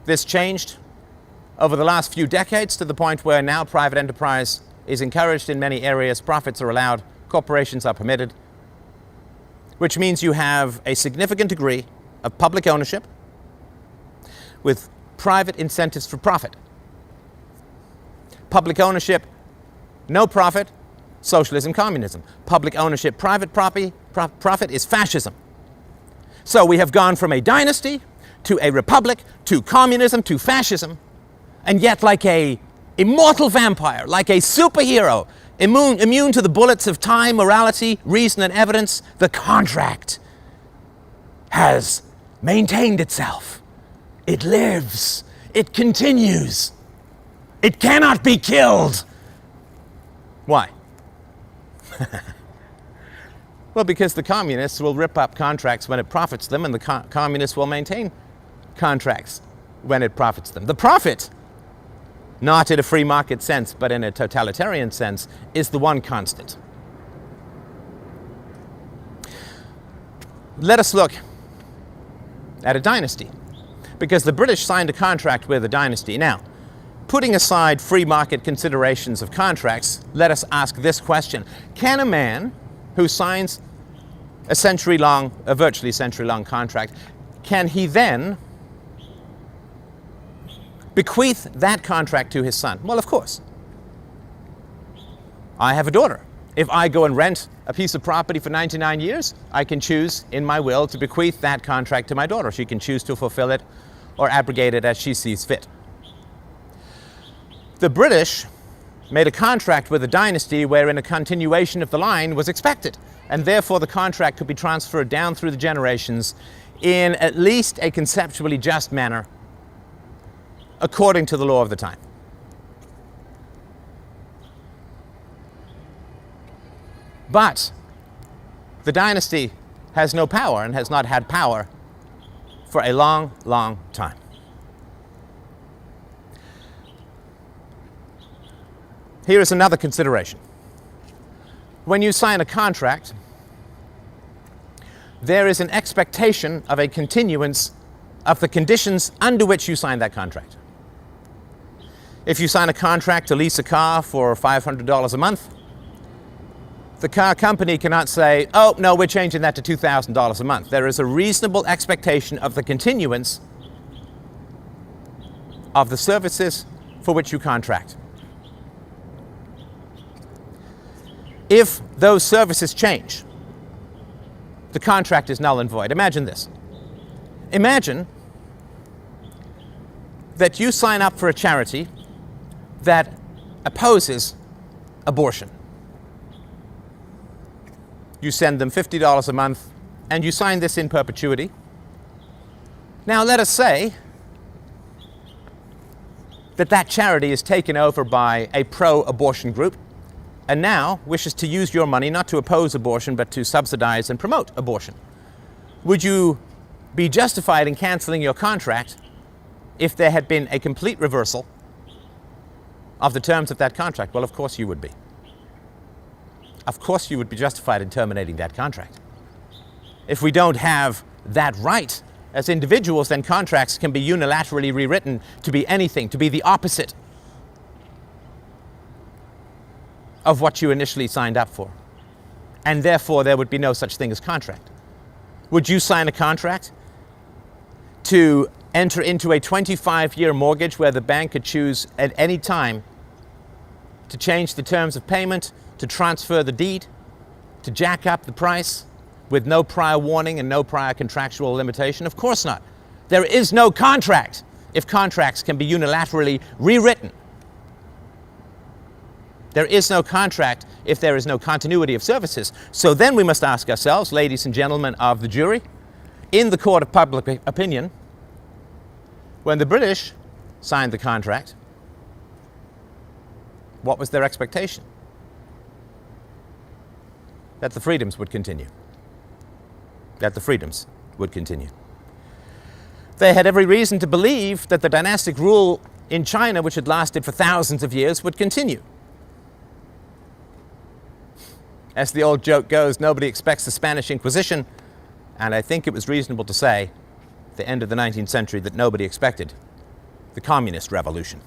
This changed over the last few decades to the point where now private enterprise is encouraged in many areas. Profits are allowed. Corporations are permitted, which means you have a significant degree of public ownership with private incentives for profit. Public ownership, no profit, socialism, communism. Public ownership, private profit is fascism. So we have gone from a dynasty to a republic to communism to fascism, and yet like a immortal vampire, like a superhero, immune to the bullets of time, morality, reason, and evidence, the contract has maintained itself. It lives. It continues. It cannot be killed. Why? Well, because the communists will rip up contracts when it profits them, and the communists will maintain contracts when it profits them. The profit, not in a free market sense, but in a totalitarian sense, is the one constant. Let us look at a dynasty, because the British signed a contract with a dynasty. Now, putting aside free market considerations of contracts, let us ask this question. Can a man who signs a virtually century-long contract, can he then bequeath that contract to his son? Well, of course. I have a daughter. If I go and rent a piece of property for 99 years, I can choose in my will to bequeath that contract to my daughter. She can choose to fulfill it or abrogate it as she sees fit. The British made a contract with a dynasty wherein a continuation of the line was expected, and therefore the contract could be transferred down through the generations in at least a conceptually just manner according to the law of the time. But the dynasty has no power and has not had power for a long, long time. Here is another consideration. When you sign a contract, there is an expectation of a continuance of the conditions under which you sign that contract. If you sign a contract to lease a car for $500 a month, the car company cannot say, oh, no, we're changing that to $2,000 a month. There is a reasonable expectation of the continuance of the services for which you contract. If those services change, the contract is null and void. Imagine this. Imagine that you sign up for a charity that opposes abortion. You send them $50 a month, and you sign this in perpetuity. Now let us say that charity is taken over by a pro-abortion group and now wishes to use your money not to oppose abortion but to subsidize and promote abortion. Would you be justified in canceling your contract if there had been a complete reversal of the terms of that contract? Well, of course you would be. Of course you would be justified in terminating that contract. If we don't have that right as individuals, then contracts can be unilaterally rewritten to be anything, to be the opposite of what you initially signed up for. And therefore, there would be no such thing as contract. Would you sign a contract to enter into a 25-year mortgage where the bank could choose at any time to change the terms of payment, to transfer the deed, to jack up the price with no prior warning and no prior contractual limitation? Of course not. There is no contract if contracts can be unilaterally rewritten. There is no contract if there is no continuity of services. So then we must ask ourselves, ladies and gentlemen of the jury, in the court of public opinion, when the British signed the contract, what was their expectation? That the freedoms would continue. That the freedoms would continue. They had every reason to believe that the dynastic rule in China, which had lasted for thousands of years, would continue. As the old joke goes, nobody expects the Spanish Inquisition, and I think it was reasonable to say, at the end of the 19th century, that nobody expected the Communist Revolution.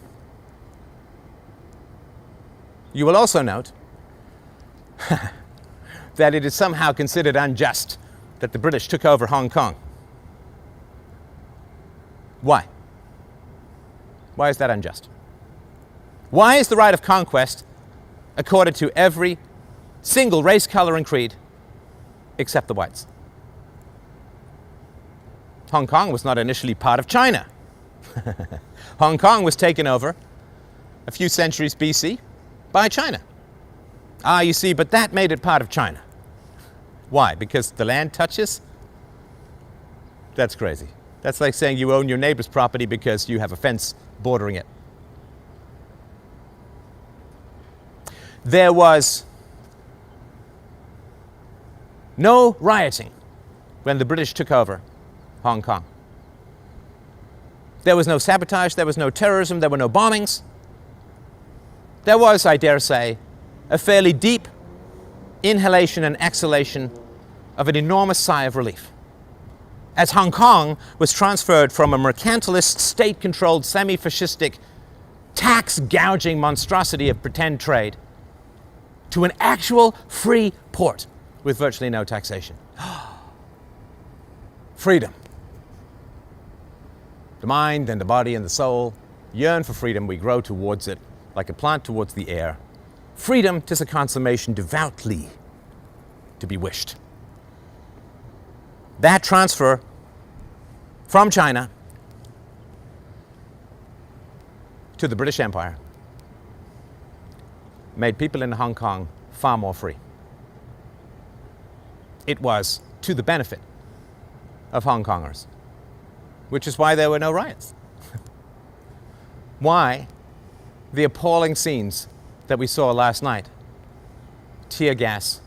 You will also note that it is somehow considered unjust that the British took over Hong Kong. Why? Why is that unjust? Why is the right of conquest accorded to every single race, color, and creed except the whites? Hong Kong was not initially part of China. Hong Kong was taken over a few centuries BC by China. Ah, you see, but that made it part of China. Why? Because the land touches? That's crazy. That's like saying you own your neighbor's property because you have a fence bordering it. There was no rioting when the British took over Hong Kong. There was no sabotage, there was no terrorism, there were no bombings. There was, I dare say, a fairly deep inhalation and exhalation of an enormous sigh of relief, as Hong Kong was transferred from a mercantilist, state-controlled, semi-fascistic, tax-gouging monstrosity of pretend trade to an actual free port with virtually no taxation. Freedom. The mind and the body and the soul yearn for freedom. We grow towards it like a plant towards the air. Freedom, 'tis a consummation devoutly to be wished. That transfer from China to the British Empire made people in Hong Kong far more free. It was to the benefit of Hong Kongers, which is why there were no riots. Why the appalling scenes that we saw last night, tear gas,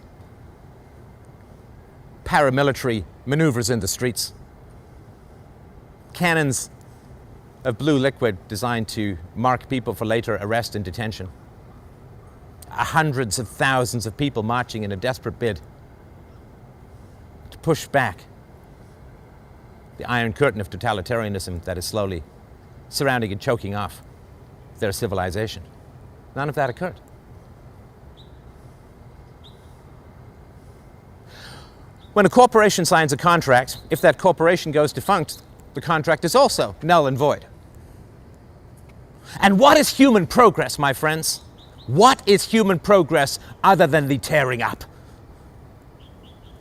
paramilitary maneuvers in the streets, cannons of blue liquid designed to mark people for later arrest and detention, hundreds of thousands of people marching in a desperate bid to push back the iron curtain of totalitarianism that is slowly surrounding and choking off their civilization. None of that occurred. When a corporation signs a contract, if that corporation goes defunct, the contract is also null and void. And what is human progress, my friends? What is human progress other than the tearing up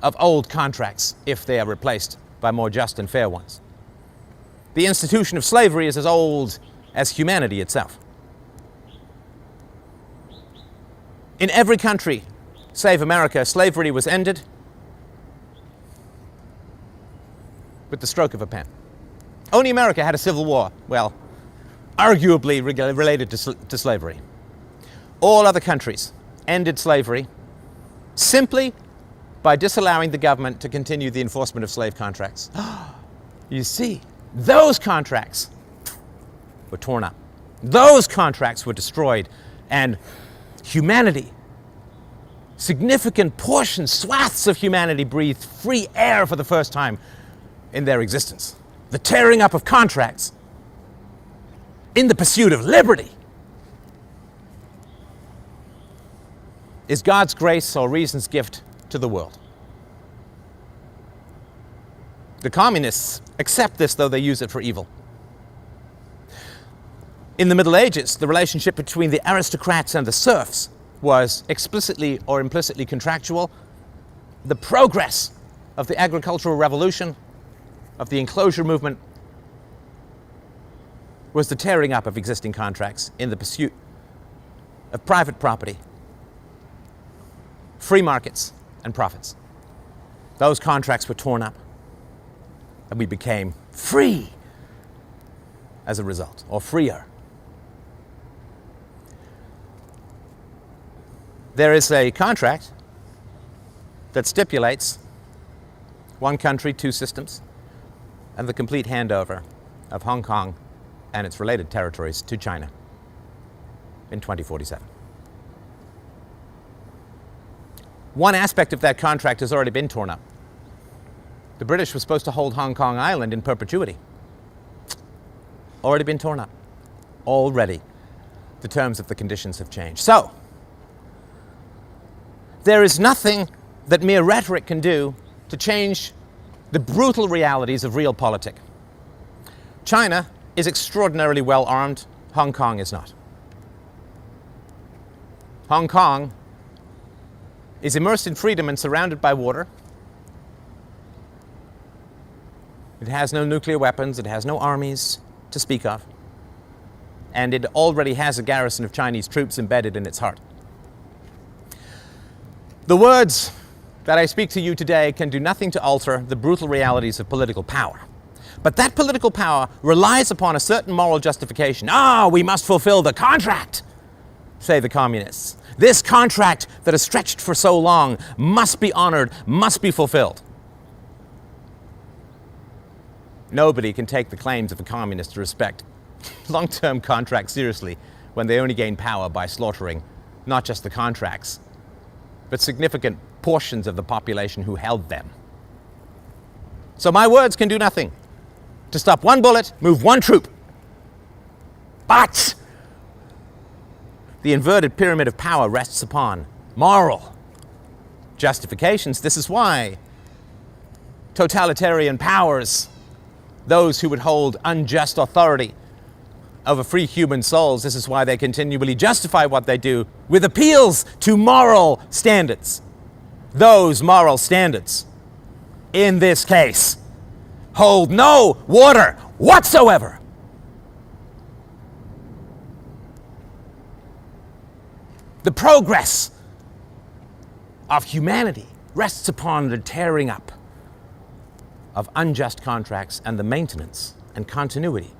of old contracts if they are replaced by more just and fair ones? The institution of slavery is as old as humanity itself. In every country, save America, slavery was ended with the stroke of a pen. Only America had a civil war. Well, arguably related to slavery. All other countries ended slavery simply by disallowing the government to continue the enforcement of slave contracts. You see, those contracts were torn up. Those contracts were destroyed, and humanity, significant portions, swaths of humanity, breathed free air for the first time in their existence. The tearing up of contracts in the pursuit of liberty is God's grace or reason's gift to the world. The communists accept this, though they use it for evil. In the Middle Ages, the relationship between the aristocrats and the serfs was explicitly or implicitly contractual. The progress of the agricultural revolution, of the enclosure movement, was the tearing up of existing contracts in the pursuit of private property, free markets, and profits. Those contracts were torn up, and we became free as a result, or freer. There is a contract that stipulates one country, two systems, and the complete handover of Hong Kong and its related territories to China in 2047. One aspect of that contract has already been torn up. The British were supposed to hold Hong Kong Island in perpetuity. Already been torn up. Already. The terms of the conditions have changed. So, there is nothing that mere rhetoric can do to change the brutal realities of realpolitik. China is extraordinarily well armed. Hong Kong is not. Hong Kong is immersed in freedom and surrounded by water. It has no nuclear weapons. It has no armies to speak of. And it already has a garrison of Chinese troops embedded in its heart. The words that I speak to you today can do nothing to alter the brutal realities of political power. But that political power relies upon a certain moral justification. We must fulfill the contract, say the communists. This contract that has stretched for so long must be honored, must be fulfilled. Nobody can take the claims of a communist to respect long-term contracts seriously when they only gain power by slaughtering not just the contracts, but significant portions of the population who held them. So my words can do nothing to stop one bullet, move one troop. But the inverted pyramid of power rests upon moral justifications. This is why totalitarian powers, those who would hold unjust authority over free human souls, this is why they continually justify what they do with appeals to moral standards. Those moral standards, in this case, hold no water whatsoever. The progress of humanity rests upon the tearing up of unjust contracts and the maintenance and continuity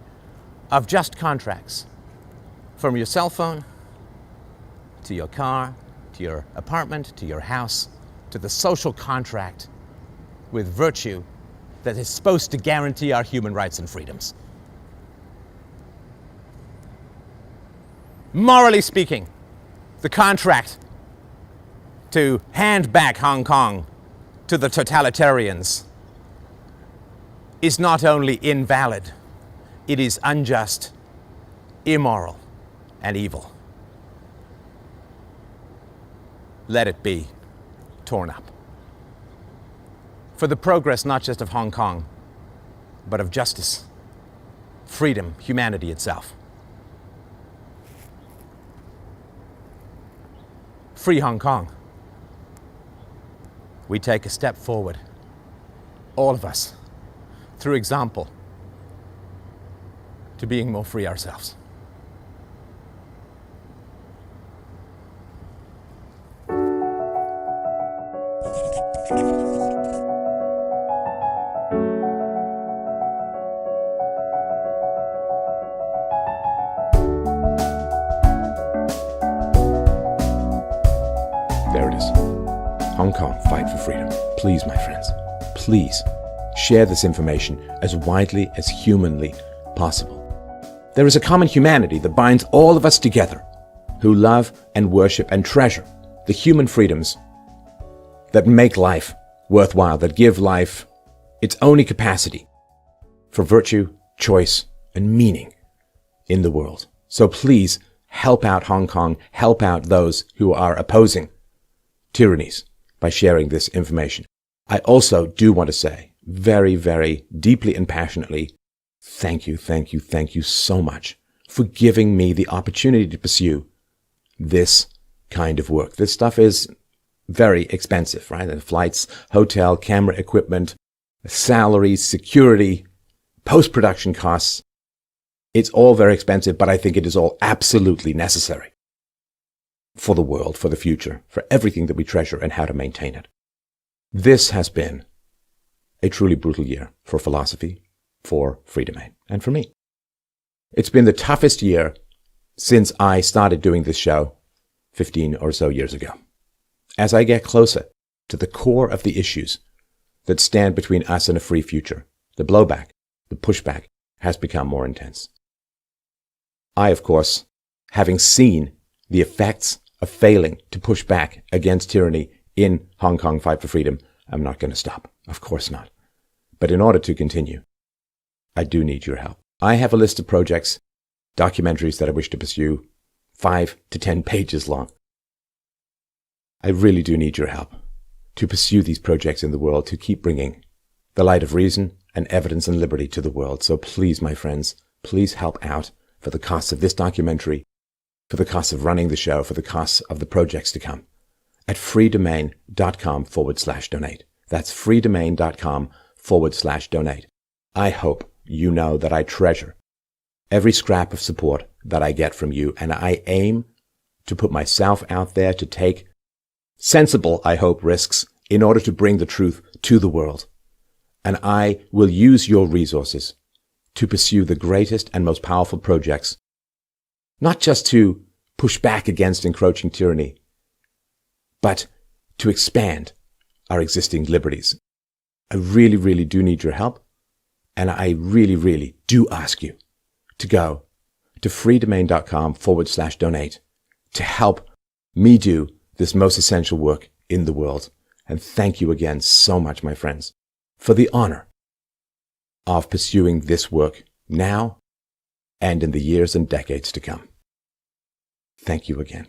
of just contracts, from your cell phone to your car, to your apartment, to your house, to the social contract with virtue that is supposed to guarantee our human rights and freedoms. Morally speaking, the contract to hand back Hong Kong to the totalitarians is not only invalid, it is unjust, immoral, and evil. Let it be torn up. For the progress not just of Hong Kong, but of justice, freedom, humanity itself. Free Hong Kong. We take a step forward, all of us, through example, to being more free ourselves. There it is. Hong Kong, fight for freedom. Please, my friends, please share this information as widely as humanly possible. There is a common humanity that binds all of us together who love and worship and treasure the human freedoms that make life worthwhile, that give life its only capacity for virtue, choice, and meaning in the world. So please help out Hong Kong, help out those who are opposing tyrannies by sharing this information. I also do want to say very, very deeply and passionately, thank you so much for giving me the opportunity to pursue this kind of work. This stuff is very expensive, right? And flights, hotel, camera equipment, salaries, security, post-production costs. It's all very expensive, but I think it is all absolutely necessary for the world, for the future, for everything that we treasure and how to maintain it. This has been a truly brutal year for philosophy, for FreeDomain, and for me. It's been the toughest year since I started doing this show 15 or so years ago. As I get closer to the core of the issues that stand between us and a free future, the blowback, the pushback has become more intense. I, of course, having seen the effects of failing to push back against tyranny in Hong Kong Fight for Freedom, I'm not going to stop. Of course not. But in order to continue, I do need your help. I have a list of projects, documentaries that I wish to pursue, 5 to 10 pages long. I really do need your help to pursue these projects in the world, to keep bringing the light of reason and evidence and liberty to the world. So please, my friends, please help out for the costs of this documentary, for the costs of running the show, for the costs of the projects to come at freedomain.com/donate. That's freedomain.com/donate. I hope you know that I treasure every scrap of support that I get from you, and I aim to put myself out there to take sensible, I hope, risks in order to bring the truth to the world. And I will use your resources to pursue the greatest and most powerful projects, not just to push back against encroaching tyranny, but to expand our existing liberties. I really, really do need your help. And I really, really do ask you to go to freedomain.com/donate to help me do this most essential work in the world. And thank you again so much, my friends, for the honor of pursuing this work now and in the years and decades to come. Thank you again.